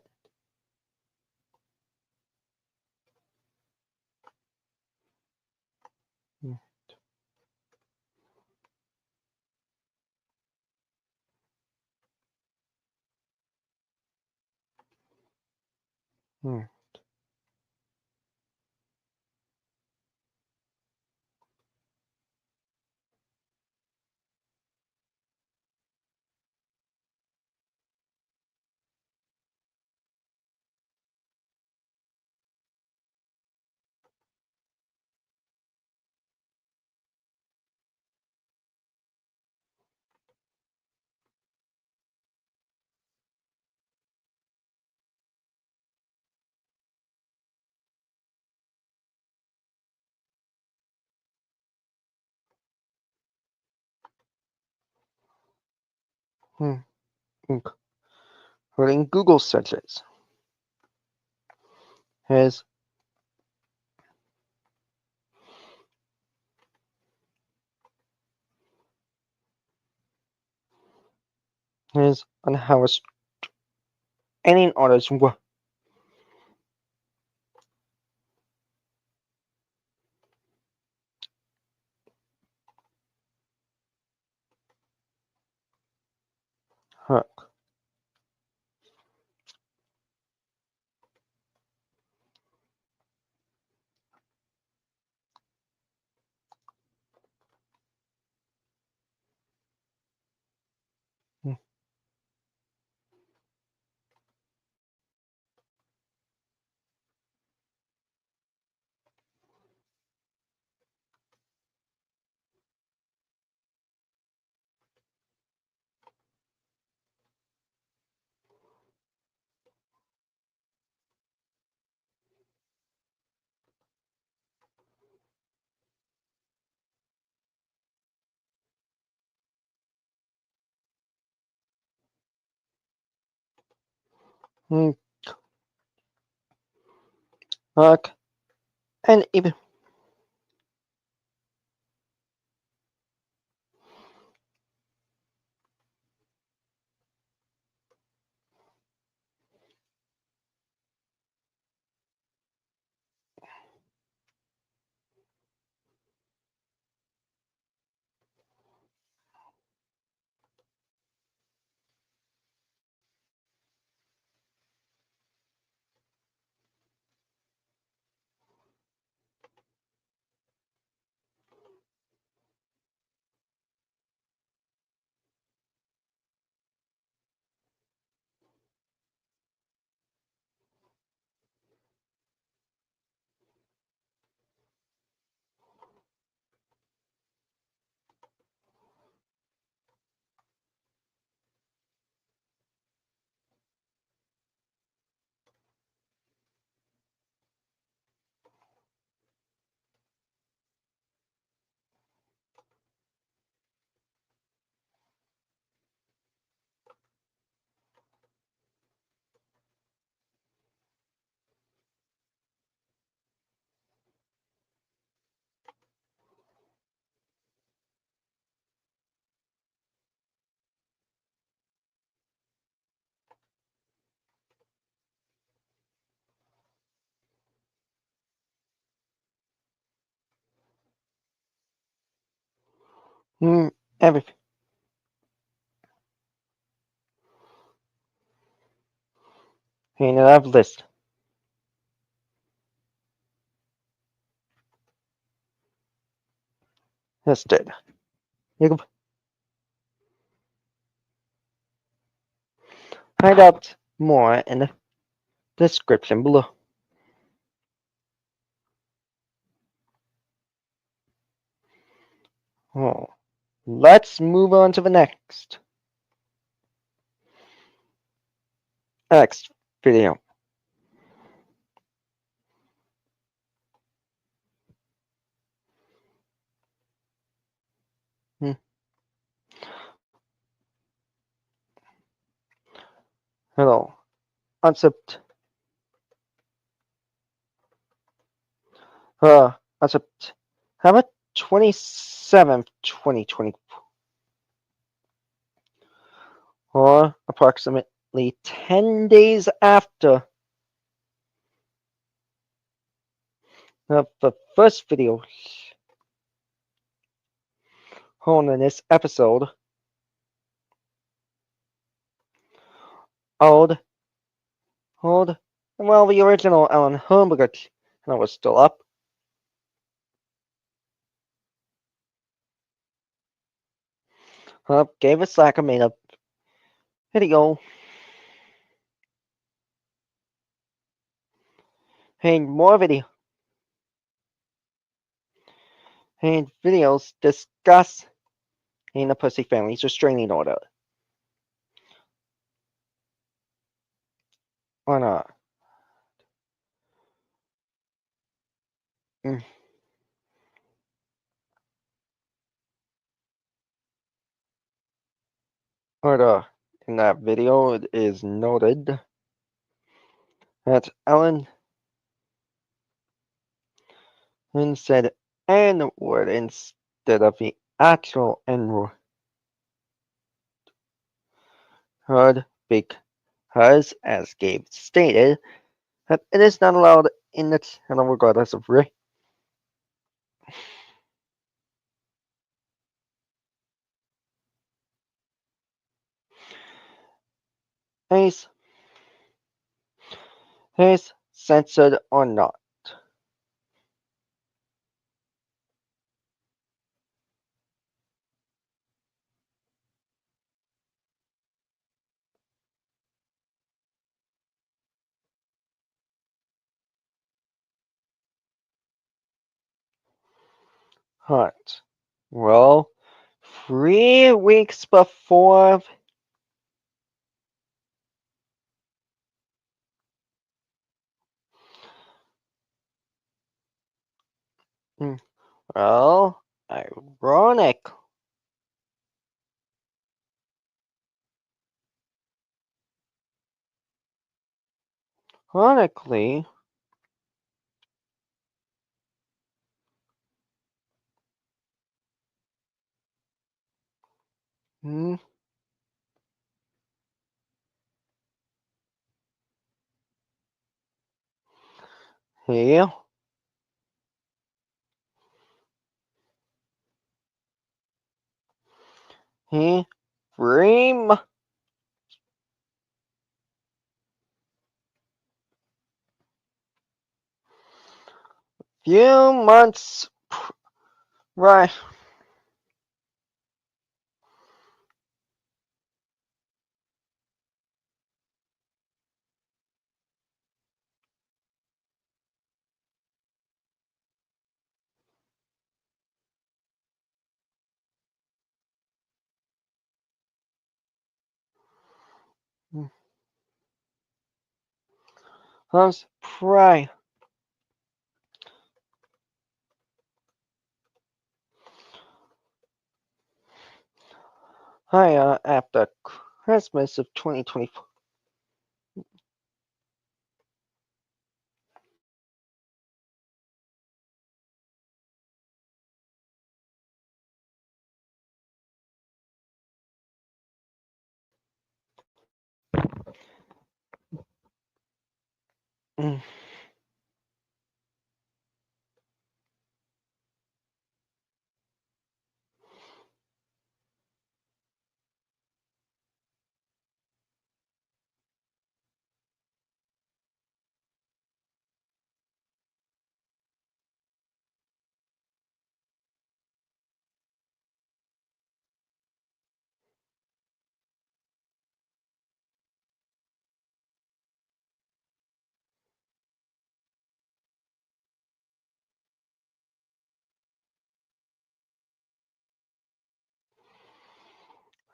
Hmm. Hmm. Including Google searches. Here's on how restraining orders work. And even everything. And I have a list. Listed. You can find out more in the description below. Oh, let's move on to the next video. Hello. On September 27th, 2024, approximately 10 days after the first video shown in this episode, the original Alan Herberger channel was still up. Gave a Slacker made a video and more videos discuss the Pussy family's restraining order. On in that video, it is noted that Alan said N-word instead of the actual N-word because, as Gabe stated, that it is not allowed in the channel regardless of race. Is censored or not. Hunt. Well, 3 weeks before well, ironically, he free few months right. Prior. After Christmas of 2024.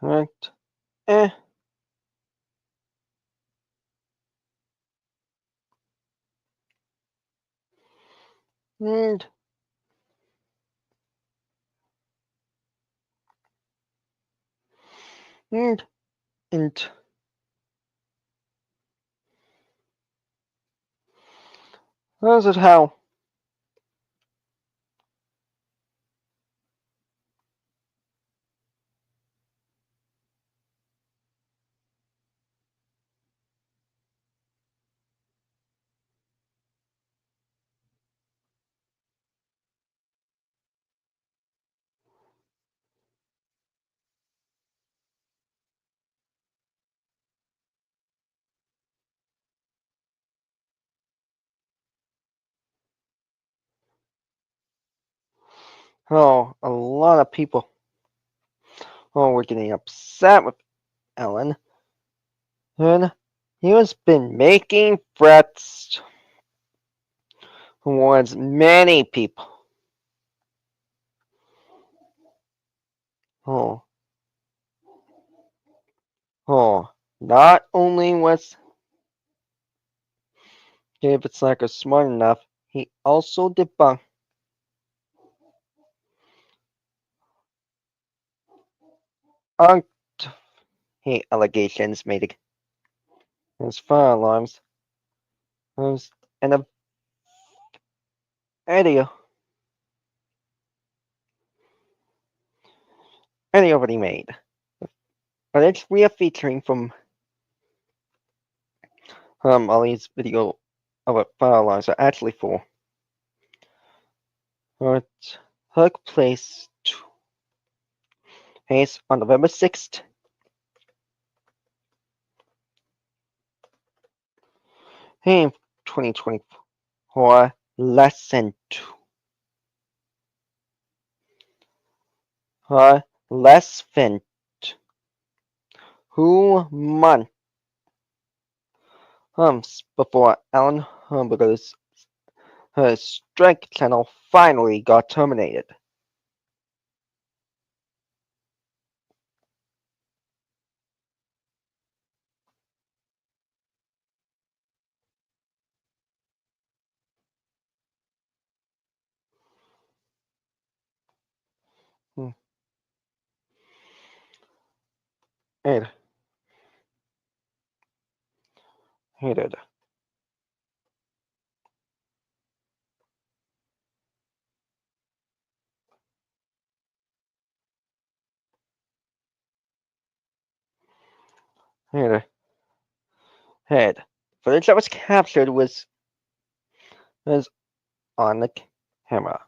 Right. Eh. And and how's it how? Oh, a lot of people. Oh, we're getting upset with Ellen. And he has been making threats towards many people. Oh. Oh. Not only was David Slacker smart enough, he also debunked allegations made against fire alarms. And a video already made. But it's real featuring from Ollie's video of fire alarms are actually full. It took place on November 6th. In 2024, less than 2 months before Alan Herberger's strike channel finally got terminated. It did. Head. Footage that was captured was on the camera.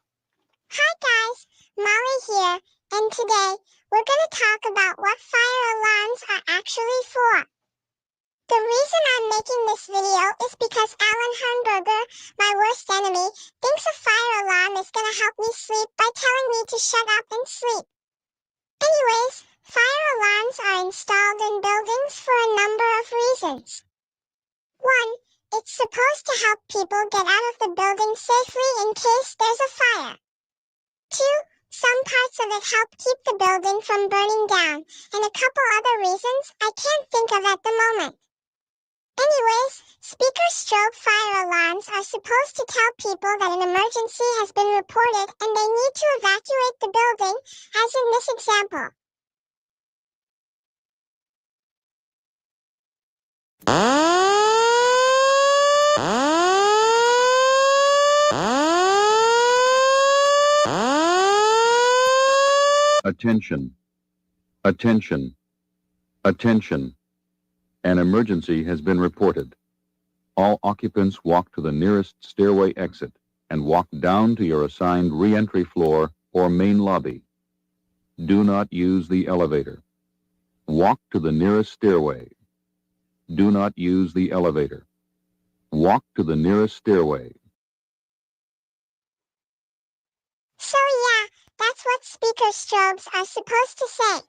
Hi guys, Molly here, and today we're going to talk about what fire alarms are actually for. The reason I'm making this video is because Alan Herberger, my worst enemy, thinks a fire alarm is going to help me sleep by telling me to shut up and sleep. Anyways, fire alarms are installed in buildings for a number of reasons. 1. It's supposed to help people get out of the building safely in case there's a fire. 2. Some parts of it help keep the building from burning down, and a couple other reasons I can't think of at the moment. Anyways, speaker strobe fire alarms are supposed to tell people that an emergency has been reported and they need to evacuate the building, as in this example. Attention. Attention. Attention. An emergency has been reported. All occupants walk to the nearest stairway exit and walk down to your assigned re-entry floor or main lobby. Do not use the elevator. Walk to the nearest stairway. Do not use the elevator. Walk to the nearest stairway. So yeah, that's what speaker strobes are supposed to say.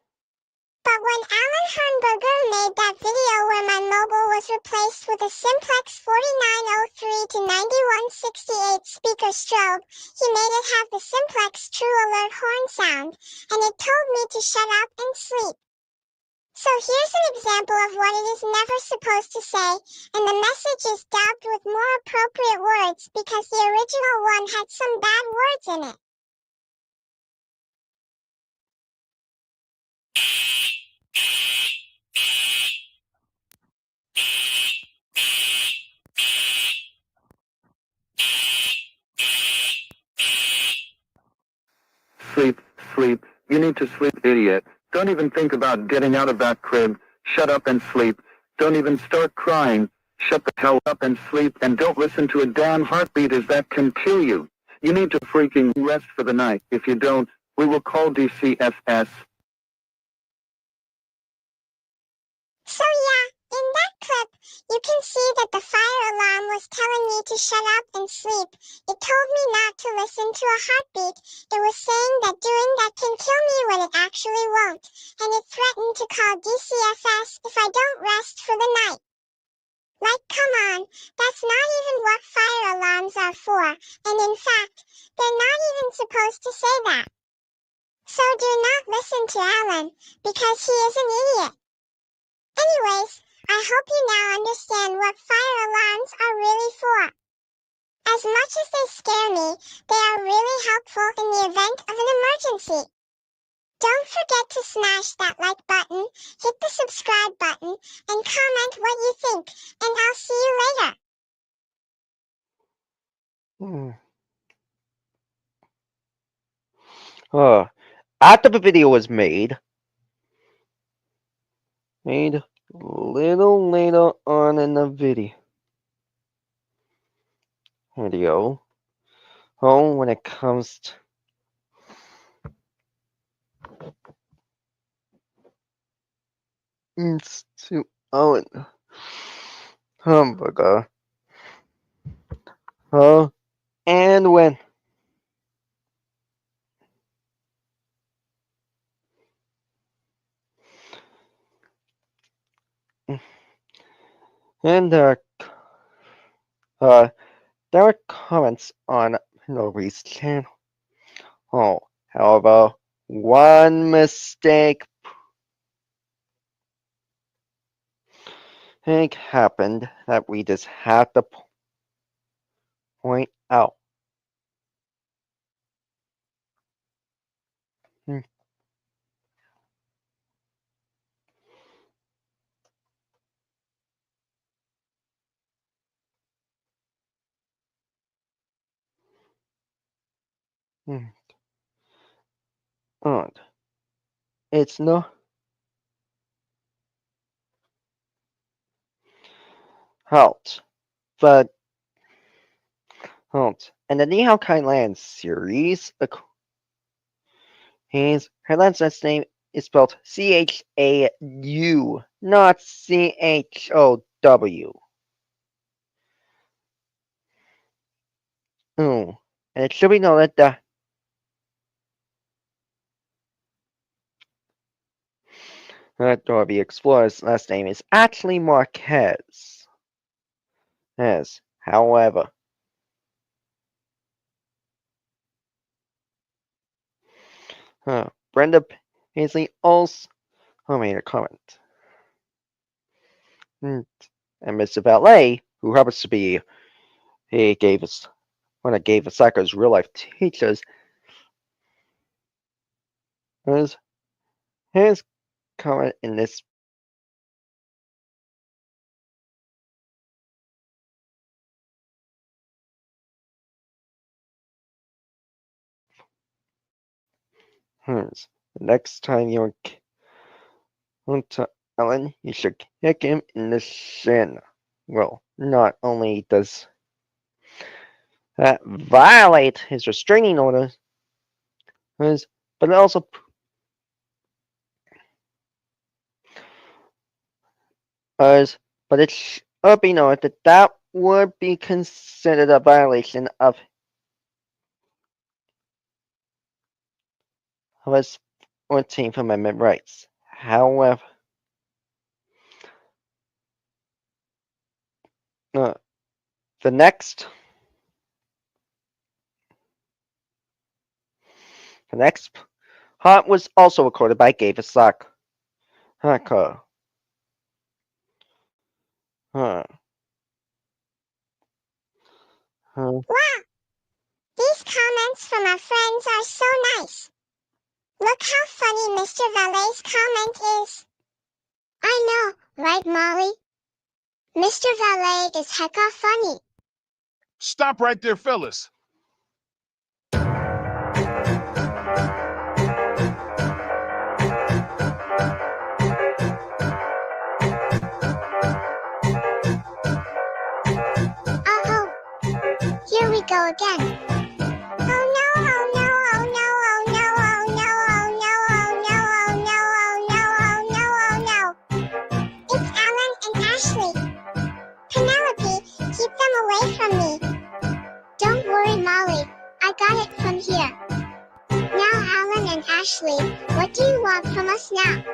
But when Alan Herberger made that video where my mobile was replaced with a Simplex 4903 to 9168 speaker strobe, he made it have the Simplex True Alert horn sound, and it told me to shut up and sleep. So here's an example of what it is never supposed to say, and the message is dubbed with more appropriate words because the original one had some bad words in it. Sleep, sleep. You need to sleep, idiot. Don't even think about getting out of that crib. Shut up and sleep. Don't even start crying. Shut the hell up and sleep, and don't listen to a damn heartbeat, as that can kill you. You need to freaking rest for the night. If you don't, we will call DCFS. So yeah, in that clip, you can see that the fire alarm was telling me to shut up and sleep. It told me not to listen to a heartbeat. It was saying that doing that can kill me when it actually won't. And it threatened to call DCFS if I don't rest for the night. Like, come on, that's not even what fire alarms are for. And in fact, they're not even supposed to say that. So do not listen to Alan, because he is an idiot. Anyways, I hope you now understand what fire alarms are really for. As much as they scare me, they are really helpful in the event of an emergency. Don't forget to smash that like button, hit the subscribe button, and comment what you think, and I'll see you later. After the video was made little later on in the video, when it comes to Alan Hamburger, and when and there are comments on Penelope's channel. However, one mistake happened that we just have to point out. It's no but and the Nihao Kai Land series, her last name is spelled C-H-A-U, not C-H-O-W. And it should be noted that Dora the Explorer's last name is actually Marquez. However, Brenda Paisley also made a comment. And Mr. Valet, who happens to be one of Gabe Asaka's real life teachers, his comment in this the next time you're to Alan, you should kick him in the shin. Well, not only does that violate his restraining orders, but it also but it should be noted that would be considered a violation of his 14th Amendment rights. However, the next part was also recorded by Gabe Asaka. hacker. Huh. Huh. Wow! These comments from our friends are so nice. Look how funny Mr. Valet's comment is. I know, right, Molly? Mr. Valet is hecka funny. Stop right there, fellas. Oh, here we go again. Oh no, oh no, oh no, oh no, oh no, oh no, oh no, oh no, oh no, oh no, oh no. It's Alan and Ashley. Penelope, keep them away from me. Don't worry, Molly. I got it from here. Now, Alan and Ashley, what do you want from us now?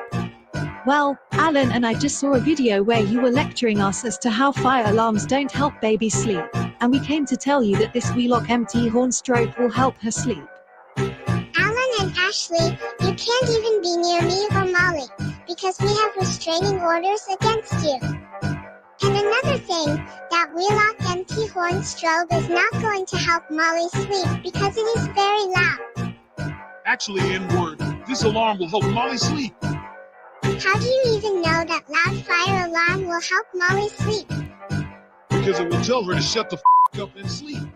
Well, Alan and I just saw a video where you were lecturing us as to how fire alarms don't help babies sleep, and we came to tell you that this Wheelock MT horn strobe will help her sleep. Alan and Ashley, you can't even be near me or Molly, because we have restraining orders against you. And another thing, that Wheelock MT horn strobe is not going to help Molly sleep because it is very loud. Actually, N-word, this alarm will help Molly sleep. How do you even know that loud fire alarm will help Molly sleep? Because it will tell her to shut the up and sleep.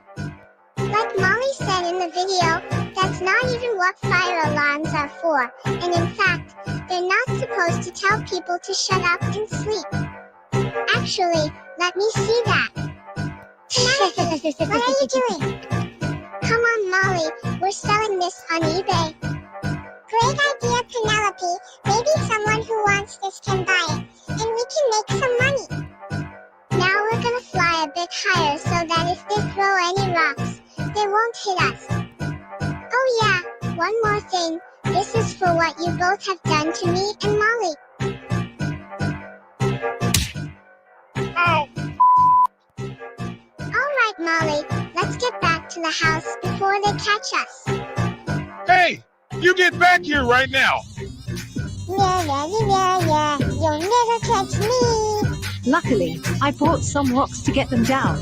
Like Molly said in the video, that's not even what fire alarms are for, and in fact, they're not supposed to tell people to shut up and sleep. Actually, let me see that. Penelope, what are you doing? Come on, Molly, we're selling this on eBay. Great idea, Penelope. Maybe someone who wants this can buy it, and we can make some money. Now we're gonna fly a bit higher so that if they throw any rocks, they won't hit us. Oh yeah, one more thing. This is for what you both have done to me and Molly. Ow! Alright, Molly, let's get back to the house before they catch us. Hey! You get back here right now! Yeah, you'll never catch me! Luckily, I brought some rocks to get them down.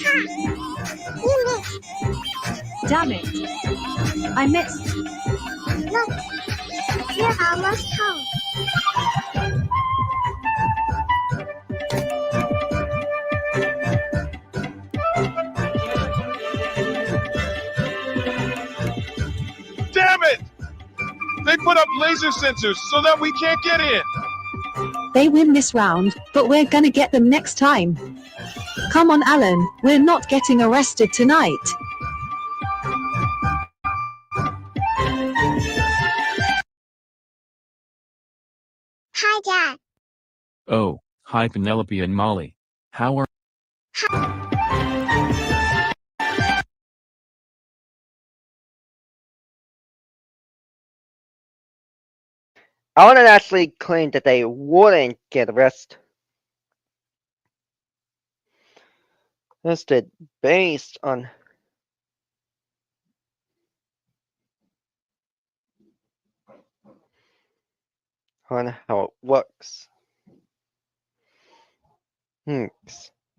Ha! You missed! Damn it! I missed. Look! You're almost home. Damn it! They put up laser sensors so that we can't get in! They win this round, but we're gonna get them next time. Come on, Alan, we're not getting arrested tonight. Hi, Dad. Oh, hi Penelope and Molly. How are Alan and Ashley claimed that they wouldn't get arrested based on how it works.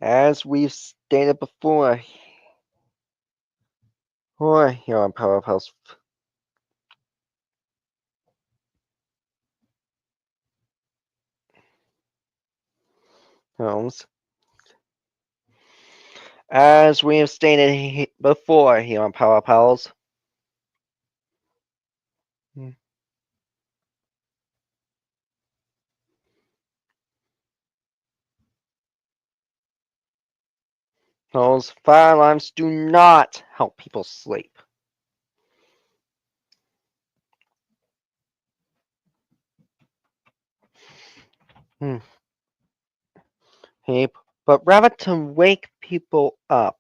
As we've stated before, here on Powerhouse. Homes. As we have stated before here on Power Pals. Those fire alarms do not help people sleep. But rather to wake people up.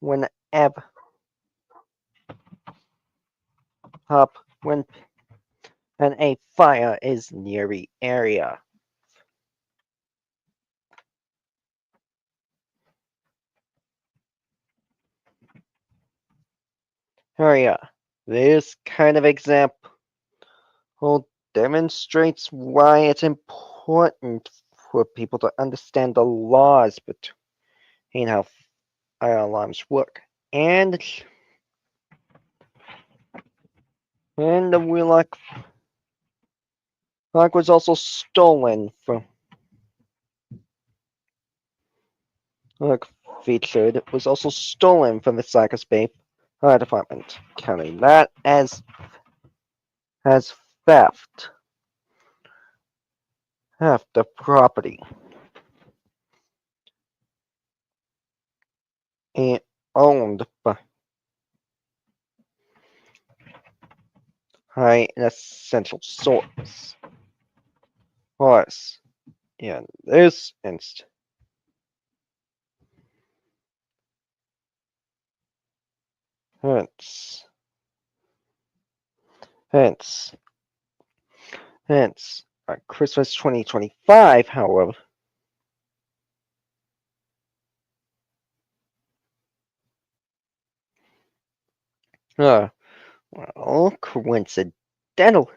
When a fire is near the area. Here, this kind of example demonstrates why it's important for people to understand the laws between how fire alarms work. And the Wheelock lock was also stolen from featured was also stolen from the Cypress Bay Fire Department, counting that as theft. Theft of property. And owned by an essential source. In this instance. Hence, on Christmas 2025, however, coincidental.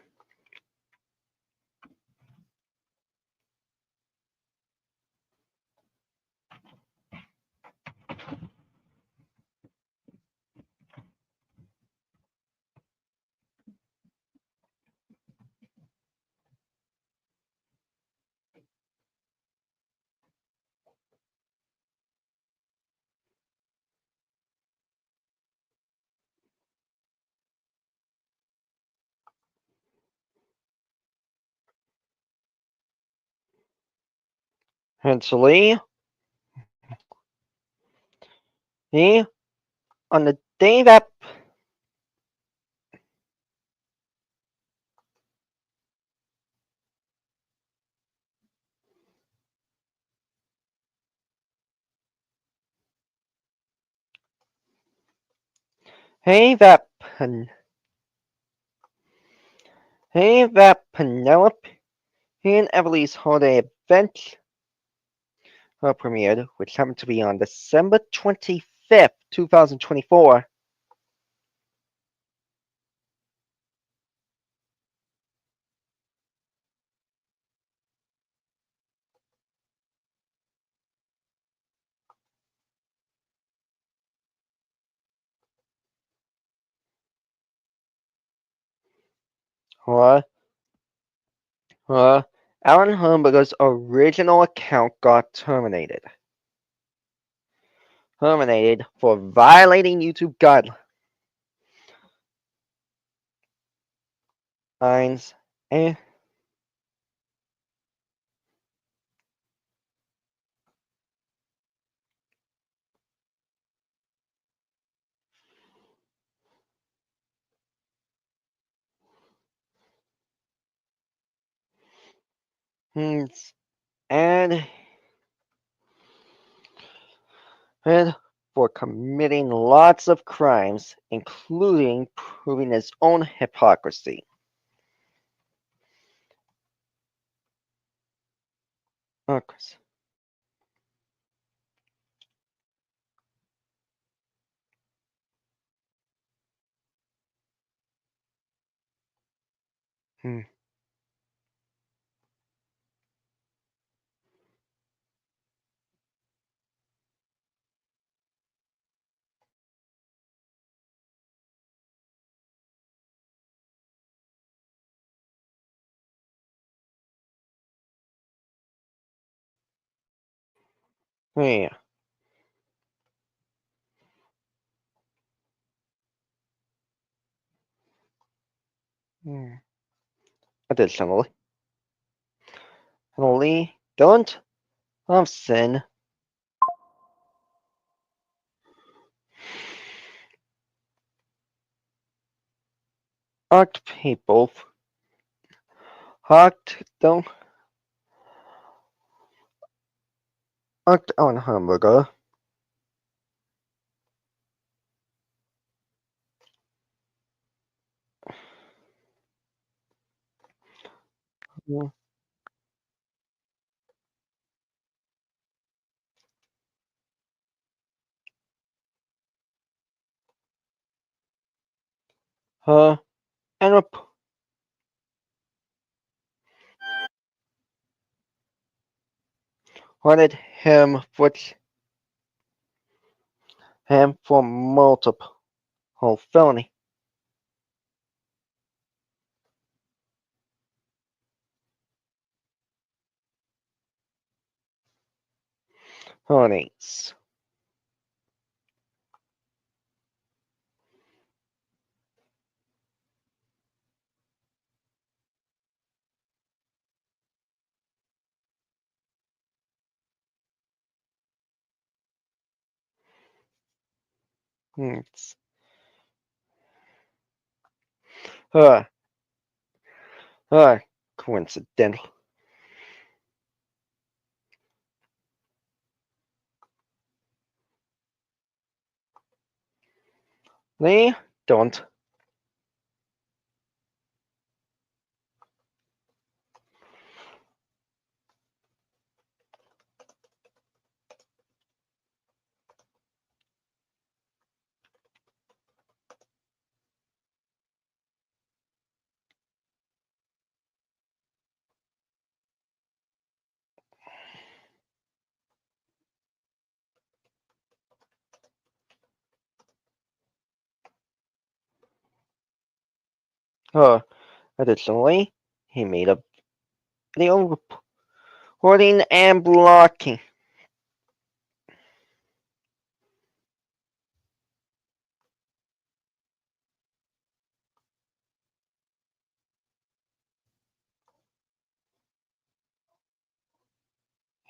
Hensely, on the day that Penelope and Emily's holiday event premiered, which happened to be on December 25th, 2024. Alan Herberger's original account got terminated. For violating YouTube guidelines and for committing lots of crimes, including proving his own hypocrisy. Hmm. Yeah. Additionally, don't Thompson asked people don't act on Hamburger. And reported him for multiple felony. Felonies. It's coincidental. They don't. Additionally, he made a video reporting and blocking.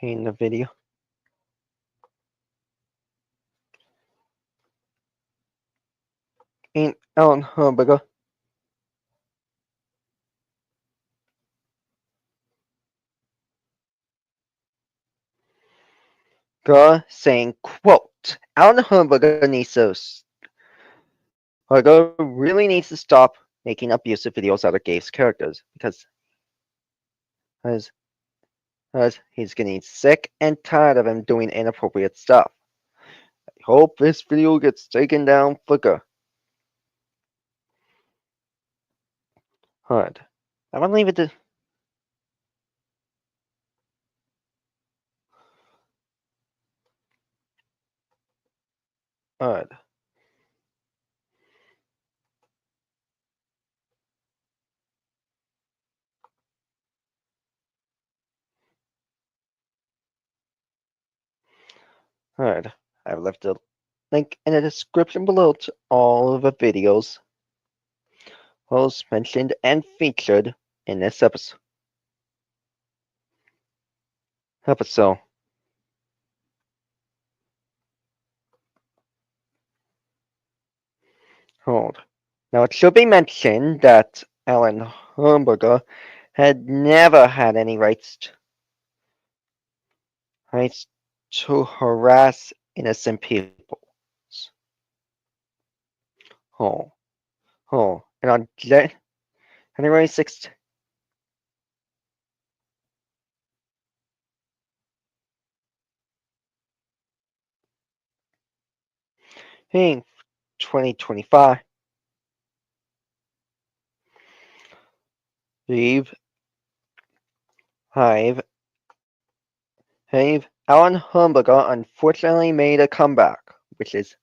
In the video. In Alan Herberger. Saying, quote, Alan Herberger really needs to stop making abusive videos out of gay characters because he's getting sick and tired of him doing inappropriate stuff. I hope this video gets taken down quicker. Alright. I'm gonna leave it to Alright. Alright. I've left a link in the description below to all of the videos both mentioned and featured in this episode. Now it should be mentioned that Alan Herberger had never had any rights to harass innocent people. And on January 6th, 2025, Alan Herberger unfortunately made a comeback, which is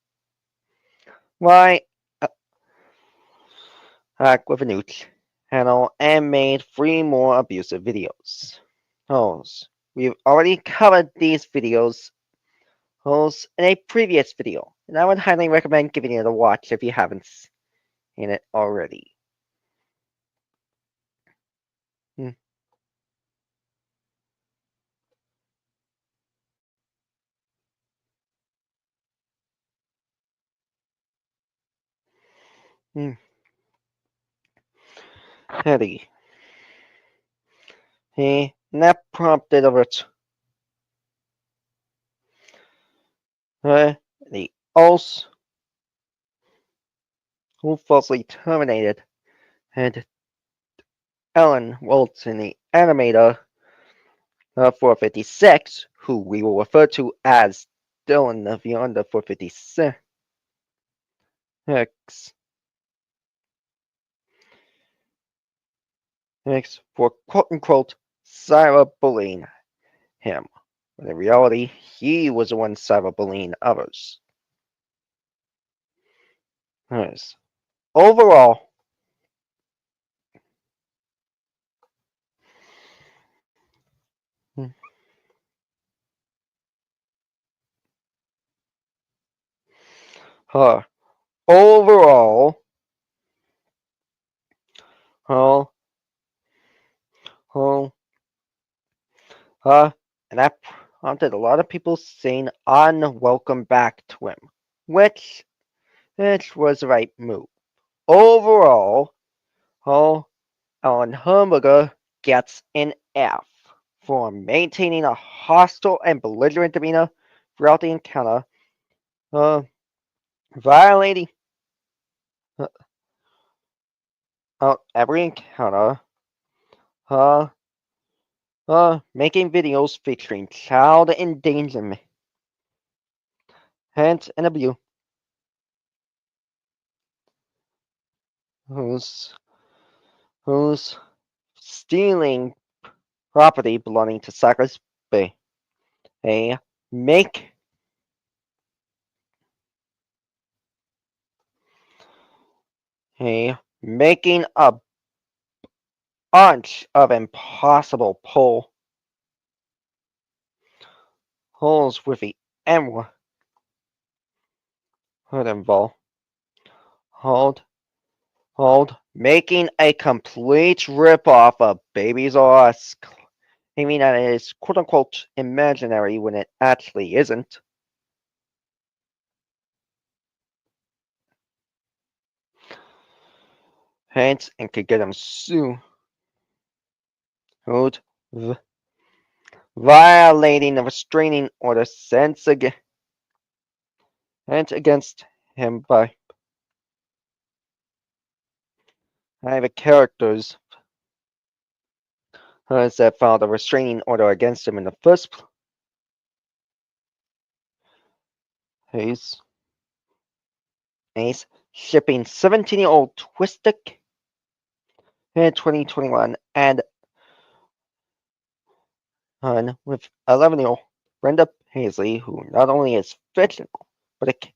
why back with a new channel and made 3 more abusive videos. We've already covered these videos in a previous video, and I would highly recommend giving it a watch if you haven't seen it already. Teddy. And that prompted a the also who falsely terminated and Ellen Walton, the animator 456, who we will refer to as Dylan the Beyond 456. Next, for quote-unquote cyberbullying him, when in reality, he was the one cyberbullying others. Anyways, overall, uh, overall, oh, oh, and that prompted a lot of people saying unwelcome back to him, which was the right move. Overall, Alan Herberger gets an F for maintaining a hostile and belligerent demeanor throughout the encounter, violating every encounter, making videos featuring child endangerment and abuse, who's stealing property belonging to Cypress Bay, make making a bunch of impossible holes with the M word involved. Making a complete ripoff of Babies R Us, claiming that it is quote unquote imaginary when it actually isn't. Hence, and could get him sued. Violating the restraining order sent against him by the characters that filed a restraining order against him in the first place. Shipping 17-year-old Twistic in 2021 and with 11-year-old Brenda Paisley, who not only is fictional, but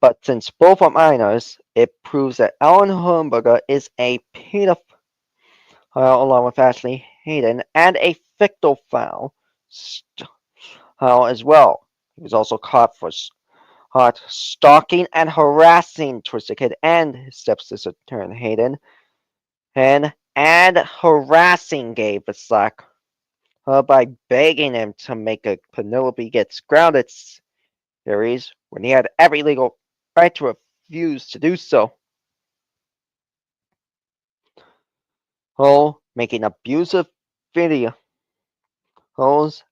but since both are minors, it proves that Alan Herberger is a pedophile, along with Ashley Hayden, and a fictophile as well. He was also caught for stalking and harassing Twisted Kid and his stepsister Taryn Hayden, and harassing Gabe Vislak by begging him to make a Penelope Gets Grounded series when he had every legal right to refuse to do so. Making abusive videos,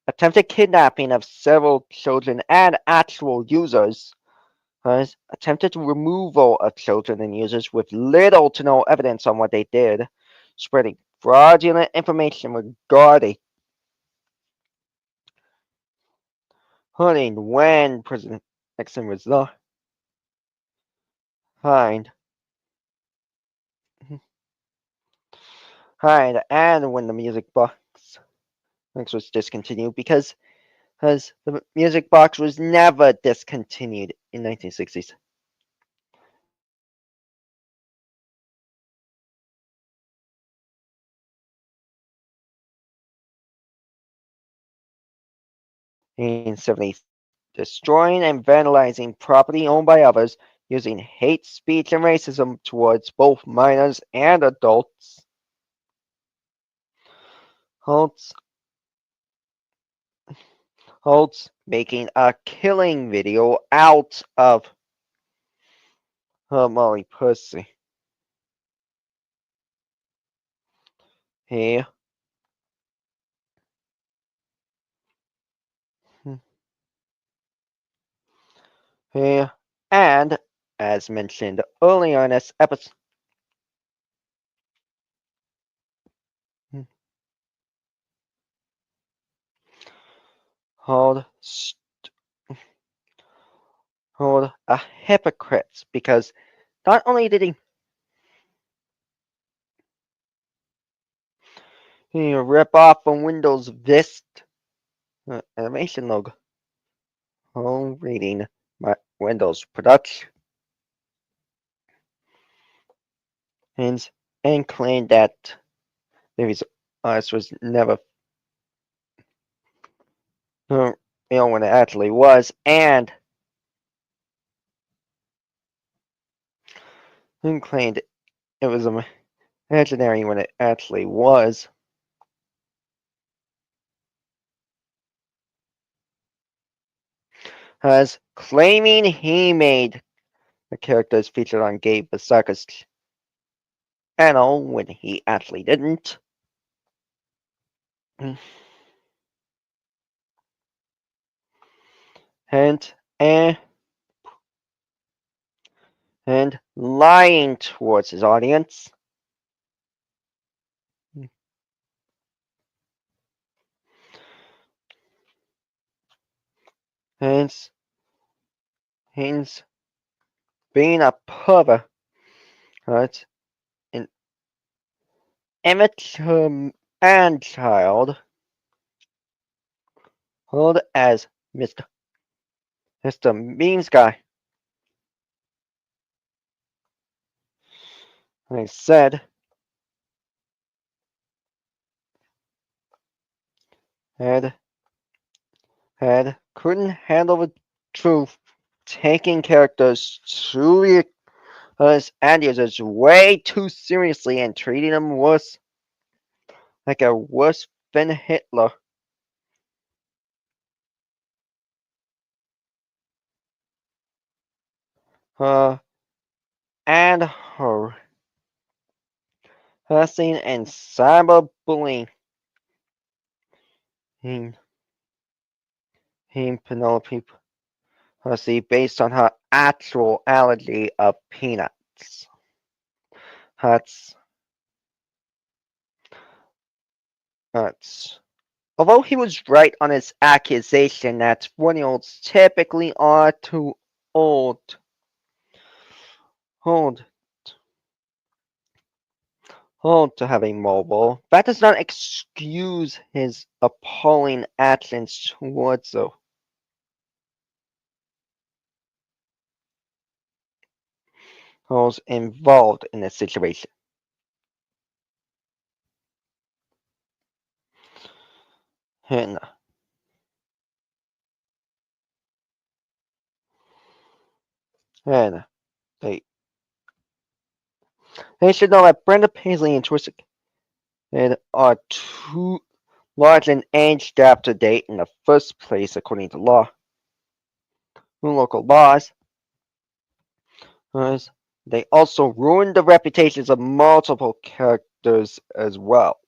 attempted kidnapping of several children and actual users, attempted removal of children and users with little to no evidence on what they did, spreading fraudulent information regarding when President Nixon resigned, and when the music box was discontinued, because the music box was never discontinued in 1960s. In 1970s, destroying and vandalizing property owned by others, using hate speech and racism towards both minors and adults. Holtz making a killing video out of Molly Pussy. Here. Here. And, as mentioned earlier in this episode, hold a hypocrite, because not only did he You rip off from Windows Vista animation logo. Home reading my Windows production. And claimed that Baby's Eyes was never when it actually was, and claimed it was imaginary when it actually was. As claiming he made the characters featured on Gabe Basaka's channel when he actually didn't. And lying towards his audience. And being a pervert, right? An immature and child, hold as Mr. Memes Guy. I said, had couldn't handle the truth, taking characters truly and users way too seriously and treating them worse than Hitler. And harassing and cyberbullying Penelope Percy based on her actual allergy of peanuts. Although he was right on his accusation that 1-year-olds typically are too old to have a mobile, that does not excuse his appalling actions towards those involved in the situation. And they should know that Brenda Paisley and Twisted are too large an age gap to date in the first place, according to local laws. They also ruined the reputations of multiple characters as well.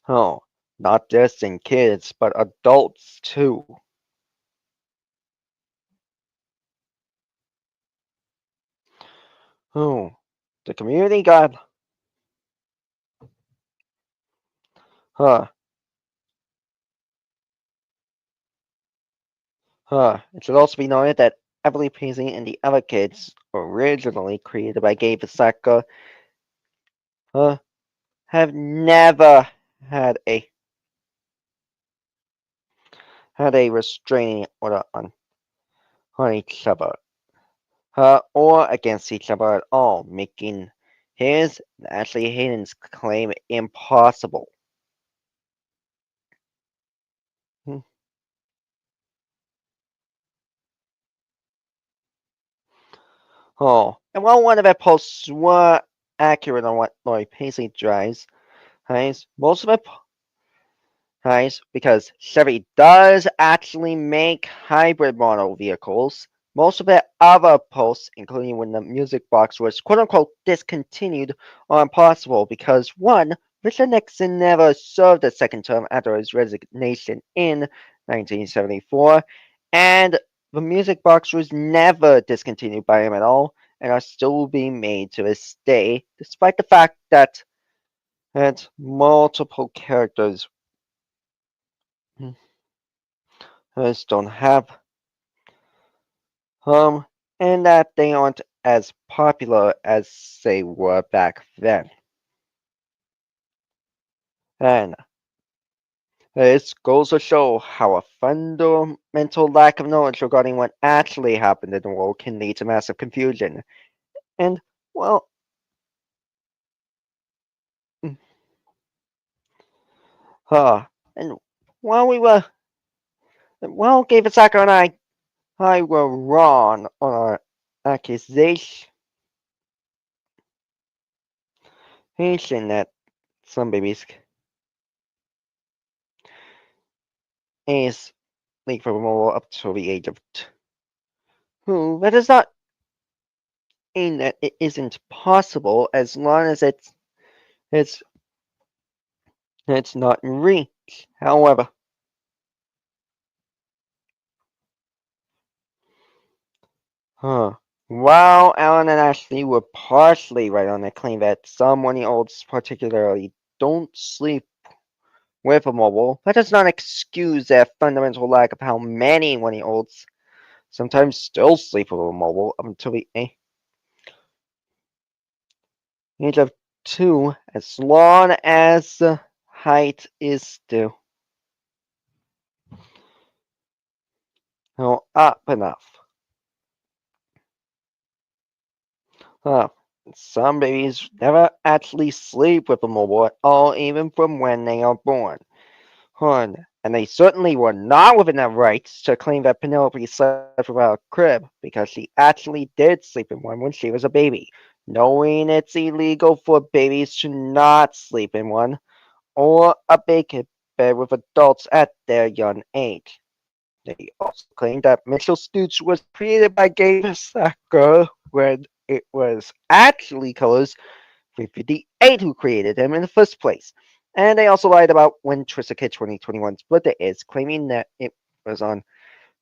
Not just in kids, but adults too. The community guide. It should also be noted that Emily Paisley and the other kids, originally created by Gabe Basaka, have never had a restraining order on each other, or against each other at all, making his and Ashley Hayden's claim impossible. And while one of their posts were accurate on what Lori Paisley drives, most of it because Chevy does actually make hybrid model vehicles. Most of their other posts, including when the music box was quote-unquote discontinued, are impossible because one, Richard Nixon never served a second term after his resignation in 1974, and the music box was never discontinued by him at all, and are still being made to this day, despite the fact that multiple characters don't have and that they aren't as popular as they were back then. And this goes to show how a fundamental lack of knowledge regarding what actually happened in the world can lead to massive confusion. And, well, and while we were, while Gavasaka and I were wrong on our accusation that some babies is leak from removal up to the age of 2. That does not mean that it isn't possible as long as it's not in reach. However, while Alan and Ashley were partially right on their claim that some 1-year-olds particularly don't sleep with a mobile, that does not excuse their fundamental lack of how many 1-year-olds sometimes still sleep with a mobile up until the age of 2, as long as the height is still up enough. Some babies never actually sleep with a mobile at all, even from when they are born. And they certainly were not within their rights to claim that Penelope slept without a crib, because she actually did sleep in one when she was a baby. Knowing it's illegal for babies to not sleep in one, or a bed with adults at their young age. They also claimed that Mitchell Stooge was created by Gavasaka when it was actually Colors 358 who created him in the first place. And they also lied about when Twisted Kid 2021's birthday is, claiming that it was on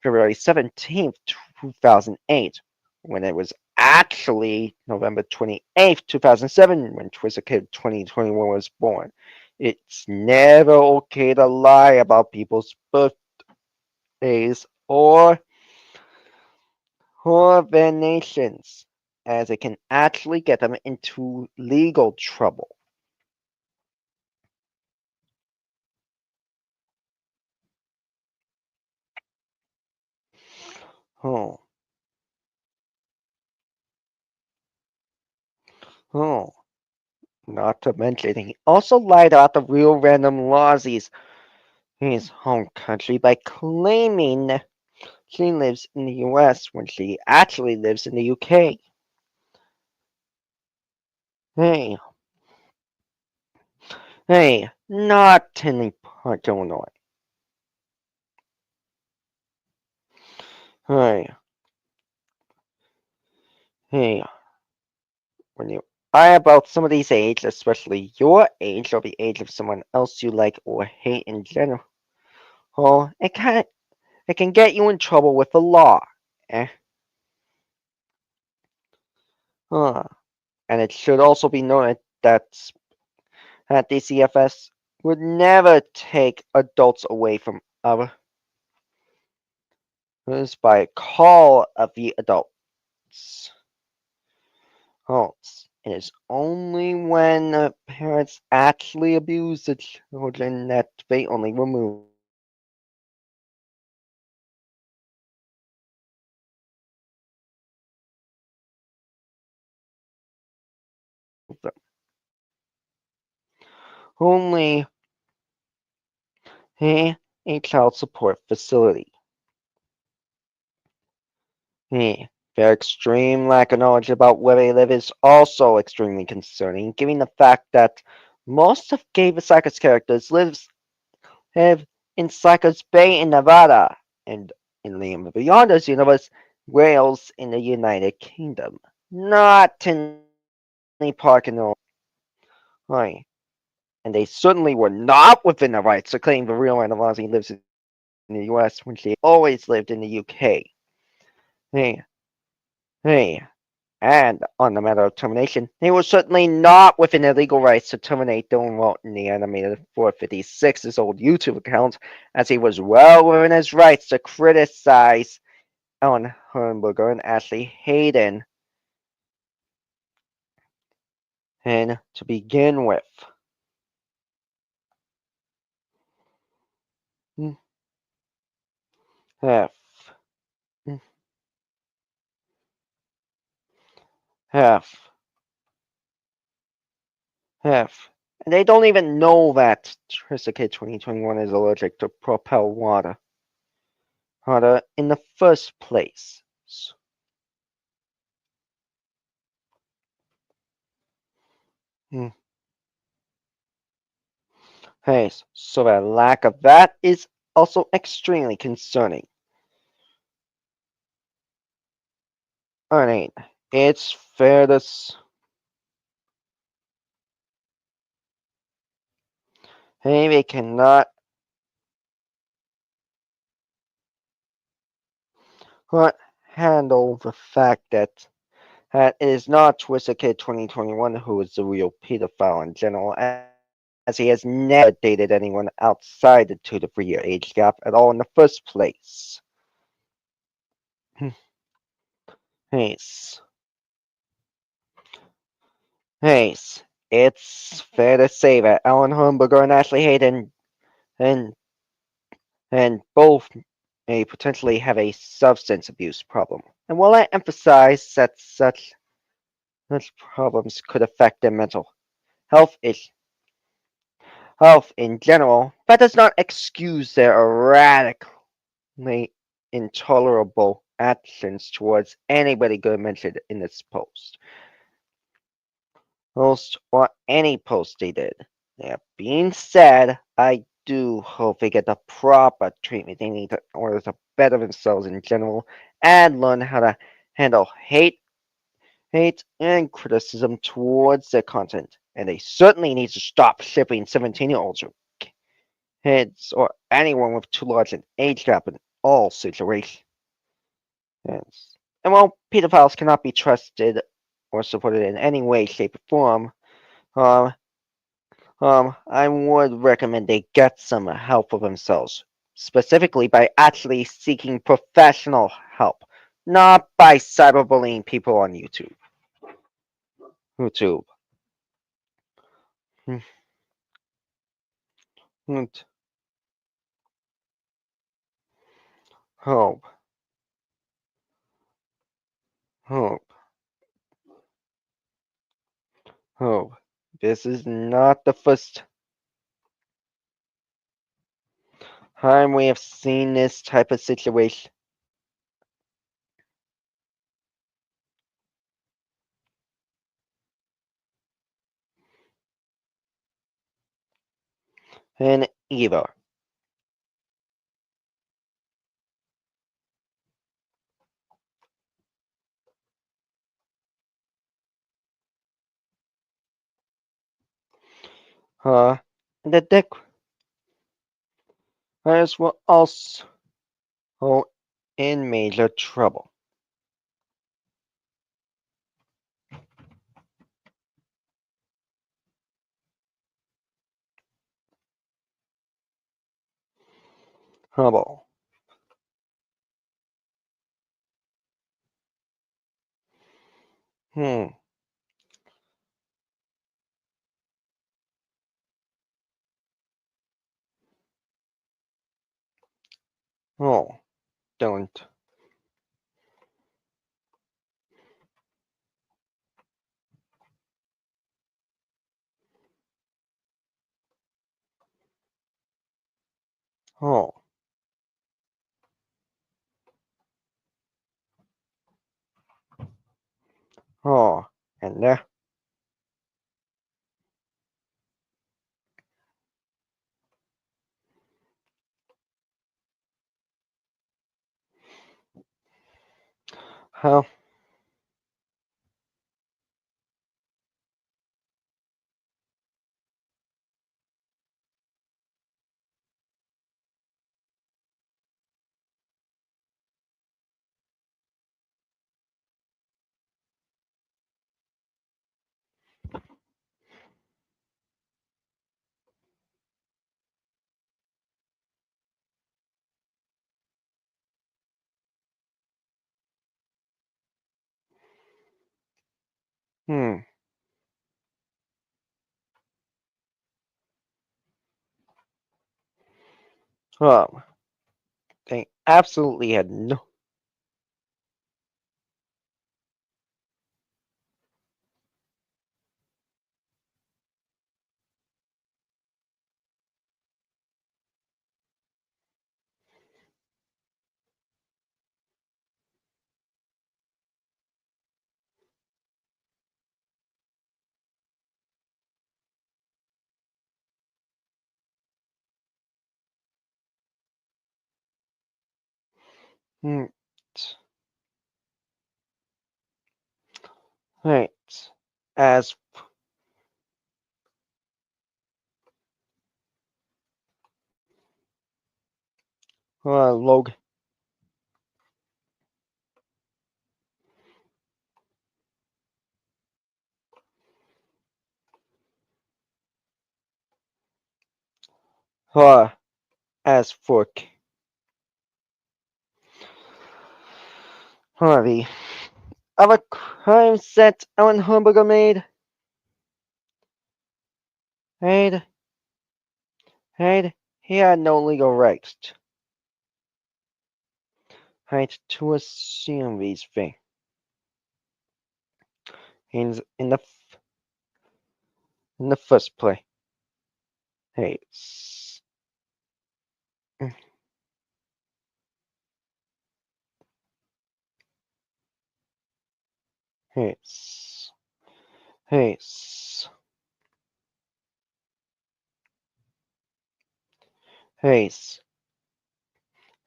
February 17th, 2008, when it was actually November 28th, 2007, when Twisted Kid 2021 was born. It's never okay to lie about people's birthdays or their nations, as it can actually get them into legal trouble. Oh. Oh. Not to mention, he also lied about the real random Lozzies in his home country by claiming she lives in the US when she actually lives in the UK. Hey, not Tinley Park, Illinois. Hey, when you lie about somebody's age, especially your age or the age of someone else you like or hate in general, it can get you in trouble with the law. And it should also be noted that DCFS would never take adults away from others by call of the adults. It is only when parents actually abuse the children that they only remove them. Only a child support facility. Their extreme lack of knowledge about where they live is also extremely concerning, given the fact that most of Gavasaka's characters live in Psycho's Bay in Nevada, and in Liam Beyonder's universe, Wales in the United Kingdom, not Tinley Park in Illinois. And they certainly were not within their rights to claim the real Anna Lozzie lives in the US when she always lived in the UK. And on the matter of termination, they were certainly not within their legal rights to terminate Dylan Walton, the animated 456's old YouTube account, as he was well within his rights to criticize Ellen Herrenberger and Ashley Hayden. And to begin with, F. F. F. And they don't even know that Trista Kid 2021 is allergic to Propel water in the first place. Hey, so the lack of that is also extremely concerning. Alright, it's fair to hey, they cannot handle the fact that it is not Twisted Kid 2021 who is the real pedophile in general, as he has never dated anyone outside the 2 to 3 year age gap at all in the first place. Hayes. Hayes. It's fair to say that Alan Hornberger and Ashley Hayden and both may potentially have a substance abuse problem. And while I emphasize that such problems could affect their mental health in general, that does not excuse their erratically intolerable actions towards anybody good mentioned in this post. Or any post they did. That being said, I do hope they get the proper treatment they need in order to better themselves in general and learn how to handle hate and criticism towards their content. And they certainly need to stop shipping 17-year-olds or kids or anyone with too large an age gap in all situations. Yes. And while pedophiles cannot be trusted or supported in any way, shape, or form, I would recommend they get some help for themselves, specifically by actually seeking professional help, not by cyberbullying people on YouTube. Hope. This is not the first time we have seen this type of situation. And either. The deck players were also in major trouble. Trouble. Hmm. Oh, don't. Oh. Oh, and how? Hmm. They absolutely had no. Hmm. Right. As Logan. As for the other crimes that Alan Humberger made, he had no legal rights to assume these things in the first place. Yes. Yes. Yes.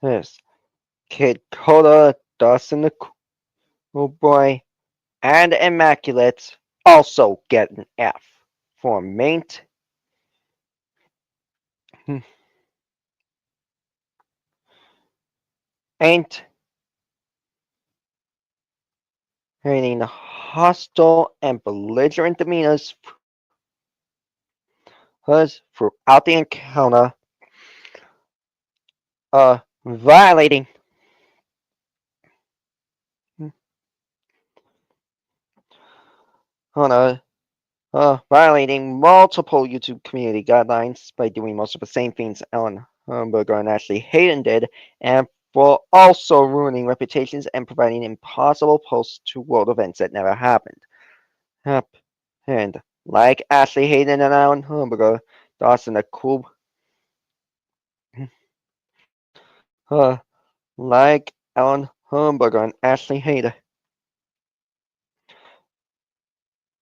Yes. Kid Coda, Dawson the Cool Boy, and Immaculate also get an F for maintaining hostile and belligerent demeanors throughout the encounter, violating violating multiple YouTube community guidelines by doing most of the same things Alan Humberger and Ashley Hayden did, and for also ruining reputations and providing impossible posts to world events that never happened. And like Ashley Hayden and Alan Humberger, Dawson the Cool, like Alan Humberger and Ashley Hayden,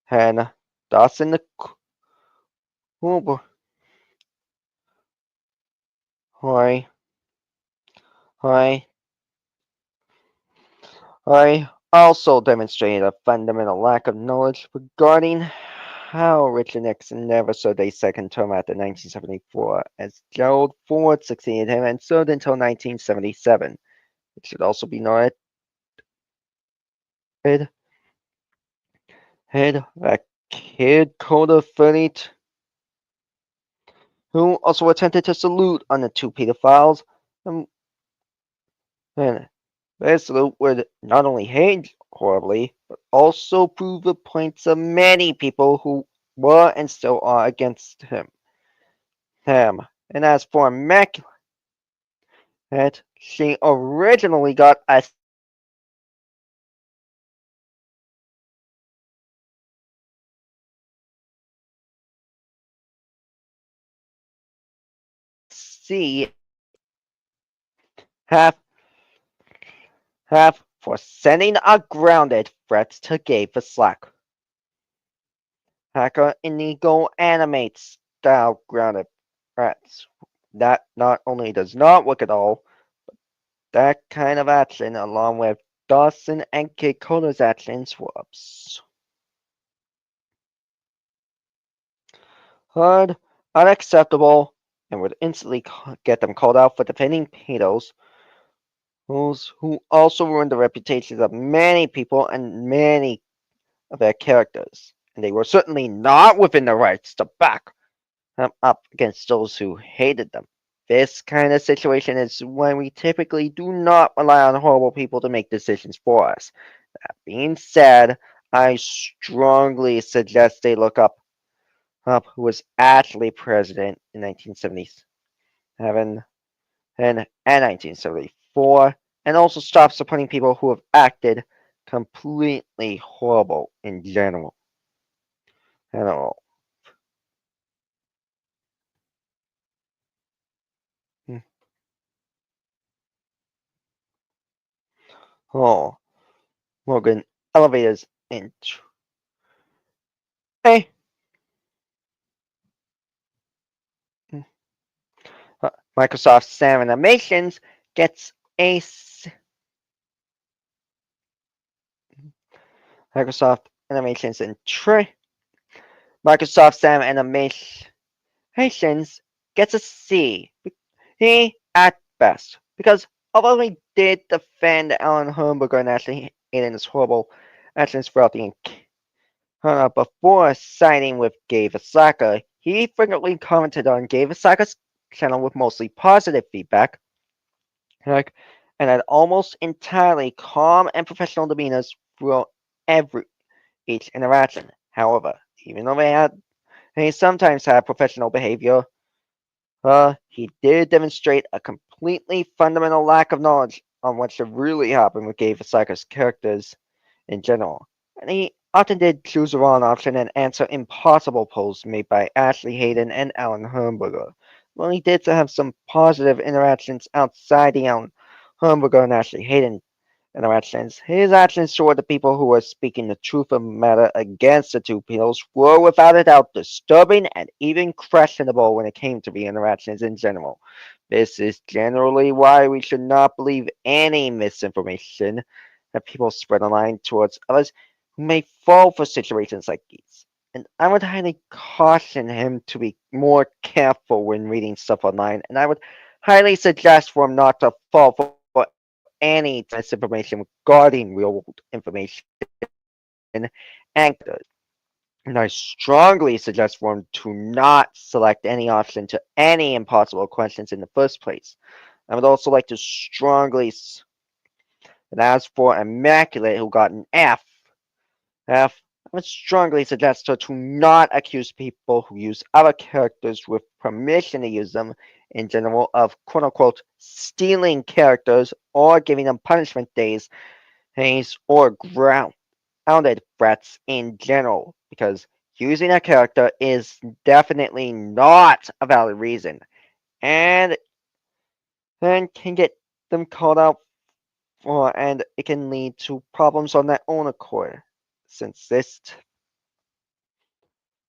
and Dawson the Cool Boy. I also demonstrated a fundamental lack of knowledge regarding how Richard Nixon never served a second term after 1974, as Gerald Ford succeeded him and served until 1977. It should also be noted that Kid Coda 30, who also attempted to salute on the two pedophiles, and this salute would not only hate horribly, but also prove the points of many people who were and still are against him. And as for Immaculate, she originally got a C half for sending ungrounded threats to Gabe the Slack. Hacker Inigo animates style grounded threats. That not only does not work at all, but that kind of action, along with Dawson and Kid Coda's actions, was hard, unacceptable, and would instantly get them called out for defending pedos, who also ruined the reputations of many people and many of their characters. And they were certainly not within their rights to back them up against those who hated them. This kind of situation is when we typically do not rely on horrible people to make decisions for us. That being said, I strongly suggest they look up who was actually president in 1977 and 1974. for, and also stop supporting people who have acted completely horrible in general. Hmm. Oh, Morgan, elevators in. Hey. Microsoft Sam Animations gets a Microsoft Animations in Microsoft Sam Animations gets a C. He at best. Because although he did defend Alan Herberger and Ashley Hayden's horrible actions throughout the before siding with Gabe Asaka, he frequently commented on Gabe Asaka's channel with mostly positive feedback, and had almost entirely calm and professional demeanors throughout each interaction. However, even though they sometimes had professional behavior, he did demonstrate a completely fundamental lack of knowledge on what should really happen with Gabe Asaka's characters in general, and he often did choose the wrong option and answer impossible polls made by Ashley Hayden and Alan Herberger. While he did have some positive interactions outside the Alan Herberger and Ashley Hayden interactions, his actions toward the people who were speaking the truth of the matter against the two peoples were without a doubt disturbing and even questionable when it came to the interactions in general. This is generally why we should not believe any misinformation that people spread online towards others who may fall for situations like these. And I would highly caution him to be more careful when reading stuff online, and I would highly suggest for him not to fall for any misinformation regarding real world information and I strongly suggest for him to not select any option to any impossible questions in the first place. I would also like to strongly, and as for Immaculate, who got an F, I would strongly suggest her to not accuse people who use other characters with permission to use them in general of quote unquote stealing characters or giving them punishment days or grounded threats in general, because using a character is definitely not a valid reason and can get them called out for, and it can lead to problems on their own accord, since this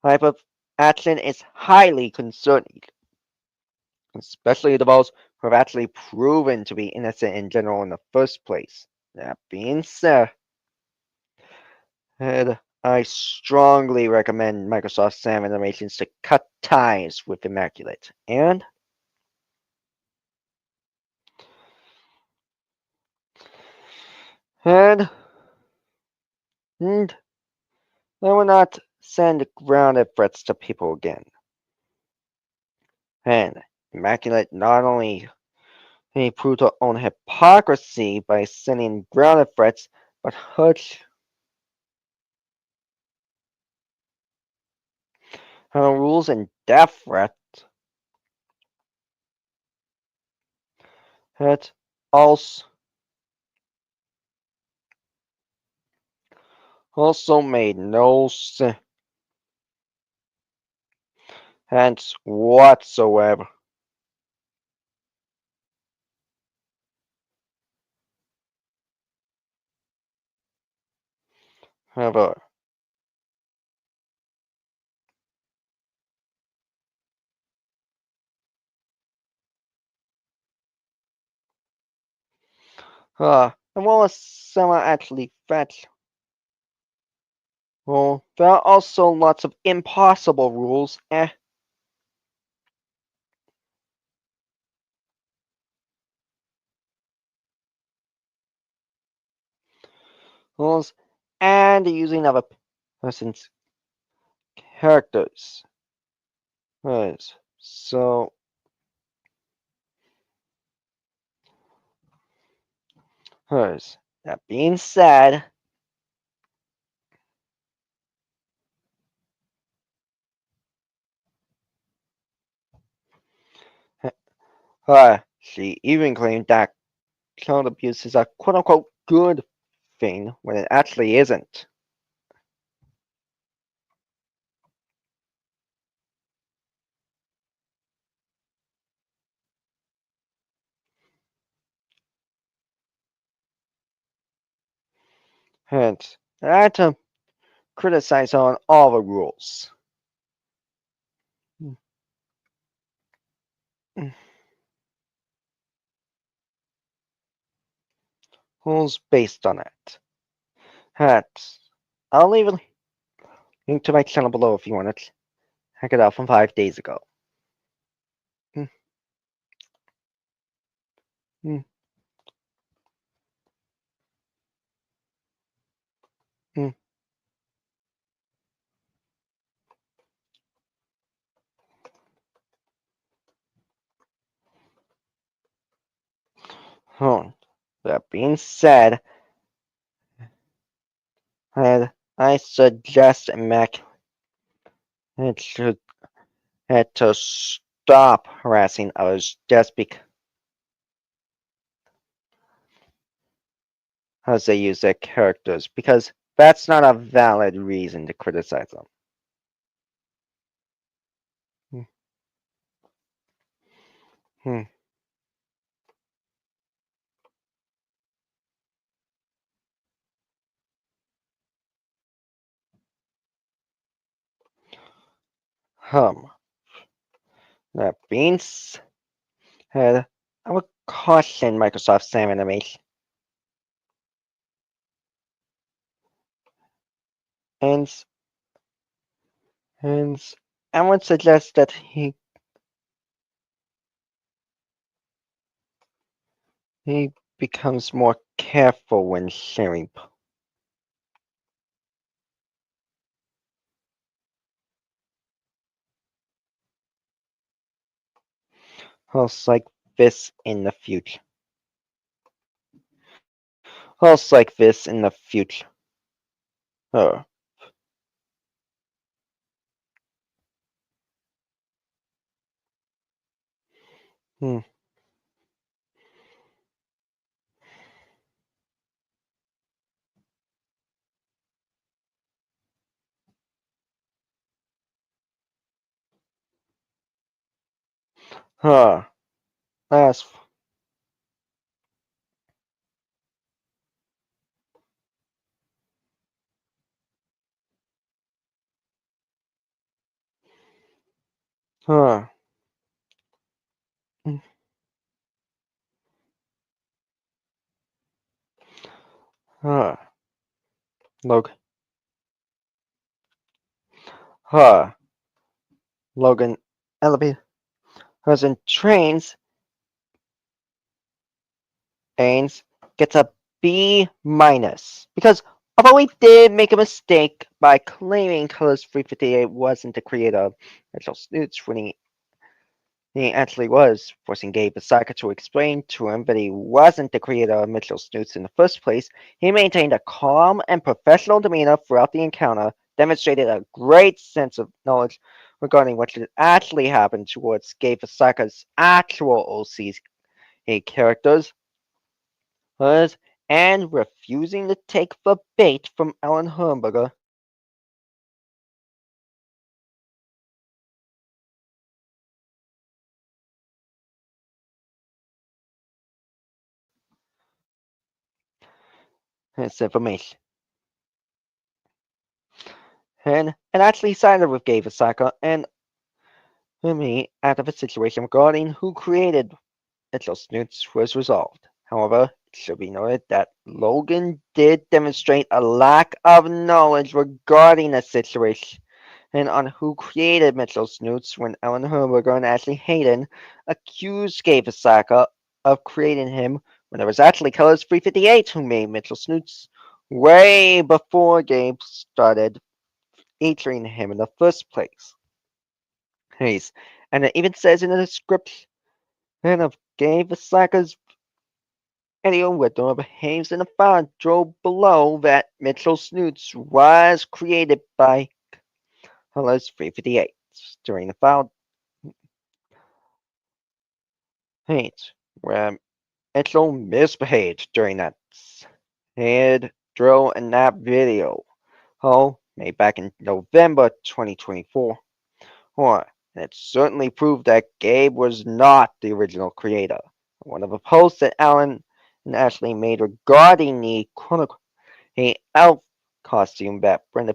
type of action is highly concerning, especially to those who have actually proven to be innocent in general in the first place. That being said, I strongly recommend Microsoft Sam Animations to cut ties with Immaculate. And I will not send grounded threats to people again. And Immaculate not only proved her own hypocrisy by sending grounded threats, but her rules and death threats had also made no sense whatsoever. However, and while some are actually fetch, well, there are also lots of impossible rules. Rules and using of a person's characters. Right. So that being said, she even claimed that child abuse is a quote-unquote good thing when it actually isn't. And I had to criticize on all the rules. Rules based on it. And I'll leave a link to my channel below if you want to check it out from 5 days ago. Hmm. Hmm. Hmm. That being said, I suggest Mac to stop harassing others just because they use their characters, because that's not a valid reason to criticize them. Hmm. That being said, I would caution Microsoft Sam Animation and I would suggest that he becomes more careful when sharing posts like this in the future. Posts like this in the future. Oh. Hmm. Huh. That's huh. Hmm. Huh. Logan. Huh. Logan Ellaby Hudson trains Ains gets a B minus because although he did make a mistake by claiming Colors 358 wasn't the creator of Mitchell Snoots when he actually was, forcing Gabe Asaka to explain to him that he wasn't the creator of Mitchell Snoots in the first place, he maintained a calm and professional demeanor throughout the encounter, demonstrated a great sense of knowledge regarding what should actually happen towards Gabe Asaka's actual OC characters, and refusing to take the bait from Alan Herberger. His information. And actually sided with Gabe Asaka and me after the situation regarding who created Mitchell Snoots was resolved. However, it should be noted that Logan did demonstrate a lack of knowledge regarding the situation and on who created Mitchell Snoots when Alan Herberger and Ashley Hayden accused Gabe Asaka of creating him when it was actually Colors 358 who made Mitchell Snoots way before Gabe started featuring him in the first place. And it even says in the description of Gabe Asaka's video where Dora behaves in the file drove below that Mitchell Snoots was created by Colors 358 during the file where Angelo misbehaved during that head drill in that video. Made back in November 2024. And it certainly proved that Gabe was not the original creator. One of the posts that Alan and Ashley made regarding the elf costume that Brenda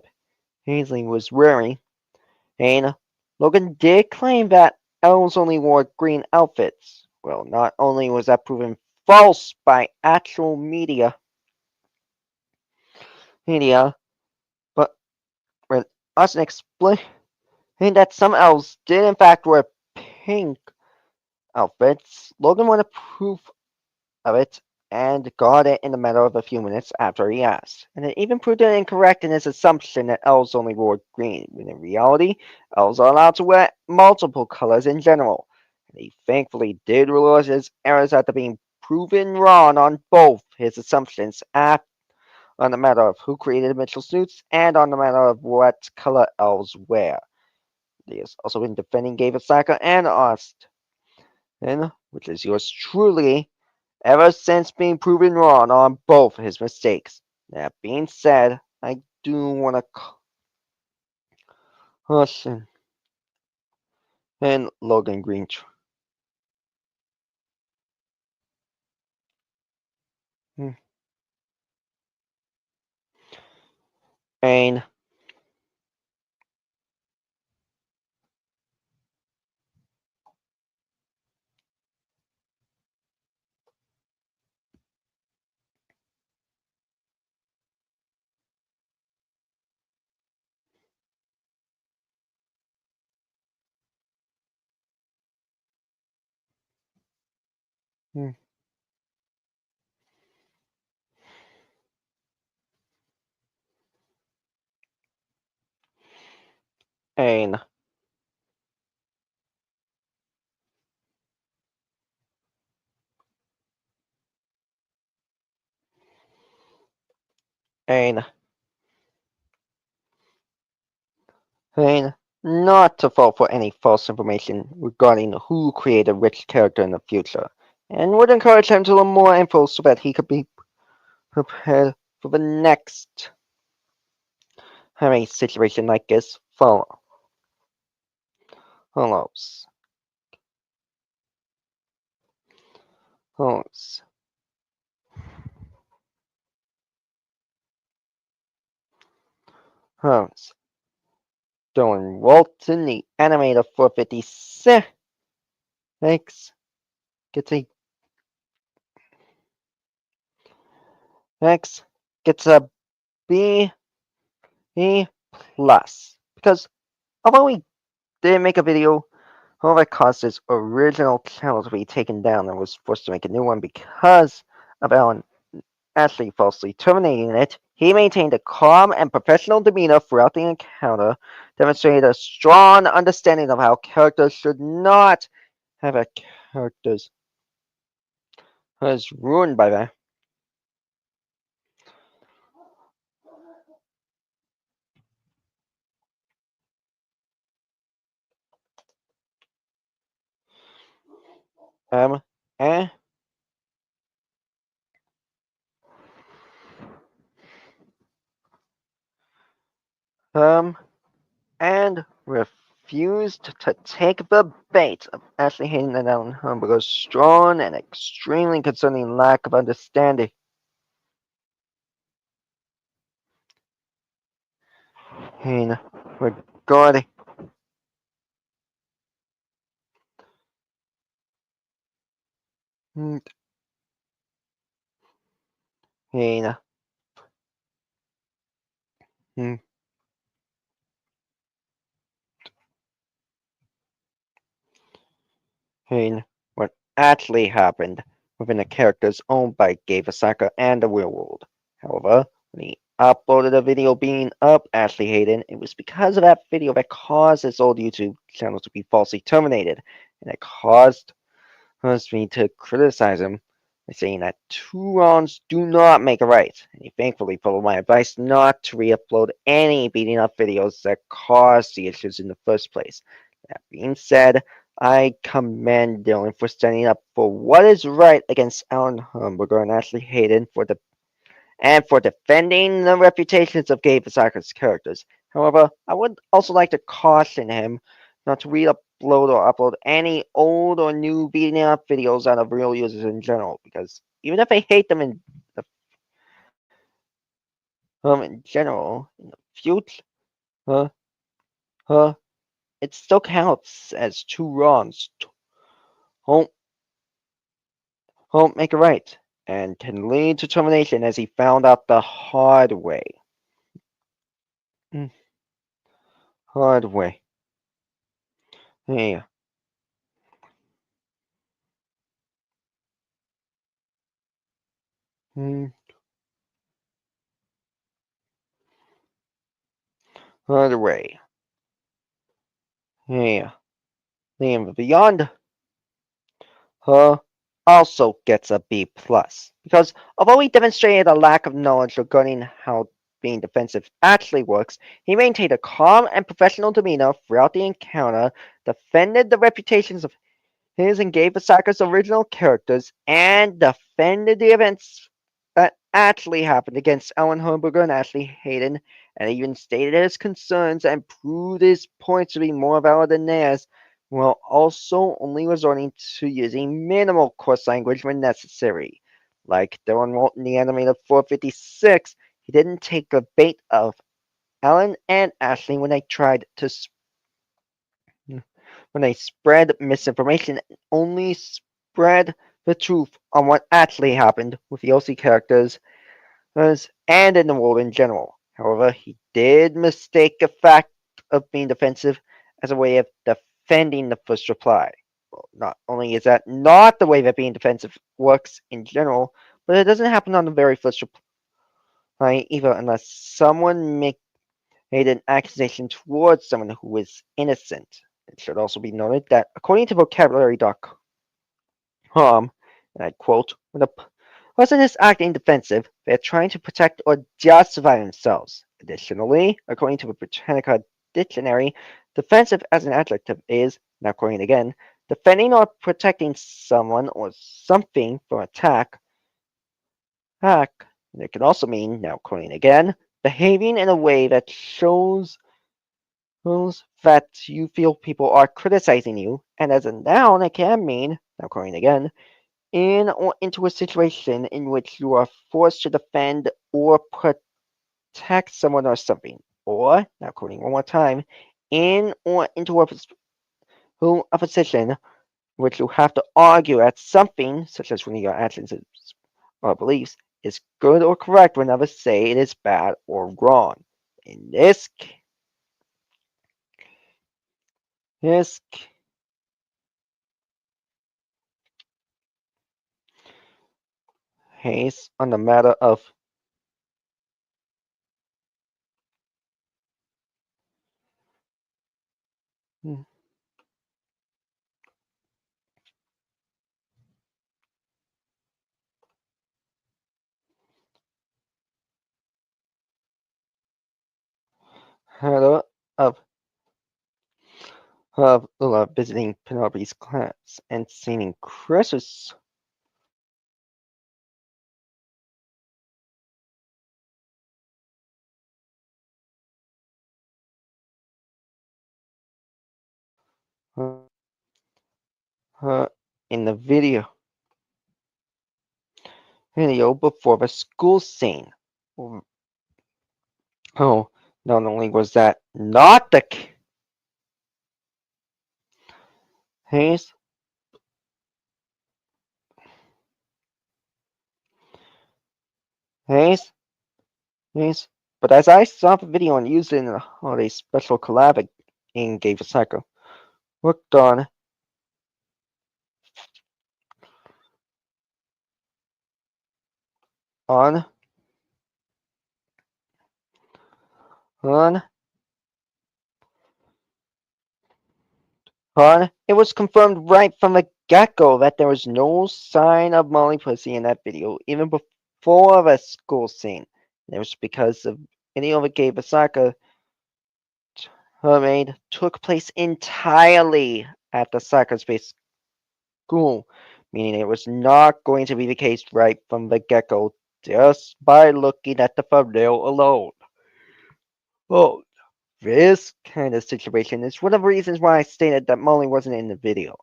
Paisley was wearing, and Logan did claim that elves only wore green outfits. Well, not only was that proven false by actual media, but when Austin explained that some elves did in fact wear pink outfits, Logan wanted proof of it and got it in a matter of a few minutes after he asked. And it even proved it incorrect in his assumption that elves only wore green, when in reality, elves are allowed to wear multiple colors in general. And he thankfully did realize his errors after being proven wrong on both his assumptions on the matter of who created Mitchell suits and on the matter of what color elves wear. He has also been defending Gabe Osaka and Austin, which is yours truly, ever since being proven wrong on both his mistakes. That being said, I do want to caution and Logan Green. And and and and not to fall for any false information regarding who created which character in the future, and would encourage him to learn more info so that he could be prepared for the next time a situation like this follows. Holmes. Doing Walton, the animator 456, gets a B plus, because although he did make a video, however, it caused his original channel to be taken down and was forced to make a new one because of Alan Ashley falsely terminating it. He maintained a calm and professional demeanor throughout the encounter, demonstrated a strong understanding of how characters should not have a characters was ruined by that. And and refused to take the bait of Ashley Hayden and Alan Humberger's strong and extremely concerning lack of understanding. And regarding what actually happened within the characters owned by Gabe Osaka and the real world. However, when he uploaded a video being up Ashley Hayden, it was because of that video that caused his old YouTube channel to be falsely terminated, and it caused me to criticize him by saying that two wrongs do not make a right, and he thankfully followed my advice not to re-upload any beating up videos that caused the issues in the first place. That being said, I commend Dylan for standing up for what is right against Alan Humberger and Ashley Hayden for defending the reputations of Gabe Vasaka's characters. However, I would also like to caution him not to re-upload or upload any old or new beating up videos out of real users in general, because even if I hate them in general, in the future, uh, it still counts as two wrongs. Won't make it right, and can lead to termination as he found out the hard way. Hard way. Yeah. Hard way. Yeah. Liam Beyond her also gets a B plus because although he demonstrated a lack of knowledge regarding how being defensive actually works, he maintained a calm and professional demeanor throughout the encounter, defended the reputations of his and Gabe Vasaka's original characters, and defended the events that actually happened against Ellen Hornberger and Ashley Hayden, and even stated his concerns and proved his points to be more valid than theirs, while also only resorting to using minimal coarse language when necessary. Like Dylan wrote in the animated 456, he didn't take the bait of Ellen and Ashley when they tried to spread misinformation and only spread the truth on what actually happened with the OC characters and in the world in general. However, he did mistake the fact of being defensive as a way of defending the first reply. Well, not only is that not the way that being defensive works in general, but it doesn't happen on the very first reply either unless someone made an accusation towards someone who is innocent. It should also be noted that according to vocabulary.com, and I quote, when a person is acting defensive, they are trying to protect or justify themselves. Additionally, according to the Britannica Dictionary, defensive as an adjective is, now quoting again, defending or protecting someone or something from attack. And it can also mean, now quoting again, behaving in a way that shows that you feel people are criticizing you, and as a noun, it can mean, now quoting again, in or into a situation in which you are forced to defend or protect someone or something. Or, now quoting one more time, in or into a position in which you have to argue at something, such as when your actions or beliefs, is good or correct when others say it is bad or wrong. In this case, on the matter of matter of visiting Penelope's class and seeing Chris's in the video before the school scene. Oh, not only was that not the case, but as I saw the video and used it in a holiday special collab in Gave a Psycho, worked on it was confirmed right from the get-go that there was no sign of Molly Pussy in that video, even before the school scene. It was because the video that Gabe Asaka made took place entirely at the Cyberspace School, meaning it was not going to be the case right from the get-go just by looking at the thumbnail alone. Oh, this kind of situation is one of the reasons why I stated that Molly wasn't in the video.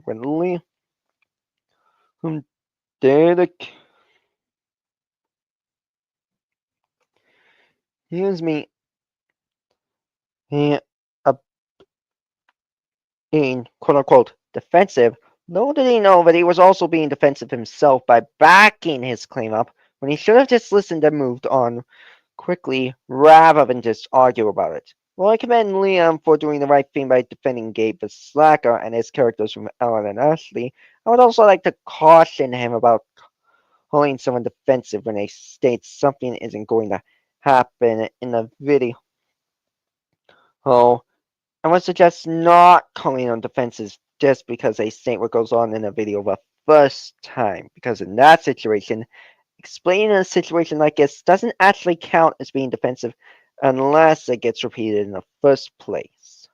When Lee dedicated here's me being quote unquote defensive. Little did he know that he was also being defensive himself by backing his claim up when he should have just listened and moved on quickly rather than just argue about it. Well, I commend Liam for doing the right thing by defending Gabe the Slacker and his characters from Alan and Ashley. I would also like to caution him about calling someone defensive when they state something isn't going to happen in the video. Oh, I would suggest not calling on defenses just because they state what goes on in a video the first time, because in that situation, explaining a situation like this doesn't actually count as being defensive unless it gets repeated in the first place.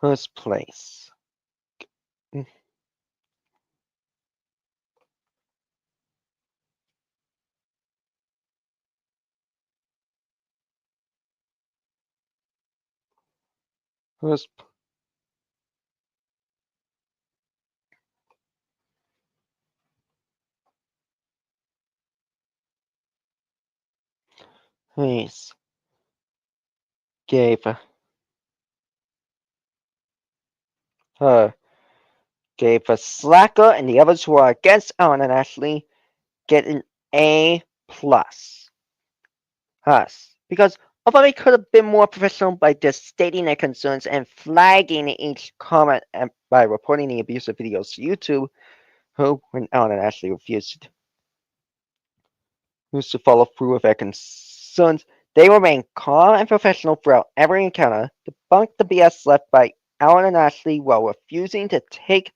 First place. First place. Gave her. Gave a Slacker and the others who are against Alan and Ashley get an A+. Us. Because although they could have been more professional by just stating their concerns and flagging each comment and by reporting the abusive videos to YouTube, who, when Alan and Ashley refused to follow through with their concerns, they remained calm and professional throughout every encounter, debunked the BS left by Alan and Ashley while refusing to take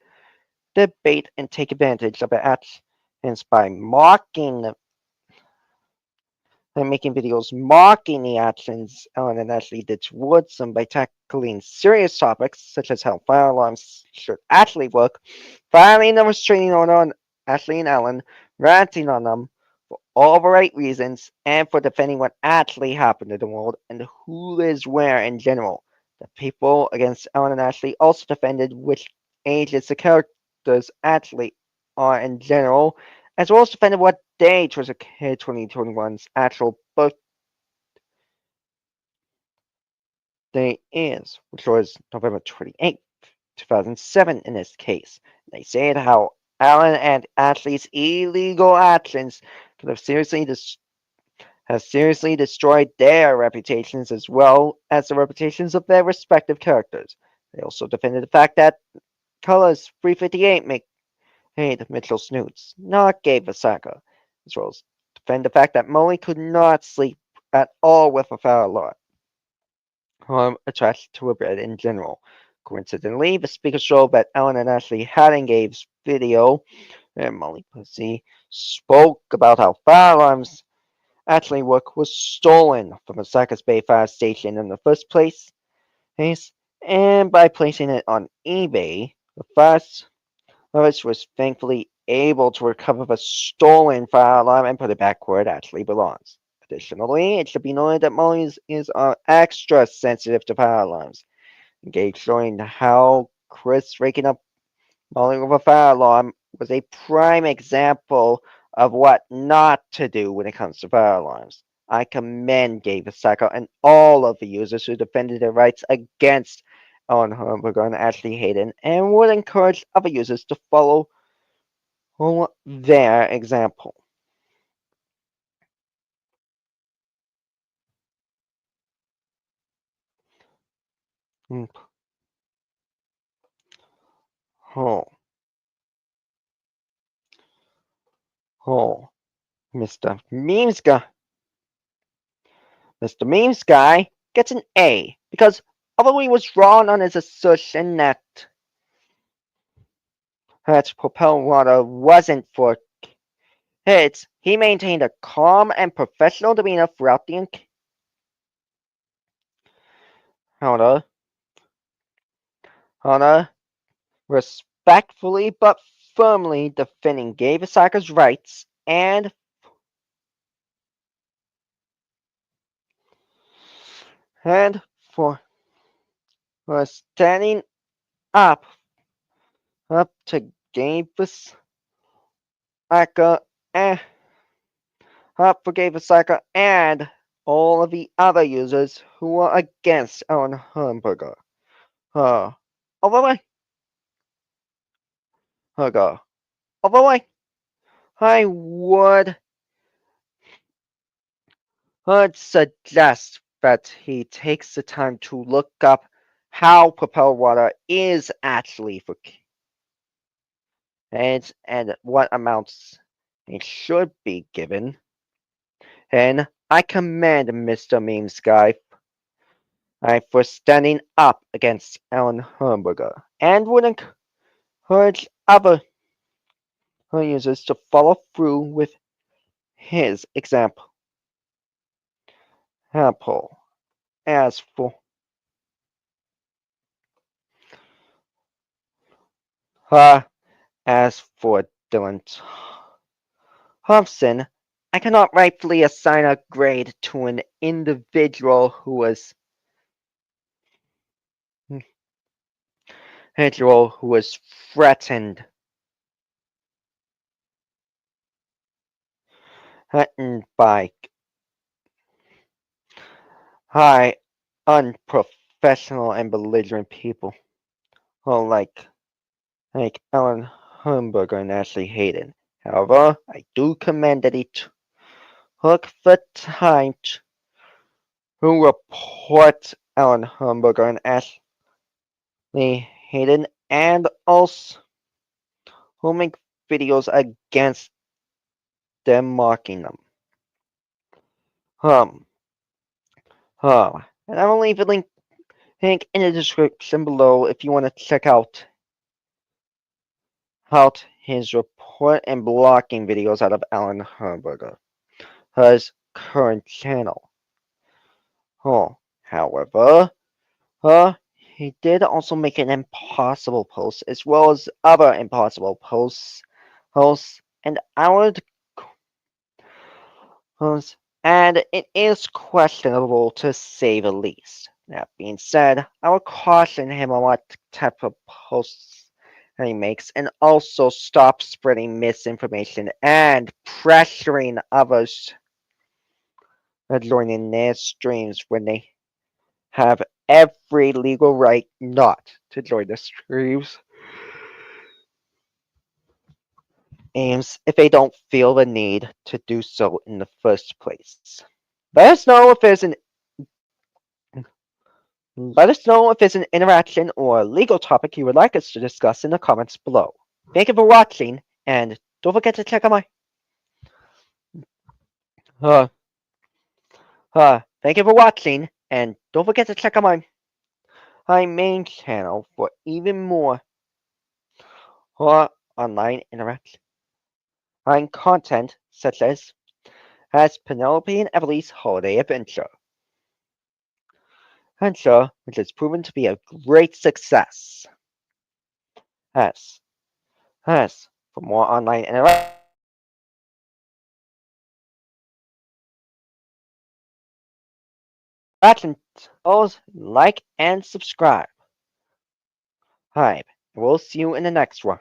the bait and take advantage of their actions by mocking them and making videos mocking the actions Alan and Ashley did towards them by tackling serious topics such as how fire alarms should actually work, filing a restraining order on Ashley and Alan, ranting on them for all the right reasons, and for defending what actually happened in the world and who is where in general. The people against Alan and Ashley also defended which ages the characters actually are in general, as well as defended what date was a kid 2021's actual birthday is, which was November 28th, 2007 in this case. They said how Alan and Ashley's illegal actions could have seriously destroyed their reputations as well as the reputations of their respective characters. They also defended the fact that Colors 358 made Mitchell Snoots, not Gabe Vasaka, as well as defend the fact that Molly could not sleep at all with a fire alarm attached to her bed in general. Coincidentally, the speaker showed that Alan and Ashley had in Gabe's video, and Molly Pussy spoke about how fire alarms actually work was stolen from the Sacas Bay fire station in the first place, and by placing it on eBay, the first Lois was thankfully able to recover the stolen fire alarm and put it back where it actually belongs. Additionally, it should be noted that Molly's is extra sensitive to fire alarms. Gage showing how Chris raking up Molly with a fire alarm was a prime example of what not to do when it comes to fire alarms. I commend Gabe Vasako and all of the users who defended their rights against Alan Herberger and Ashley Hayden, and would encourage other users to follow their example. Mr. Memes Guy. Mr. Memes Guy gets an A because although he was wrong on his assertion that Propel Water wasn't for kids, he maintained a calm and professional demeanor throughout the Hana, respectfully but firmly defending Gabe Osaka's rights and for standing up to Gabe Osaka and for Gabe Osaka and all of the other users who are against Alan Hamburger. Although I would suggest that he takes the time to look up how propelled water is actually for and what amounts it should be given. And I commend Mr. Memes Guy for standing up against Alan Hamburger and would encourage other users to follow through with his example. As for Dylan Thompson, I cannot rightfully assign a grade to an individual who was threatened by high, unprofessional and belligerent people like Alan Hamburger and Ashley Hayden. However, I do commend that he took the time to report Alan Hamburger and Ashley Hayden and also who make videos against them, mocking them. And I will leave a link in the description below if you want to check out his report and blocking videos out of Alan Hamburger, his current channel. However, he did also make an impossible post as well as other impossible posts, and and it is questionable to say the least. That being said, I would caution him on what type of posts he makes and also stop spreading misinformation and pressuring others to join in their streams when they have every legal right not to join the streams if they don't feel the need to do so in the first place. Let us know if there's an interaction or legal topic you would like us to discuss in the comments below. Thank you for watching, and don't forget to check out my main channel for even more online interaction content such as Penelope and Emily's Holiday Adventure, which has proven to be a great success. For more online interaction, like and subscribe. We'll see you in the next one.